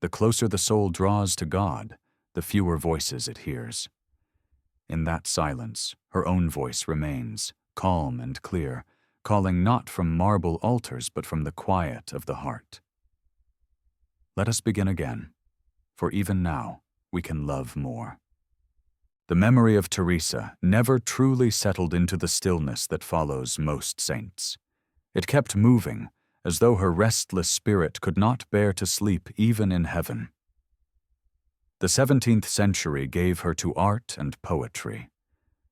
A: The closer the soul draws to God, the fewer voices it hears. In that silence, her own voice remains, calm and clear, calling not from marble altars but from the quiet of the heart. Let us begin again, for even now we can love more. The memory of Teresa never truly settled into the stillness that follows most saints. It kept moving, as though her restless spirit could not bear to sleep even in heaven. The 17th century gave her to art and poetry.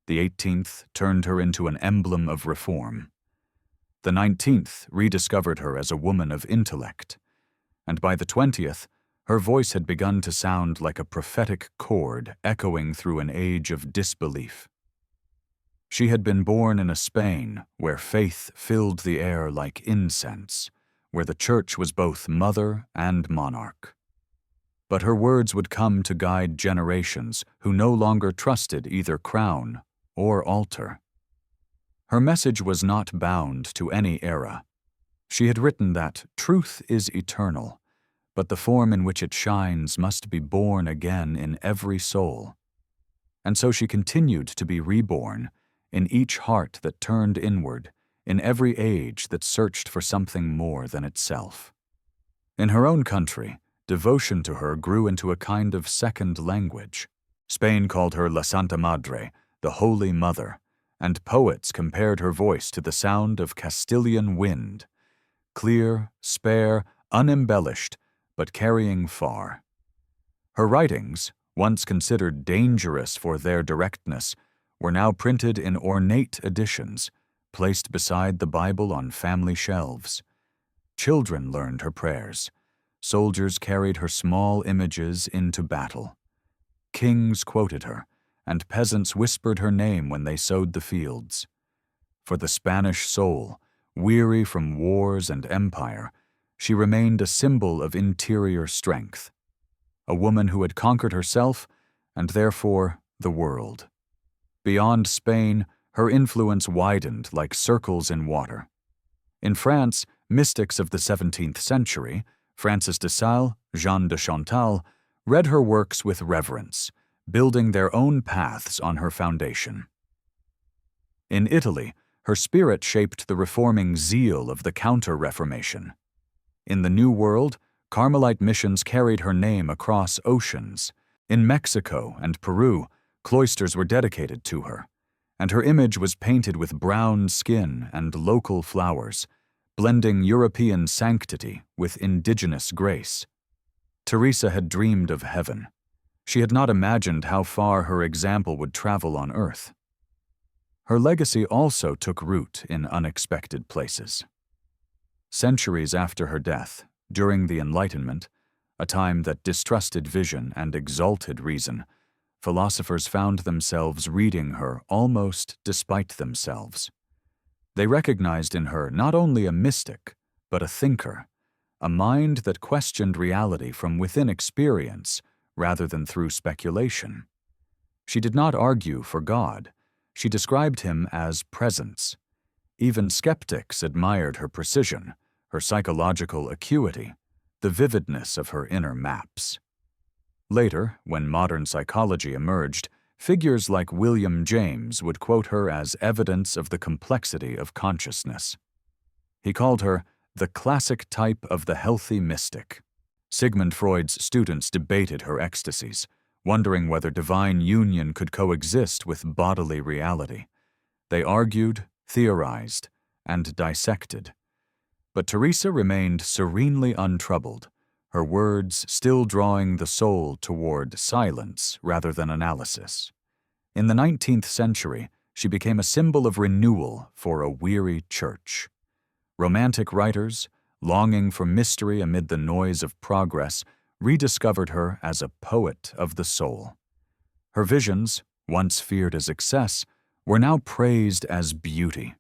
A: The 18th turned her into an emblem of reform. The 19th rediscovered her as a woman of intellect. And by the 20th, her voice had begun to sound like a prophetic chord echoing through an age of disbelief. She had been born in a Spain where faith filled the air like incense, where the church was both mother and monarch. But her words would come to guide generations who no longer trusted either crown or altar. Her message was not bound to any era. She had written that truth is eternal, but the form in which it shines must be born again in every soul. And so she continued to be reborn, in each heart that turned inward, in every age that searched for something more than itself. In her own country, devotion to her grew into a kind of second language. Spain called her La Santa Madre, the Holy Mother, and poets compared her voice to the sound of Castilian wind, clear, spare, unembellished, but carrying far. Her writings, once considered dangerous for their directness, were now printed in ornate editions, placed beside the Bible on family shelves. Children learned her prayers. Soldiers carried her small images into battle. Kings quoted her, and peasants whispered her name when they sowed the fields. For the Spanish soul, weary from wars and empire, she remained a symbol of interior strength, a woman who had conquered herself and therefore the world. Beyond Spain, her influence widened like circles in water. In France, mystics of the 17th century, Francis de Sales, Jean de Chantal, read her works with reverence, building their own paths on her foundation. In Italy, her spirit shaped the reforming zeal of the Counter-Reformation. In the New World, Carmelite missions carried her name across oceans. In Mexico and Peru, cloisters were dedicated to her, and her image was painted with brown skin and local flowers, blending European sanctity with indigenous grace. Teresa had dreamed of heaven. She had not imagined how far her example would travel on earth. Her legacy also took root in unexpected places. Centuries after her death, during the Enlightenment, a time that distrusted vision and exalted reason, philosophers found themselves reading her almost despite themselves. They recognized in her not only a mystic, but a thinker, a mind that questioned reality from within experience rather than through speculation. She did not argue for God. She described him as presence. Even skeptics admired her precision, her psychological acuity, the vividness of her inner maps. Later, when modern psychology emerged, figures like William James would quote her as evidence of the complexity of consciousness. He called her the classic type of the healthy mystic. Sigmund Freud's students debated her ecstasies, wondering whether divine union could coexist with bodily reality. They argued, theorized, and dissected. But Teresa remained serenely untroubled, her words still drawing the soul toward silence rather than analysis. In the 19th century, she became a symbol of renewal for a weary church. Romantic writers, longing for mystery amid the noise of progress, rediscovered her as a poet of the soul. Her visions, once feared as excess, were now praised as beauty.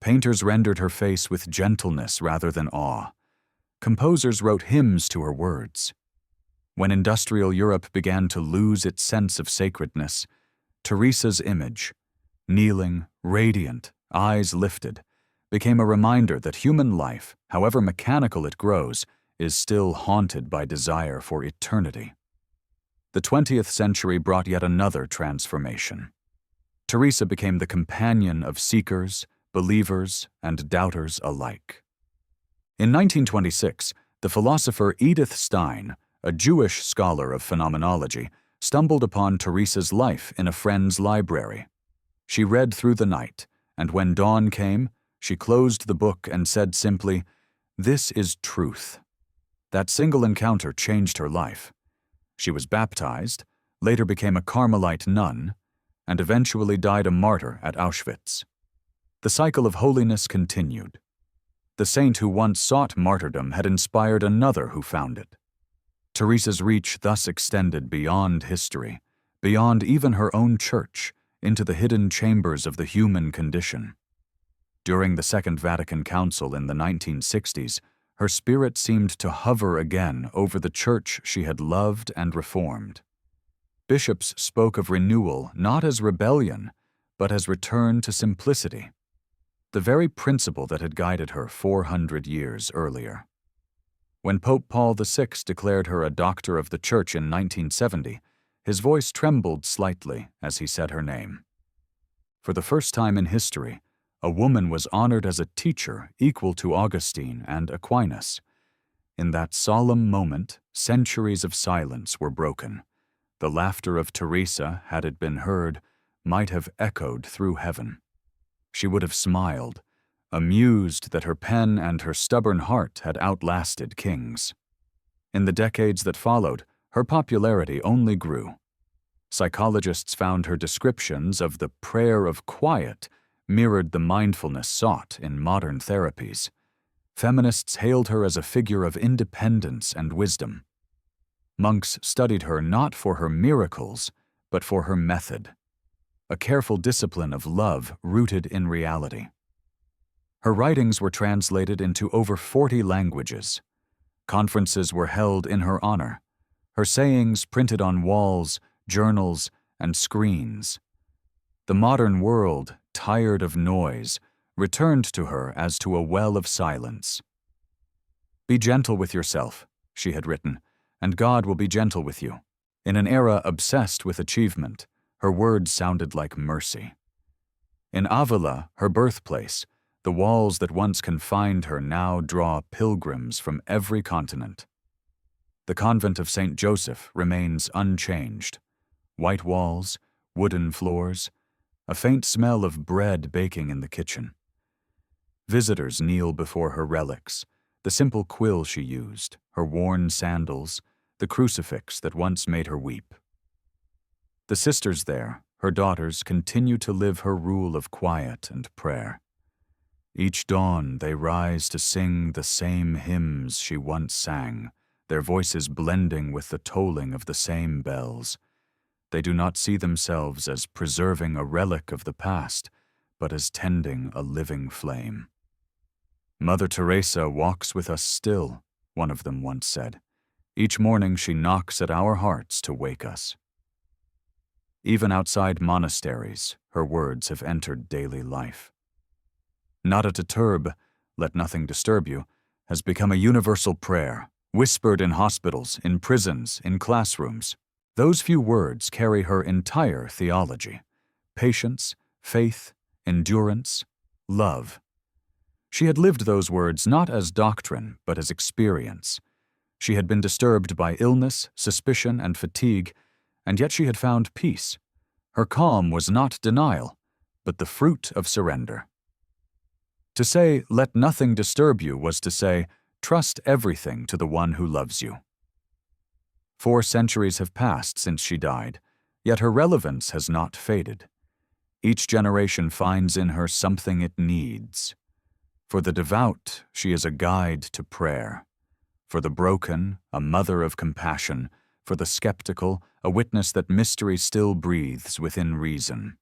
A: Painters rendered her face with gentleness rather than awe. Composers wrote hymns to her words. When industrial Europe began to lose its sense of sacredness, Teresa's image, kneeling, radiant, eyes lifted, became a reminder that human life, however mechanical it grows, is still haunted by desire for eternity. The 20th century brought yet another transformation. Teresa became the companion of seekers, believers, and doubters alike. In 1926, the philosopher Edith Stein, a Jewish scholar of phenomenology, stumbled upon Teresa's life in a friend's library. She read through the night, and when dawn came, she closed the book and said simply, "This is truth." That single encounter changed her life. She was baptized, later became a Carmelite nun, and eventually died a martyr at Auschwitz. The cycle of holiness continued. The saint who once sought martyrdom had inspired another who found it. Teresa's reach thus extended beyond history, beyond even her own church, into the hidden chambers of the human condition. During the Second Vatican Council in the 1960s, her spirit seemed to hover again over the church she had loved and reformed. Bishops spoke of renewal not as rebellion, but as return to simplicity, the very principle that had guided her 400 years earlier. When Pope Paul VI declared her a doctor of the Church in 1970, His voice trembled slightly as he said her name. For the first time in history, a woman was honored as a teacher equal to Augustine and Aquinas. In that solemn moment, centuries of silence were broken. The laughter of Teresa, had it been heard, might have echoed through heaven. She would have smiled, amused that her pen and her stubborn heart had outlasted kings. In the decades that followed, her popularity only grew. Psychologists found her descriptions of the prayer of quiet mirrored the mindfulness sought in modern therapies. Feminists hailed her as a figure of independence and wisdom. Monks studied her not for her miracles, but for her method, a careful discipline of love rooted in reality. Her writings were translated into over 40 languages. Conferences were held in her honor, her sayings printed on walls, journals, and screens. The modern world, tired of noise, returned to her as to a well of silence. "Be gentle with yourself," she had written, "and God will be gentle with you." In an era obsessed with achievement, her words sounded like mercy. In Avila, her birthplace, the walls that once confined her now draw pilgrims from every continent. The convent of St. Joseph remains unchanged. White walls, wooden floors, a faint smell of bread baking in the kitchen. Visitors kneel before her relics, the simple quill she used, her worn sandals, the crucifix that once made her weep. The sisters there, her daughters, continue to live her rule of quiet and prayer. Each dawn they rise to sing the same hymns she once sang, their voices blending with the tolling of the same bells. They do not see themselves as preserving a relic of the past, but as tending a living flame. "Mother Teresa walks with us still," one of them once said. "Each morning she knocks at our hearts to wake us." Even outside monasteries, her words have entered daily life. "Nada te turbe, let nothing disturb you," has become a universal prayer, whispered in hospitals, in prisons, in classrooms. Those few words carry her entire theology: patience, faith, endurance, love. She had lived those words not as doctrine, but as experience. She had been disturbed by illness, suspicion, and fatigue, and yet she had found peace. Her calm was not denial, but the fruit of surrender. To say, "Let nothing disturb you," was to say, "Trust everything to the one who loves you." 4 centuries have passed since she died, yet her relevance has not faded. Each generation finds in her something it needs. For the devout, she is a guide to prayer. For the broken, a mother of compassion. For the skeptical, a witness that mystery still breathes within reason.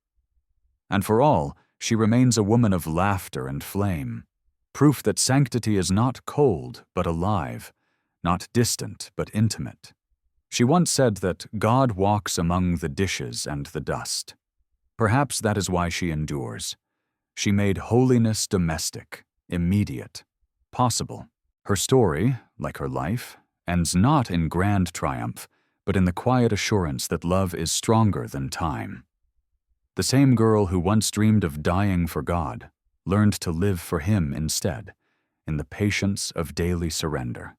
A: And for all, she remains a woman of laughter and flame, proof that sanctity is not cold but alive, not distant but intimate. She once said that God walks among the dishes and the dust. Perhaps that is why she endures. She made holiness domestic, immediate, possible. Her story, like her life, ends not in grand triumph, but in the quiet assurance that love is stronger than time. The same girl who once dreamed of dying for God learned to live for Him instead, in the patience of daily surrender.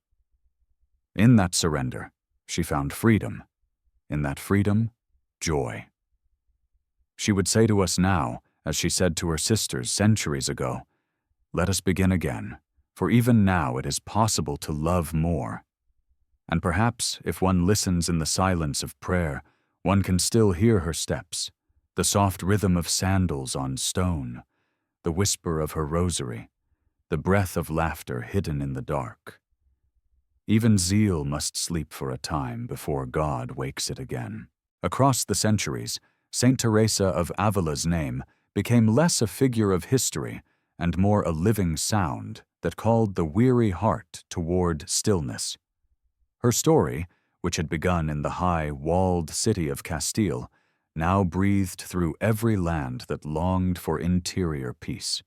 A: In that surrender, she found freedom. In that freedom, joy. She would say to us now, as she said to her sisters centuries ago, "Let us begin again, for even now it is possible to love more." And perhaps, if one listens in the silence of prayer, one can still hear her steps, the soft rhythm of sandals on stone, the whisper of her rosary, the breath of laughter hidden in the dark. Even zeal must sleep for a time before God wakes it again. Across the centuries, St. Teresa of Avila's name became less a figure of history and more a living sound that called the weary heart toward stillness. Her story, which had begun in the high, walled city of Castile, now breathed through every land that longed for interior peace.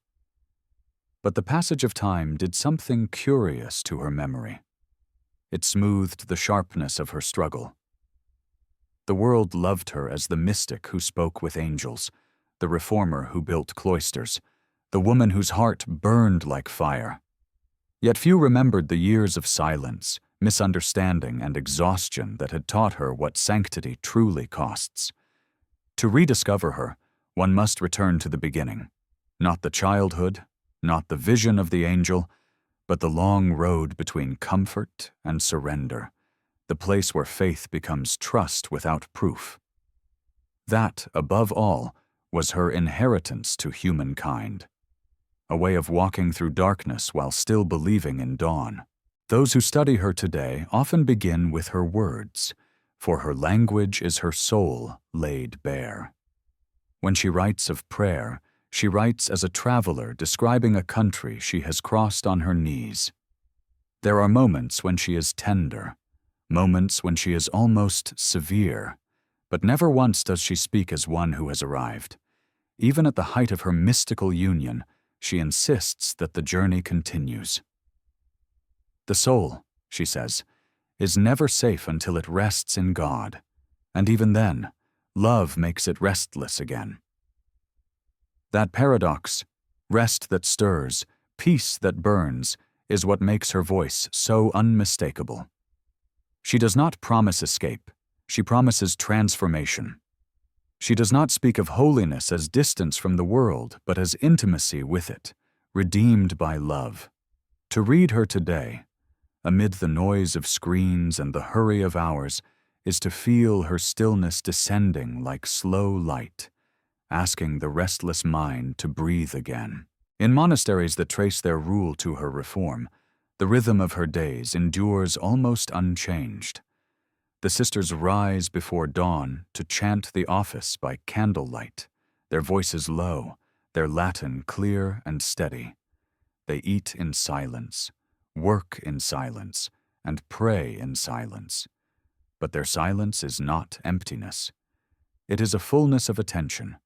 A: But the passage of time did something curious to her memory. It smoothed the sharpness of her struggle. The world loved her as the mystic who spoke with angels, the reformer who built cloisters, the woman whose heart burned like fire. Yet few remembered the years of silence, misunderstanding, and exhaustion that had taught her what sanctity truly costs. To rediscover her, one must return to the beginning. Not the childhood, not the vision of the angel, but the long road between comfort and surrender, the place where faith becomes trust without proof. That, above all, was her inheritance to humankind, a way of walking through darkness while still believing in dawn. Those who study her today often begin with her words, for her language is her soul laid bare. When she writes of prayer, she writes as a traveler describing a country she has crossed on her knees. There are moments when she is tender, moments when she is almost severe, but never once does she speak as one who has arrived. Even at the height of her mystical union, she insists that the journey continues. The soul, she says, is never safe until it rests in God, and even then, love makes it restless again. That paradox, rest that stirs, peace that burns, is what makes her voice so unmistakable. She does not promise escape, she promises transformation. She does not speak of holiness as distance from the world, but as intimacy with it, redeemed by love. To read her today, amid the noise of screens and the hurry of hours, is to feel her stillness descending like slow light, asking the restless mind to breathe again. In monasteries that trace their rule to her reform, the rhythm of her days endures almost unchanged. The sisters rise before dawn to chant the office by candlelight, their voices low, their Latin clear and steady. They eat in silence, work in silence, and pray in silence. But their silence is not emptiness. It is a fullness of attention,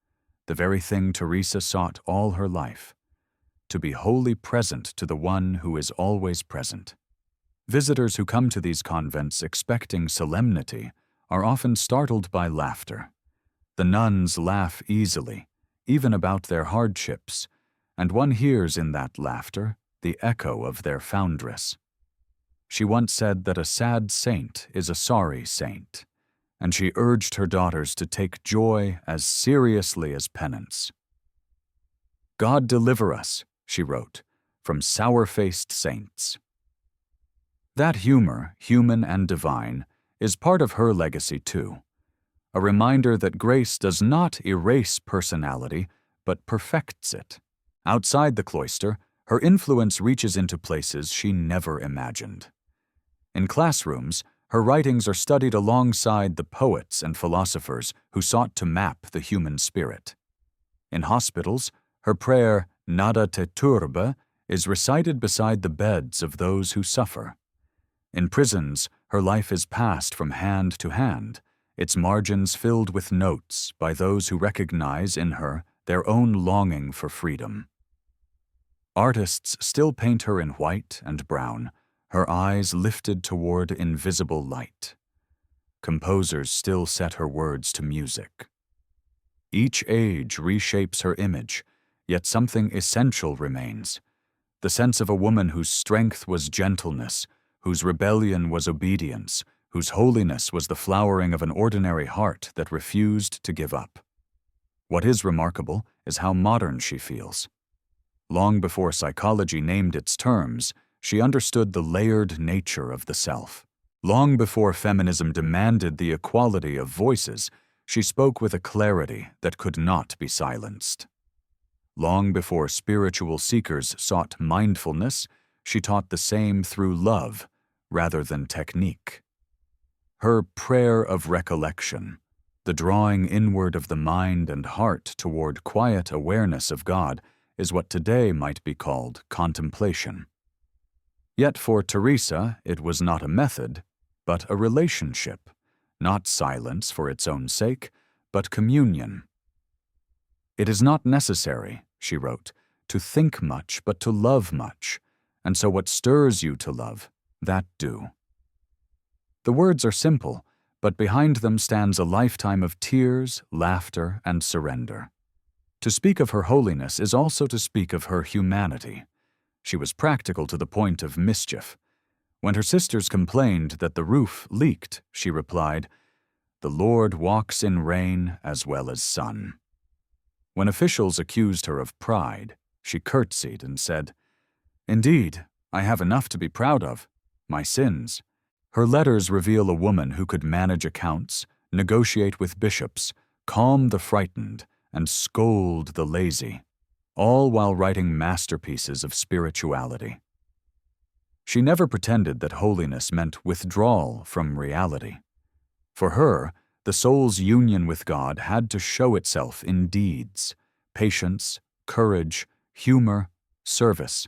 A: the very thing Teresa sought all her life, to be wholly present to the one who is always present. Visitors who come to these convents expecting solemnity are often startled by laughter. The nuns laugh easily, even about their hardships, and one hears in that laughter the echo of their foundress. She once said that a sad saint is a sorry saint, and she urged her daughters to take joy as seriously as penance. "God deliver us," she wrote, "from sour-faced saints." That humor, human and divine, is part of her legacy too, a reminder that grace does not erase personality, but perfects it. Outside the cloister, her influence reaches into places she never imagined. In classrooms, her writings are studied alongside the poets and philosophers who sought to map the human spirit. In hospitals, her prayer, Nada te turbe, is recited beside the beds of those who suffer. In prisons, her life is passed from hand to hand, its margins filled with notes by those who recognize in her their own longing for freedom. Artists still paint her in white and brown, her eyes lifted toward invisible light. Composers still set her words to music. Each age reshapes her image, yet something essential remains, the sense of a woman whose strength was gentleness, whose rebellion was obedience, whose holiness was the flowering of an ordinary heart that refused to give up. What is remarkable is how modern she feels. Long before psychology named its terms, she understood the layered nature of the self. Long before feminism demanded the equality of voices, she spoke with a clarity that could not be silenced. Long before spiritual seekers sought mindfulness, she taught the same through love rather than technique. Her prayer of recollection, the drawing inward of the mind and heart toward quiet awareness of God, is what today might be called contemplation. Yet for Teresa, it was not a method, but a relationship, not silence for its own sake, but communion. "It is not necessary," she wrote, "to think much, but to love much, and so what stirs you to love, that do." The words are simple, but behind them stands a lifetime of tears, laughter, and surrender. To speak of her holiness is also to speak of her humanity. She was practical to the point of mischief. When her sisters complained that the roof leaked, she replied, "The Lord walks in rain as well as sun." When officials accused her of pride, she curtsied and said, "Indeed, I have enough to be proud of, my sins." Her letters reveal a woman who could manage accounts, negotiate with bishops, calm the frightened, and scold the lazy, all while writing masterpieces of spirituality. She never pretended that holiness meant withdrawal from reality. For her, the soul's union with God had to show itself in deeds, patience, courage, humor, service.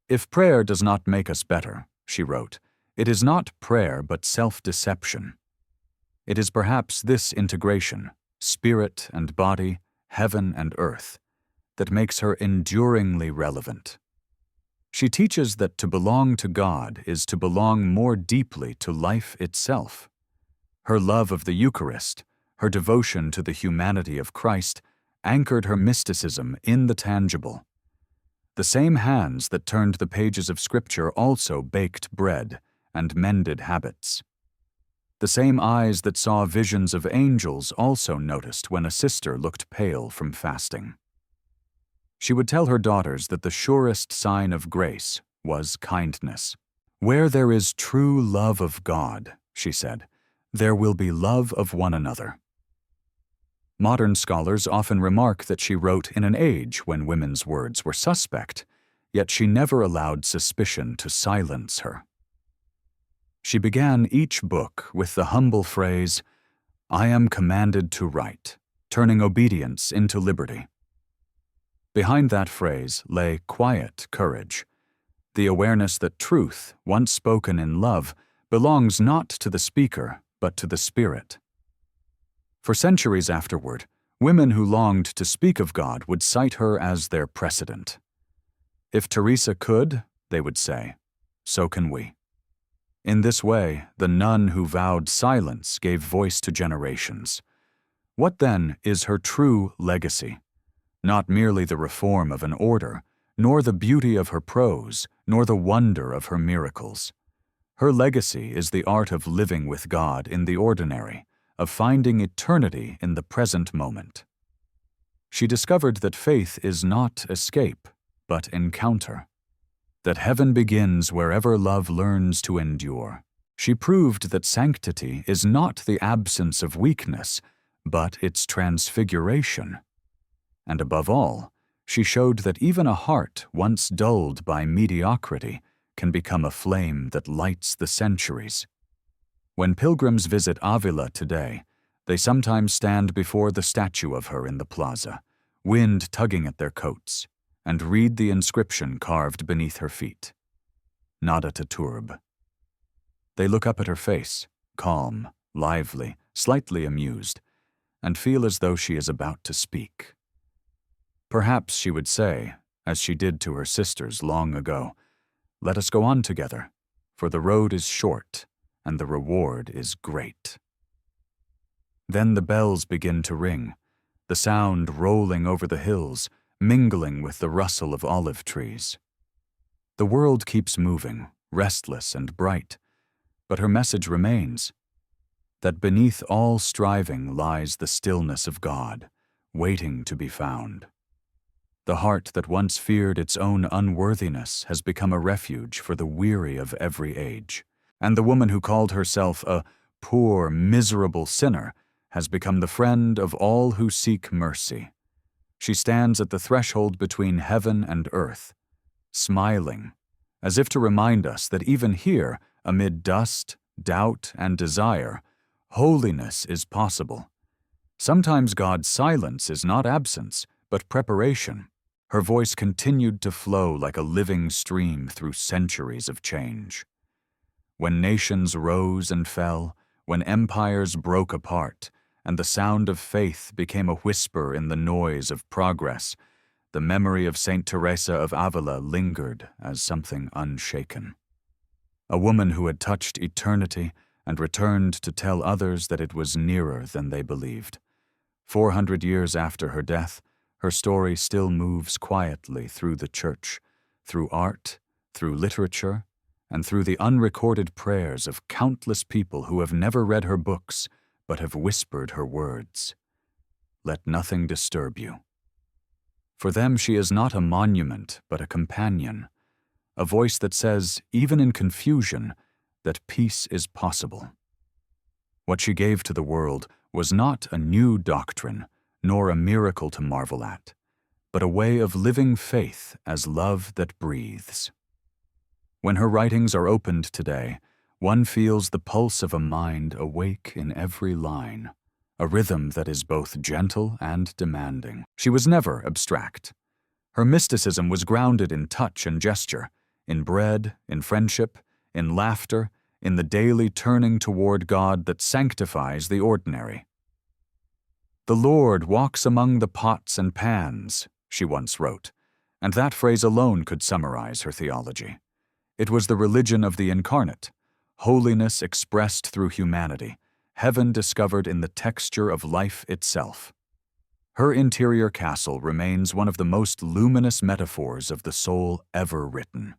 A: "If prayer does not make us better," she wrote, "it is not prayer but self-deception. It is perhaps this integration, spirit and body, heaven and earth, that makes her enduringly relevant." She teaches that to belong to God is to belong more deeply to life itself. Her love of the Eucharist, her devotion to the humanity of Christ, anchored her mysticism in the tangible. The same hands that turned the pages of Scripture also baked bread and mended habits. The same eyes that saw visions of angels also noticed when a sister looked pale from fasting. She would tell her daughters that the surest sign of grace was kindness. "Where there is true love of God," she said, "there will be love of one another." Modern scholars often remark that she wrote in an age when women's words were suspect, yet she never allowed suspicion to silence her. She began each book with the humble phrase, "I am commanded to write," turning obedience into liberty. Behind that phrase lay quiet courage, the awareness that truth, once spoken in love, belongs not to the speaker, but to the spirit. For centuries afterward, women who longed to speak of God would cite her as their precedent. If Teresa could, they would say, so can we. In this way, the nun who vowed silence gave voice to generations. What then is her true legacy? Not merely the reform of an order, nor the beauty of her prose, nor the wonder of her miracles. Her legacy is the art of living with God in the ordinary, of finding eternity in the present moment. She discovered that faith is not escape, but encounter, that heaven begins wherever love learns to endure. She proved that sanctity is not the absence of weakness, but its transfiguration. And above all, she showed that even a heart once dulled by mediocrity can become a flame that lights the centuries. When pilgrims visit Avila today, they sometimes stand before the statue of her in the plaza, wind tugging at their coats, and read the inscription carved beneath her feet, Nada te turb. They look up at her face, calm, lively, slightly amused, and feel as though she is about to speak. Perhaps she would say, as she did to her sisters long ago, "Let us go on together, for the road is short, and the reward is great." Then the bells begin to ring, the sound rolling over the hills, mingling with the rustle of olive trees. The world keeps moving, restless and bright, but her message remains, that beneath all striving lies the stillness of God, waiting to be found. The heart that once feared its own unworthiness has become a refuge for the weary of every age, and the woman who called herself a poor, miserable sinner has become the friend of all who seek mercy. She stands at the threshold between heaven and earth, smiling, as if to remind us that even here, amid dust, doubt, and desire, holiness is possible. Sometimes God's silence is not absence, but preparation. Her voice continued to flow like a living stream through centuries of change. When nations rose and fell, when empires broke apart, and the sound of faith became a whisper in the noise of progress, the memory of Saint Teresa of Ávila lingered as something unshaken. A woman who had touched eternity and returned to tell others that it was nearer than they believed. 400 years after her death, her story still moves quietly through the church, through art, through literature, and through the unrecorded prayers of countless people who have never read her books but have whispered her words. Let nothing disturb you. For them she is not a monument but a companion, a voice that says, even in confusion, that peace is possible. What she gave to the world was not a new doctrine, nor a miracle to marvel at, but a way of living faith as love that breathes. When her writings are opened today, one feels the pulse of a mind awake in every line, a rhythm that is both gentle and demanding. She was never abstract. Her mysticism was grounded in touch and gesture, in bread, in friendship, in laughter, in the daily turning toward God that sanctifies the ordinary. "The Lord walks among the pots and pans," she once wrote, and that phrase alone could summarize her theology. It was the religion of the incarnate, holiness expressed through humanity, heaven discovered in the texture of life itself. Her interior castle remains one of the most luminous metaphors of the soul ever written.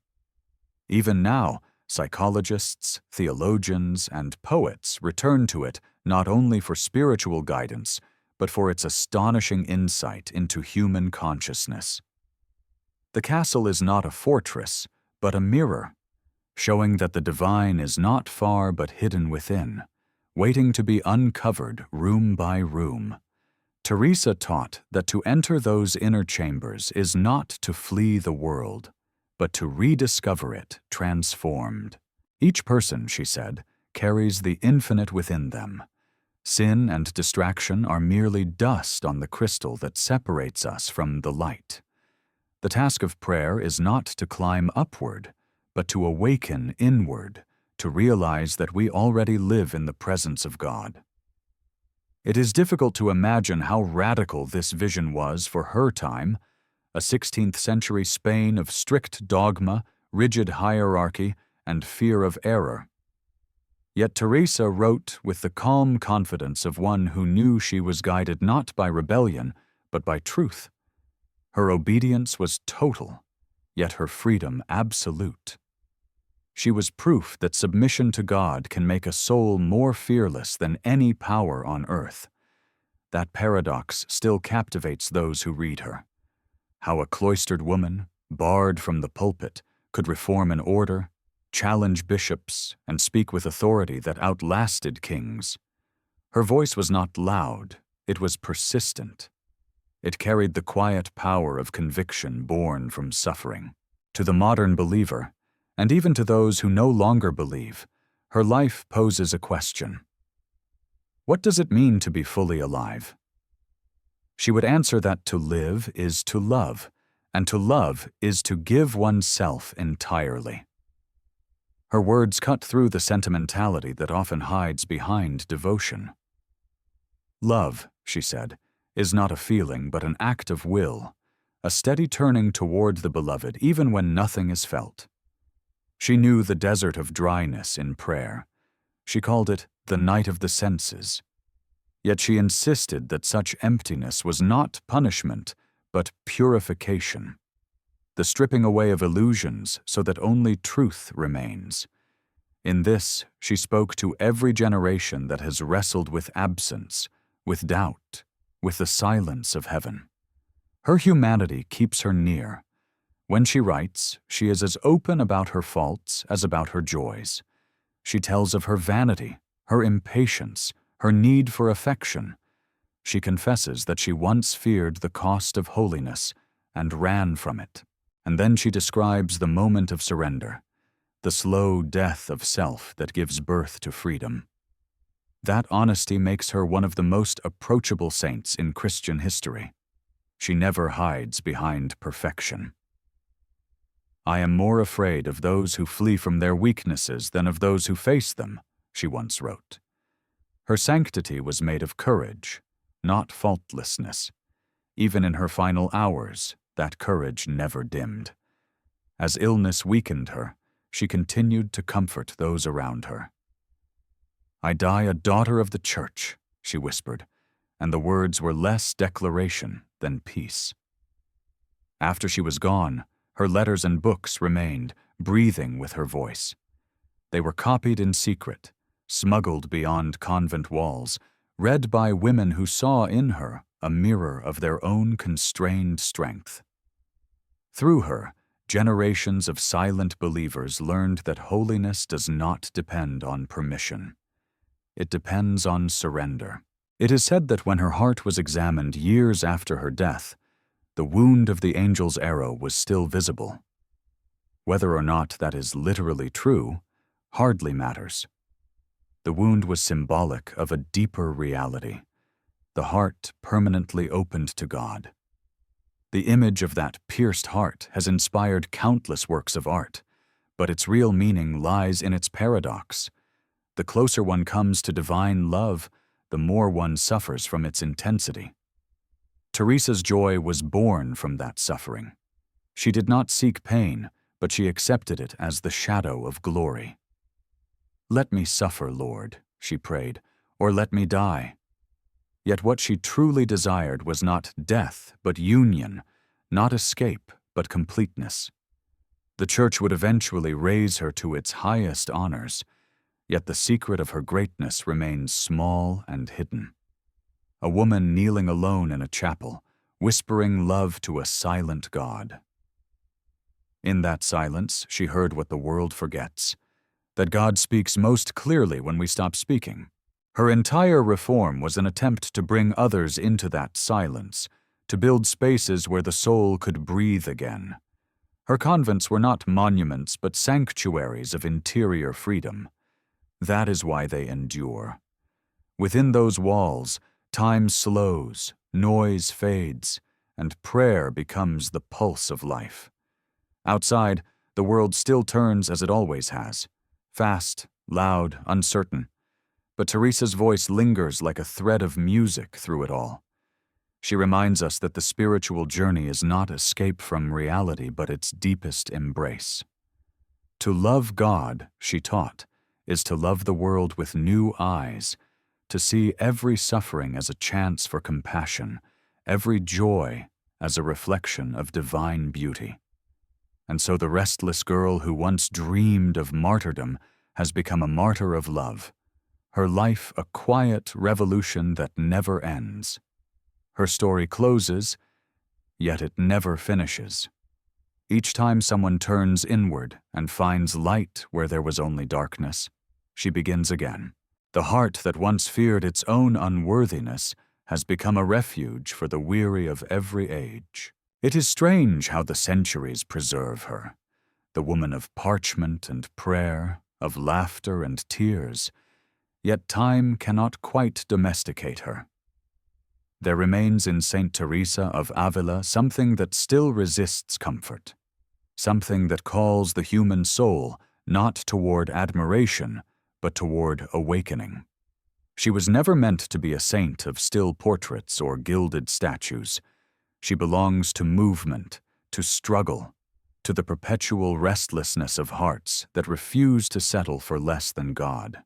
A: Even now, psychologists, theologians, and poets return to it not only for spiritual guidance, but for its astonishing insight into human consciousness. The castle is not a fortress, but a mirror, showing that the divine is not far but hidden within, waiting to be uncovered room by room. Teresa taught that to enter those inner chambers is not to flee the world, but to rediscover it transformed. Each person, she said, carries the infinite within them. Sin and distraction are merely dust on the crystal that separates us from the light. The task of prayer is not to climb upward, but to awaken inward, to realize that we already live in the presence of God. It is difficult to imagine how radical this vision was for her time, a 16th century Spain of strict dogma, rigid hierarchy, and fear of error. Yet Teresa wrote with the calm confidence of one who knew she was guided not by rebellion, but by truth. Her obedience was total, yet her freedom absolute. She was proof that submission to God can make a soul more fearless than any power on earth. That paradox still captivates those who read her. How a cloistered woman, barred from the pulpit, could reform an order, challenge bishops, and speak with authority that outlasted kings. Her voice was not loud, it was persistent. It carried the quiet power of conviction born from suffering. To the modern believer, and even to those who no longer believe, her life poses a question. What does it mean to be fully alive? She would answer that to live is to love, and to love is to give oneself entirely. Her words cut through the sentimentality that often hides behind devotion. Love, she said, is not a feeling but an act of will, a steady turning toward the beloved even when nothing is felt. She knew the desert of dryness in prayer. She called it the night of the senses. Yet she insisted that such emptiness was not punishment, but purification, the stripping away of illusions so that only truth remains. In this, she spoke to every generation that has wrestled with absence, with doubt, with the silence of heaven. Her humanity keeps her near. When she writes, she is as open about her faults as about her joys. She tells of her vanity, her impatience, her need for affection. She confesses that she once feared the cost of holiness and ran from it. And then she describes the moment of surrender, the slow death of self that gives birth to freedom. That honesty makes her one of the most approachable saints in Christian history. She never hides behind perfection. "I am more afraid of those who flee from their weaknesses than of those who face them," she once wrote. Her sanctity was made of courage, not faultlessness. Even in her final hours, that courage never dimmed. As illness weakened her, she continued to comfort those around her. "I die a daughter of the Church," she whispered, and the words were less declaration than peace. After she was gone, her letters and books remained, breathing with her voice. They were copied in secret, smuggled beyond convent walls, read by women who saw in her a mirror of their own constrained strength. Through her, generations of silent believers learned that holiness does not depend on permission. It depends on surrender. It is said that when her heart was examined years after her death, the wound of the angel's arrow was still visible. Whether or not that is literally true hardly matters. The wound was symbolic of a deeper reality, the heart permanently opened to God. The image of that pierced heart has inspired countless works of art, but its real meaning lies in its paradox. The closer one comes to divine love, the more one suffers from its intensity. Teresa's joy was born from that suffering. She did not seek pain, but she accepted it as the shadow of glory. "Let me suffer, Lord," she prayed, "or let me die." Yet what she truly desired was not death, but union, not escape, but completeness. The Church would eventually raise her to its highest honors, yet the secret of her greatness remains small and hidden. A woman kneeling alone in a chapel, whispering love to a silent God. In that silence, she heard what the world forgets, that God speaks most clearly when we stop speaking. Her entire reform was an attempt to bring others into that silence, to build spaces where the soul could breathe again. Her convents were not monuments but sanctuaries of interior freedom. That is why they endure. Within those walls, time slows, noise fades, and prayer becomes the pulse of life. Outside, the world still turns as it always has, fast, loud, uncertain. But Teresa's voice lingers like a thread of music through it all. She reminds us that the spiritual journey is not escape from reality, but its deepest embrace. To love God, she taught, is to love the world with new eyes, to see every suffering as a chance for compassion, every joy as a reflection of divine beauty. And so the restless girl who once dreamed of martyrdom has become a martyr of love. Her life a quiet revolution that never ends. Her story closes, yet it never finishes. Each time someone turns inward and finds light where there was only darkness, she begins again. The heart that once feared its own unworthiness has become a refuge for the weary of every age. It is strange how the centuries preserve her, the woman of parchment and prayer, of laughter and tears. Yet time cannot quite domesticate her. There remains in Saint Teresa of Ávila something that still resists comfort, something that calls the human soul not toward admiration, but toward awakening. She was never meant to be a saint of still portraits or gilded statues. She belongs to movement, to struggle, to the perpetual restlessness of hearts that refuse to settle for less than God.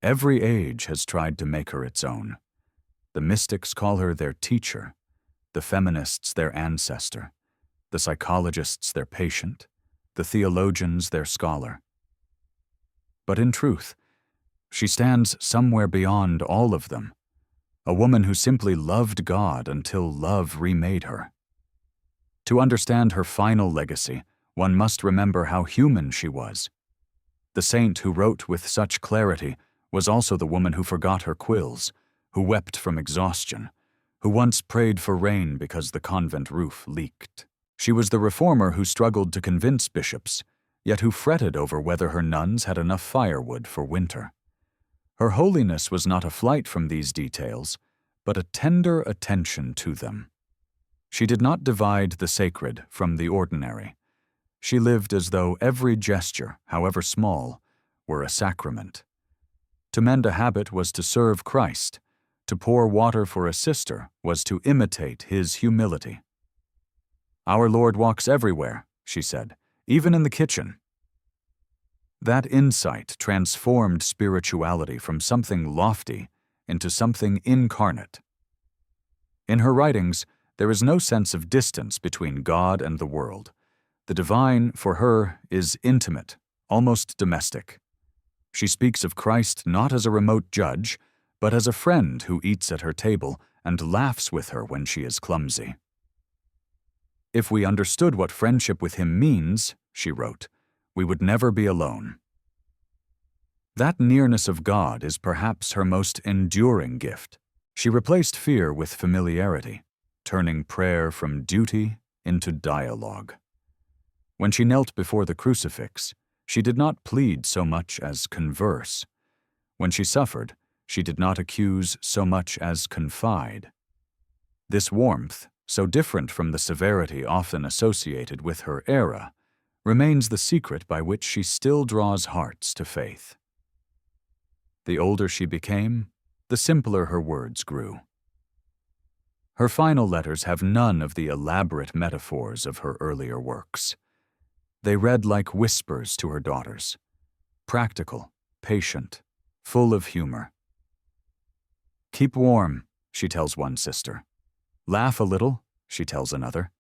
A: Every age has tried to make her its own. The mystics call her their teacher, the feminists their ancestor, the psychologists their patient, the theologians their scholar. But in truth, she stands somewhere beyond all of them, a woman who simply loved God until love remade her. To understand her final legacy, one must remember how human she was. The saint who wrote with such clarity was also the woman who forgot her quills, who wept from exhaustion, who once prayed for rain because the convent roof leaked. She was the reformer who struggled to convince bishops, yet who fretted over whether her nuns had enough firewood for winter. Her holiness was not a flight from these details, but a tender attention to them. She did not divide the sacred from the ordinary. She lived as though every gesture, however small, were a sacrament. To mend a habit was to serve Christ. To pour water for a sister was to imitate his humility. "Our Lord walks everywhere," she said, "even in the kitchen." That insight transformed spirituality from something lofty into something incarnate. In her writings, there is no sense of distance between God and the world. The divine, for her, is intimate, almost domestic. She speaks of Christ not as a remote judge, but as a friend who eats at her table and laughs with her when she is clumsy. If we understood what friendship with him means, she wrote, we would never be alone. That nearness of God is perhaps her most enduring gift. She replaced fear with familiarity, turning prayer from duty into dialogue. When she knelt before the crucifix, she did not plead so much as converse. When she suffered, she did not accuse so much as confide. This warmth, so different from the severity often associated with her era, remains the secret by which she still draws hearts to faith. The older she became, the simpler her words grew. Her final letters have none of the elaborate metaphors of her earlier works. They read like whispers to her daughters, practical, patient, full of humor. Keep warm, she tells one sister. Laugh a little, she tells another.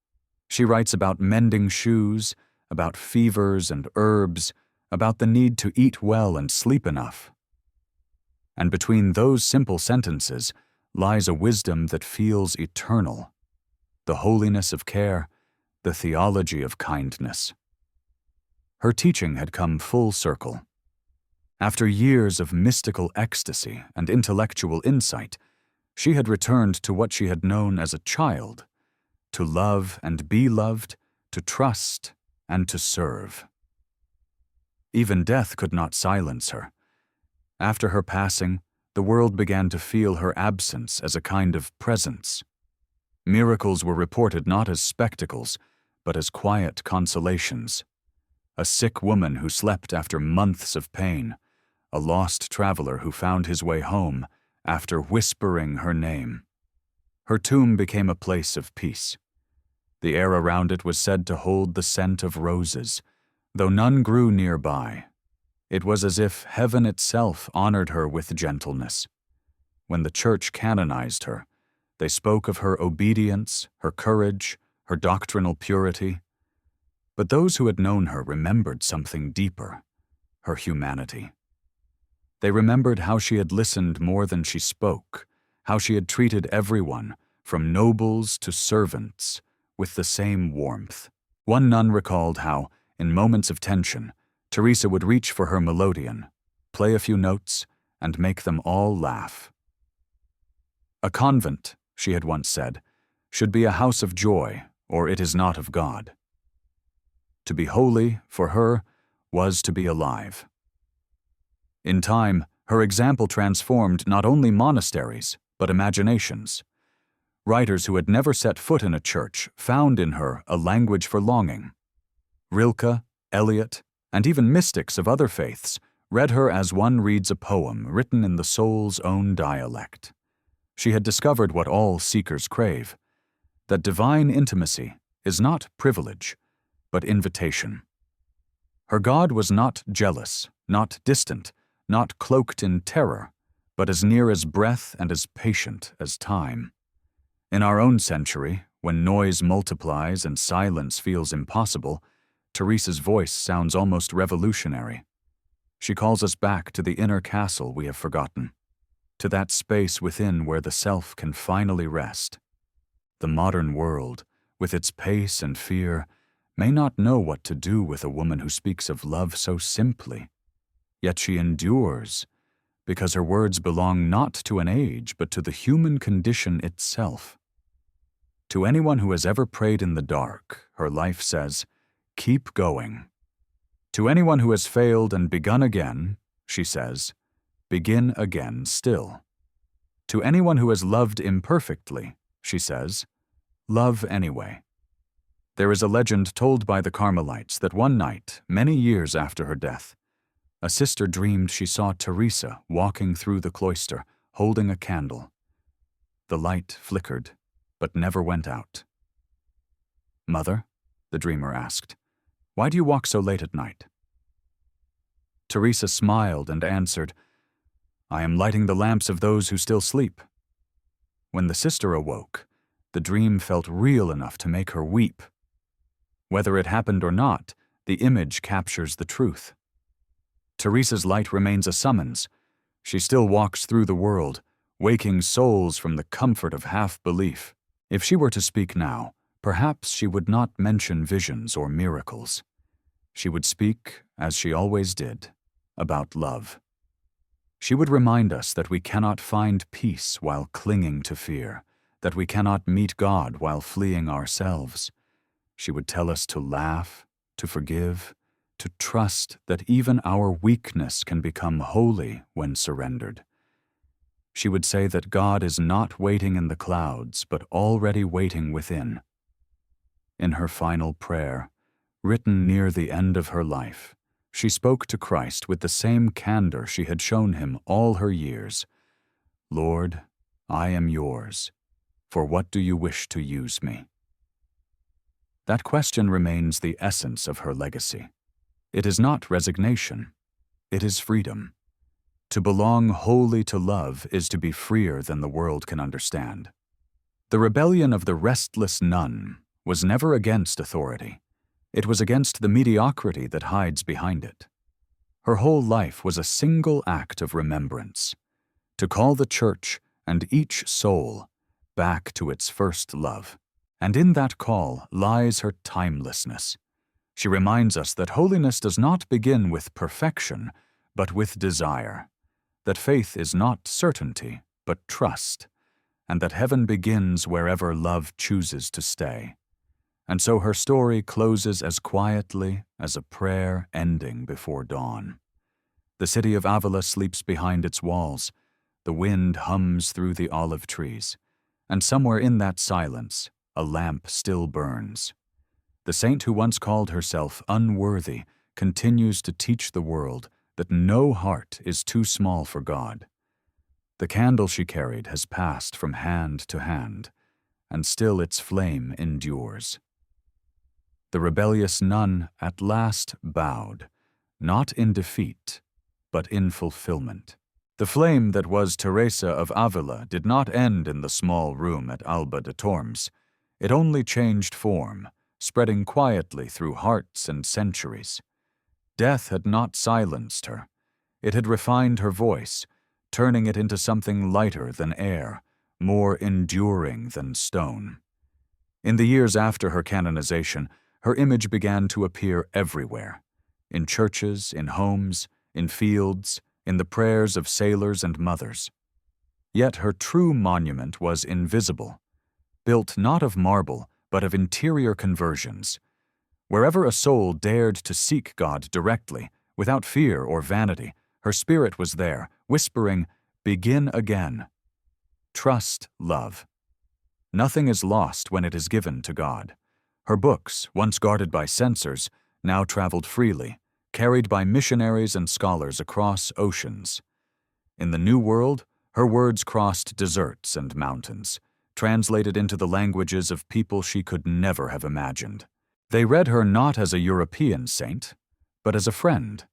A: She writes about mending shoes, about fevers and herbs, about the need to eat well and sleep enough. And between those simple sentences lies a wisdom that feels eternal, the holiness of care, the theology of kindness. Her teaching had come full circle. After years of mystical ecstasy and intellectual insight, she had returned to what she had known as a child, to love and be loved, to trust and to serve. Even death could not silence her. After her passing, the world began to feel her absence as a kind of presence. Miracles were reported not as spectacles, but as quiet consolations. A sick woman who slept after months of pain, a lost traveler who found his way home after whispering her name. Her tomb became a place of peace. The air around it was said to hold the scent of roses, though none grew nearby. It was as if heaven itself honored her with gentleness. When the church canonized her, they spoke of her obedience, her courage, her doctrinal purity. But those who had known her remembered something deeper, her humanity. They remembered how she had listened more than she spoke, how she had treated everyone, from nobles to servants, with the same warmth. One nun recalled how, in moments of tension, Teresa would reach for her melodeon, play a few notes, and make them all laugh. A convent, she had once said, should be a house of joy, or it is not of God. To be holy, for her, was to be alive. In time, her example transformed not only monasteries, but imaginations. Writers who had never set foot in a church found in her a language for longing. Rilke, Eliot, and even mystics of other faiths read her as one reads a poem written in the soul's own dialect. She had discovered what all seekers crave, that divine intimacy is not privilege, but invitation. Her God was not jealous, not distant, not cloaked in terror, but as near as breath and as patient as time. In our own century, when noise multiplies and silence feels impossible, Teresa's voice sounds almost revolutionary. She calls us back to the inner castle we have forgotten, to that space within where the self can finally rest. The modern world, with its pace and fear, may not know what to do with a woman who speaks of love so simply. Yet she endures, because her words belong not to an age, but to the human condition itself. To anyone who has ever prayed in the dark, her life says, "Keep going." To anyone who has failed and begun again, she says, "Begin again still." To anyone who has loved imperfectly, she says, "Love anyway." There is a legend told by the Carmelites that one night, many years after her death, a sister dreamed she saw Teresa walking through the cloister, holding a candle. The light flickered, but never went out. "Mother," the dreamer asked, "why do you walk so late at night?" Teresa smiled and answered, "I am lighting the lamps of those who still sleep." When the sister awoke, the dream felt real enough to make her weep. Whether it happened or not, the image captures the truth. Teresa's light remains a summons. She still walks through the world, waking souls from the comfort of half-belief. If she were to speak now, perhaps she would not mention visions or miracles. She would speak, as she always did, about love. She would remind us that we cannot find peace while clinging to fear, that we cannot meet God while fleeing ourselves. She would tell us to laugh, to forgive, to trust that even our weakness can become holy when surrendered. She would say that God is not waiting in the clouds, but already waiting within. In her final prayer, written near the end of her life, she spoke to Christ with the same candor she had shown him all her years. "Lord, I am yours. For what do you wish to use me?" That question remains the essence of her legacy. It is not resignation. It is freedom. To belong wholly to love is to be freer than the world can understand. The rebellion of the restless nun was never against authority. It was against the mediocrity that hides behind it. Her whole life was a single act of remembrance, to call the church and each soul back to its first love. And in that call lies her timelessness. She reminds us that holiness does not begin with perfection, but with desire, that faith is not certainty, but trust, and that heaven begins wherever love chooses to stay. And so her story closes as quietly as a prayer ending before dawn. The city of Avila sleeps behind its walls. The wind hums through the olive trees, and somewhere in that silence, a lamp still burns. The saint who once called herself unworthy continues to teach the world that no heart is too small for God. The candle she carried has passed from hand to hand, and still its flame endures. The rebellious nun at last bowed, not in defeat, but in fulfillment. The flame that was Teresa of Ávila did not end in the small room at Alba de Tormes. It only changed form, spreading quietly through hearts and centuries. Death had not silenced her. It had refined her voice, turning it into something lighter than air, more enduring than stone. In the years after her canonization, her image began to appear everywhere, in churches, in homes, in fields, in the prayers of sailors and mothers. Yet her true monument was invisible, built not of marble, but of interior conversions. Wherever a soul dared to seek God directly, without fear or vanity, her spirit was there, whispering, "Begin again." Trust love. Nothing is lost when it is given to God. Her books, once guarded by censors, now traveled freely, carried by missionaries and scholars across oceans. In the New World, her words crossed deserts and mountains, translated into the languages of people she could never have imagined. They read her not as a European saint, but as a friend,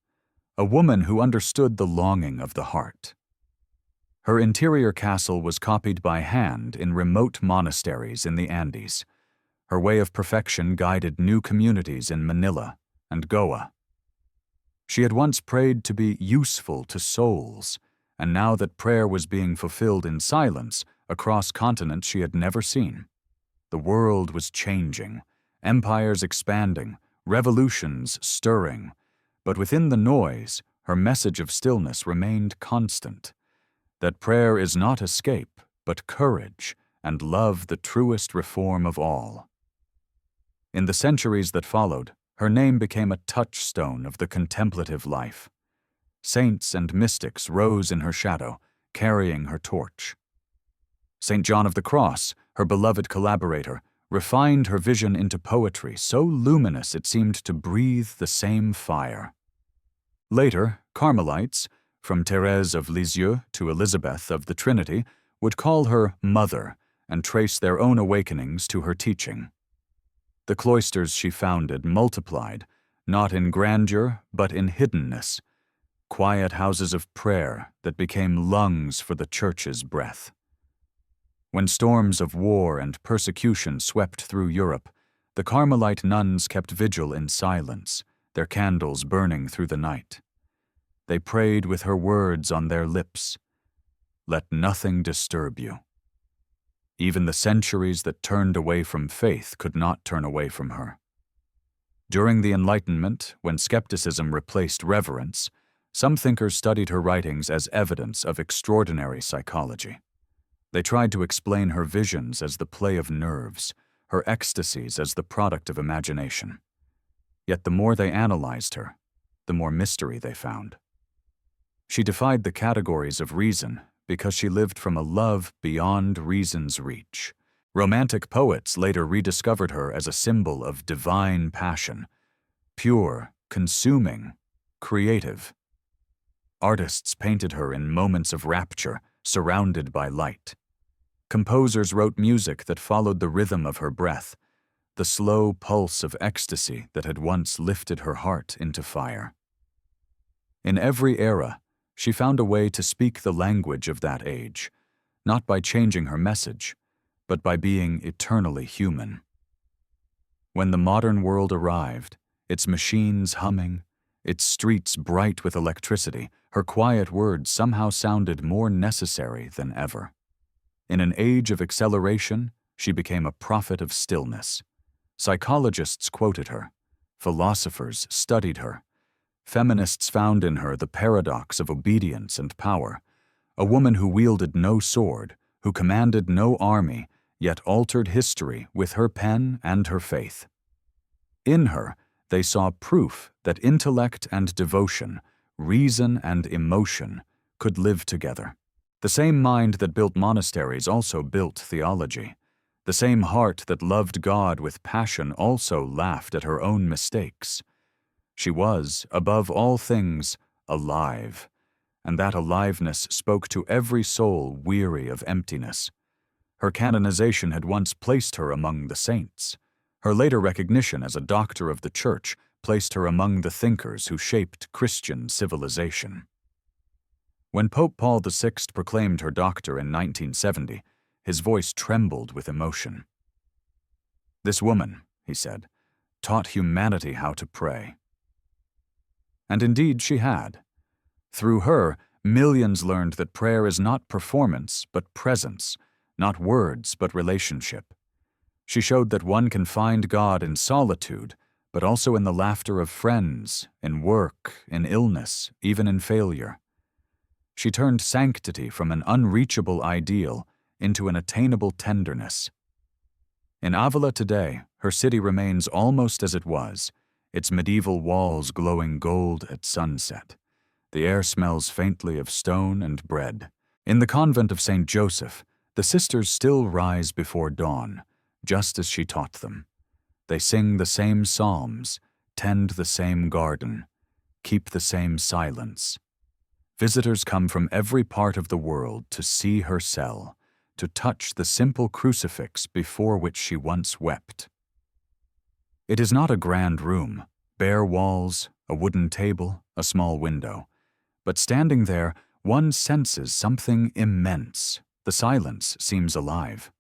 A: a woman who understood the longing of the heart. Her interior castle was copied by hand in remote monasteries in the Andes. Her way of perfection guided new communities in Manila and Goa. She had once prayed to be useful to souls, and now that prayer was being fulfilled in silence across continents she had never seen. The world was changing, empires expanding, revolutions stirring, but within the noise, her message of stillness remained constant, that prayer is not escape, but courage, and love the truest reform of all. In the centuries that followed, her name became a touchstone of the contemplative life. Saints and mystics rose in her shadow, carrying her torch. St. John of the Cross, her beloved collaborator, refined her vision into poetry so luminous it seemed to breathe the same fire. Later, Carmelites, from Thérèse of Lisieux to Elizabeth of the Trinity, would call her Mother and trace their own awakenings to her teaching. The cloisters she founded multiplied, not in grandeur, but in hiddenness. quiet houses of prayer that became lungs for the church's breath. When storms of war and persecution swept through Europe, the Carmelite nuns kept vigil in silence, their candles burning through the night. They prayed with her words on their lips, "Let nothing disturb you." Even the centuries that turned away from faith could not turn away from her. During the Enlightenment, when skepticism replaced reverence, some thinkers studied her writings as evidence of extraordinary psychology. They tried to explain her visions as the play of nerves, her ecstasies as the product of imagination. Yet the more they analyzed her, the more mystery they found. She defied the categories of reason because she lived from a love beyond reason's reach. Romantic poets later rediscovered her as a symbol of divine passion, pure, consuming, creative. Artists painted her in moments of rapture, surrounded by light. Composers wrote music that followed the rhythm of her breath, the slow pulse of ecstasy that had once lifted her heart into fire. In every era, she found a way to speak the language of that age, not by changing her message, but by being eternally human. When the modern world arrived, its machines humming, its streets bright with electricity, her quiet words somehow sounded more necessary than ever. In an age of acceleration, she became a prophet of stillness. Psychologists quoted her. Philosophers studied her. Feminists found in her the paradox of obedience and power, a woman who wielded no sword, who commanded no army, yet altered history with her pen and her faith. In her, they saw proof that intellect and devotion, reason and emotion, could live together. The same mind that built monasteries also built theology. The same heart that loved God with passion also laughed at her own mistakes. She was, above all things, alive, and that aliveness spoke to every soul weary of emptiness. Her canonization had once placed her among the saints. Her later recognition as a doctor of the Church placed her among the thinkers who shaped Christian civilization. When Pope Paul VI proclaimed her doctor in 1970, his voice trembled with emotion. "This woman," he said, "taught humanity how to pray." And indeed she had. Through her, millions learned that prayer is not performance but presence, not words but relationship. She showed that one can find God in solitude, but also in the laughter of friends, in work, in illness, even in failure. She turned sanctity from an unreachable ideal into an attainable tenderness. In Avila today, her city remains almost as it was, its medieval walls glowing gold at sunset. The air smells faintly of stone and bread. In the convent of St. Joseph, the sisters still rise before dawn, just as she taught them. They sing the same psalms, tend the same garden, keep the same silence. Visitors come from every part of the world to see her cell, to touch the simple crucifix before which she once wept. It is not a grand room, bare walls, a wooden table, a small window. But standing there, one senses something immense. The silence seems alive.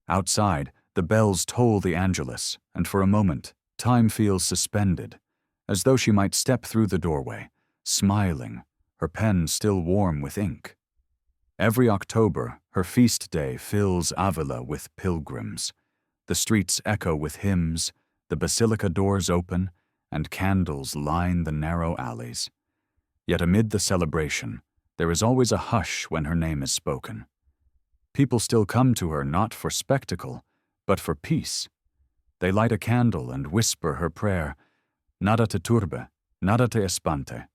A: Outside, the bells toll the Angelus, and for a moment, time feels suspended, as though she might step through the doorway, smiling, her pen still warm with ink. Every October, her feast day fills Avila with pilgrims. The streets echo with hymns, the basilica doors open, and candles line the narrow alleys. Yet amid the celebration, there is always a hush when her name is spoken. People still come to her not for spectacle, but for peace. They light a candle and whisper her prayer, "Nada te turbe, nada te espante.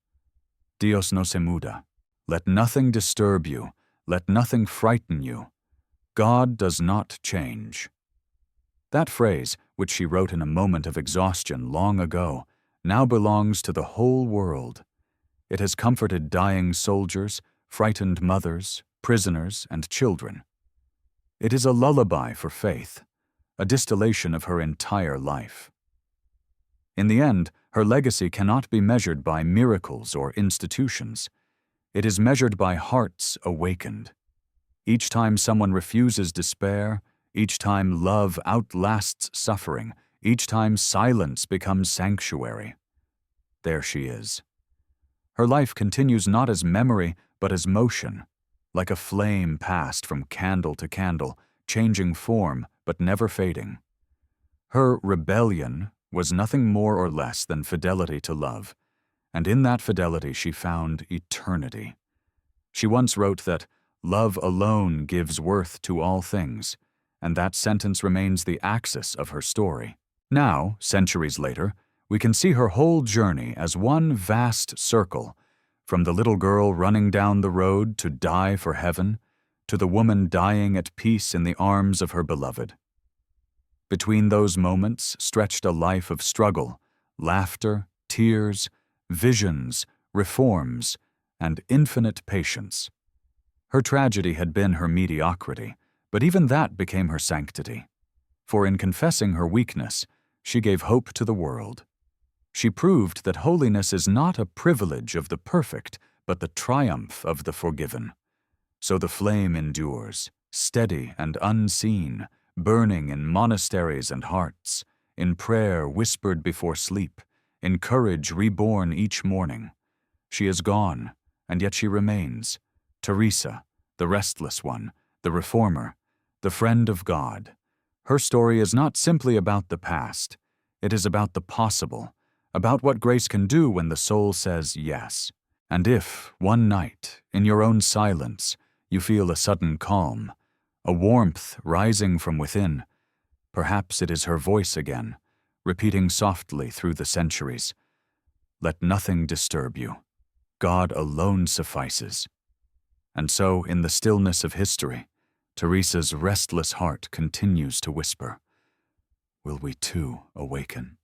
A: Dios no se muda. Let nothing disturb you, let nothing frighten you. God does not change." That phrase, which she wrote in a moment of exhaustion long ago, now belongs to the whole world. It has comforted dying soldiers, frightened mothers, prisoners, and children. It is a lullaby for faith, a distillation of her entire life. In the end, her legacy cannot be measured by miracles or institutions. It is measured by hearts awakened. Each time someone refuses despair, each time love outlasts suffering, each time silence becomes sanctuary. There she is. Her life continues not as memory, but as motion, like a flame passed from candle to candle, changing form but never fading. Her rebellion was nothing more or less than fidelity to love, and in that fidelity she found eternity. She once wrote that love alone gives worth to all things, and that sentence remains the axis of her story. Now, centuries later, we can see her whole journey as one vast circle, from the little girl running down the road to die for heaven, to the woman dying at peace in the arms of her beloved. Between those moments stretched a life of struggle, laughter, tears, visions, reforms, and infinite patience. Her tragedy had been her mediocrity, but even that became her sanctity. For in confessing her weakness, she gave hope to the world. She proved that holiness is not a privilege of the perfect, but the triumph of the forgiven. So the flame endures, steady and unseen, burning in monasteries and hearts, in prayer whispered before sleep, in courage reborn each morning. She is gone, and yet she remains, Teresa, the restless one, the reformer, the friend of God. Her story is not simply about the past. It is about the possible, about what grace can do when the soul says yes. And if, one night, in your own silence, you feel a sudden calm, a warmth rising from within, perhaps it is her voice again, repeating softly through the centuries, "Let nothing disturb you. God alone suffices." And so, in the stillness of history, Teresa's restless heart continues to whisper, "Will we too awaken?"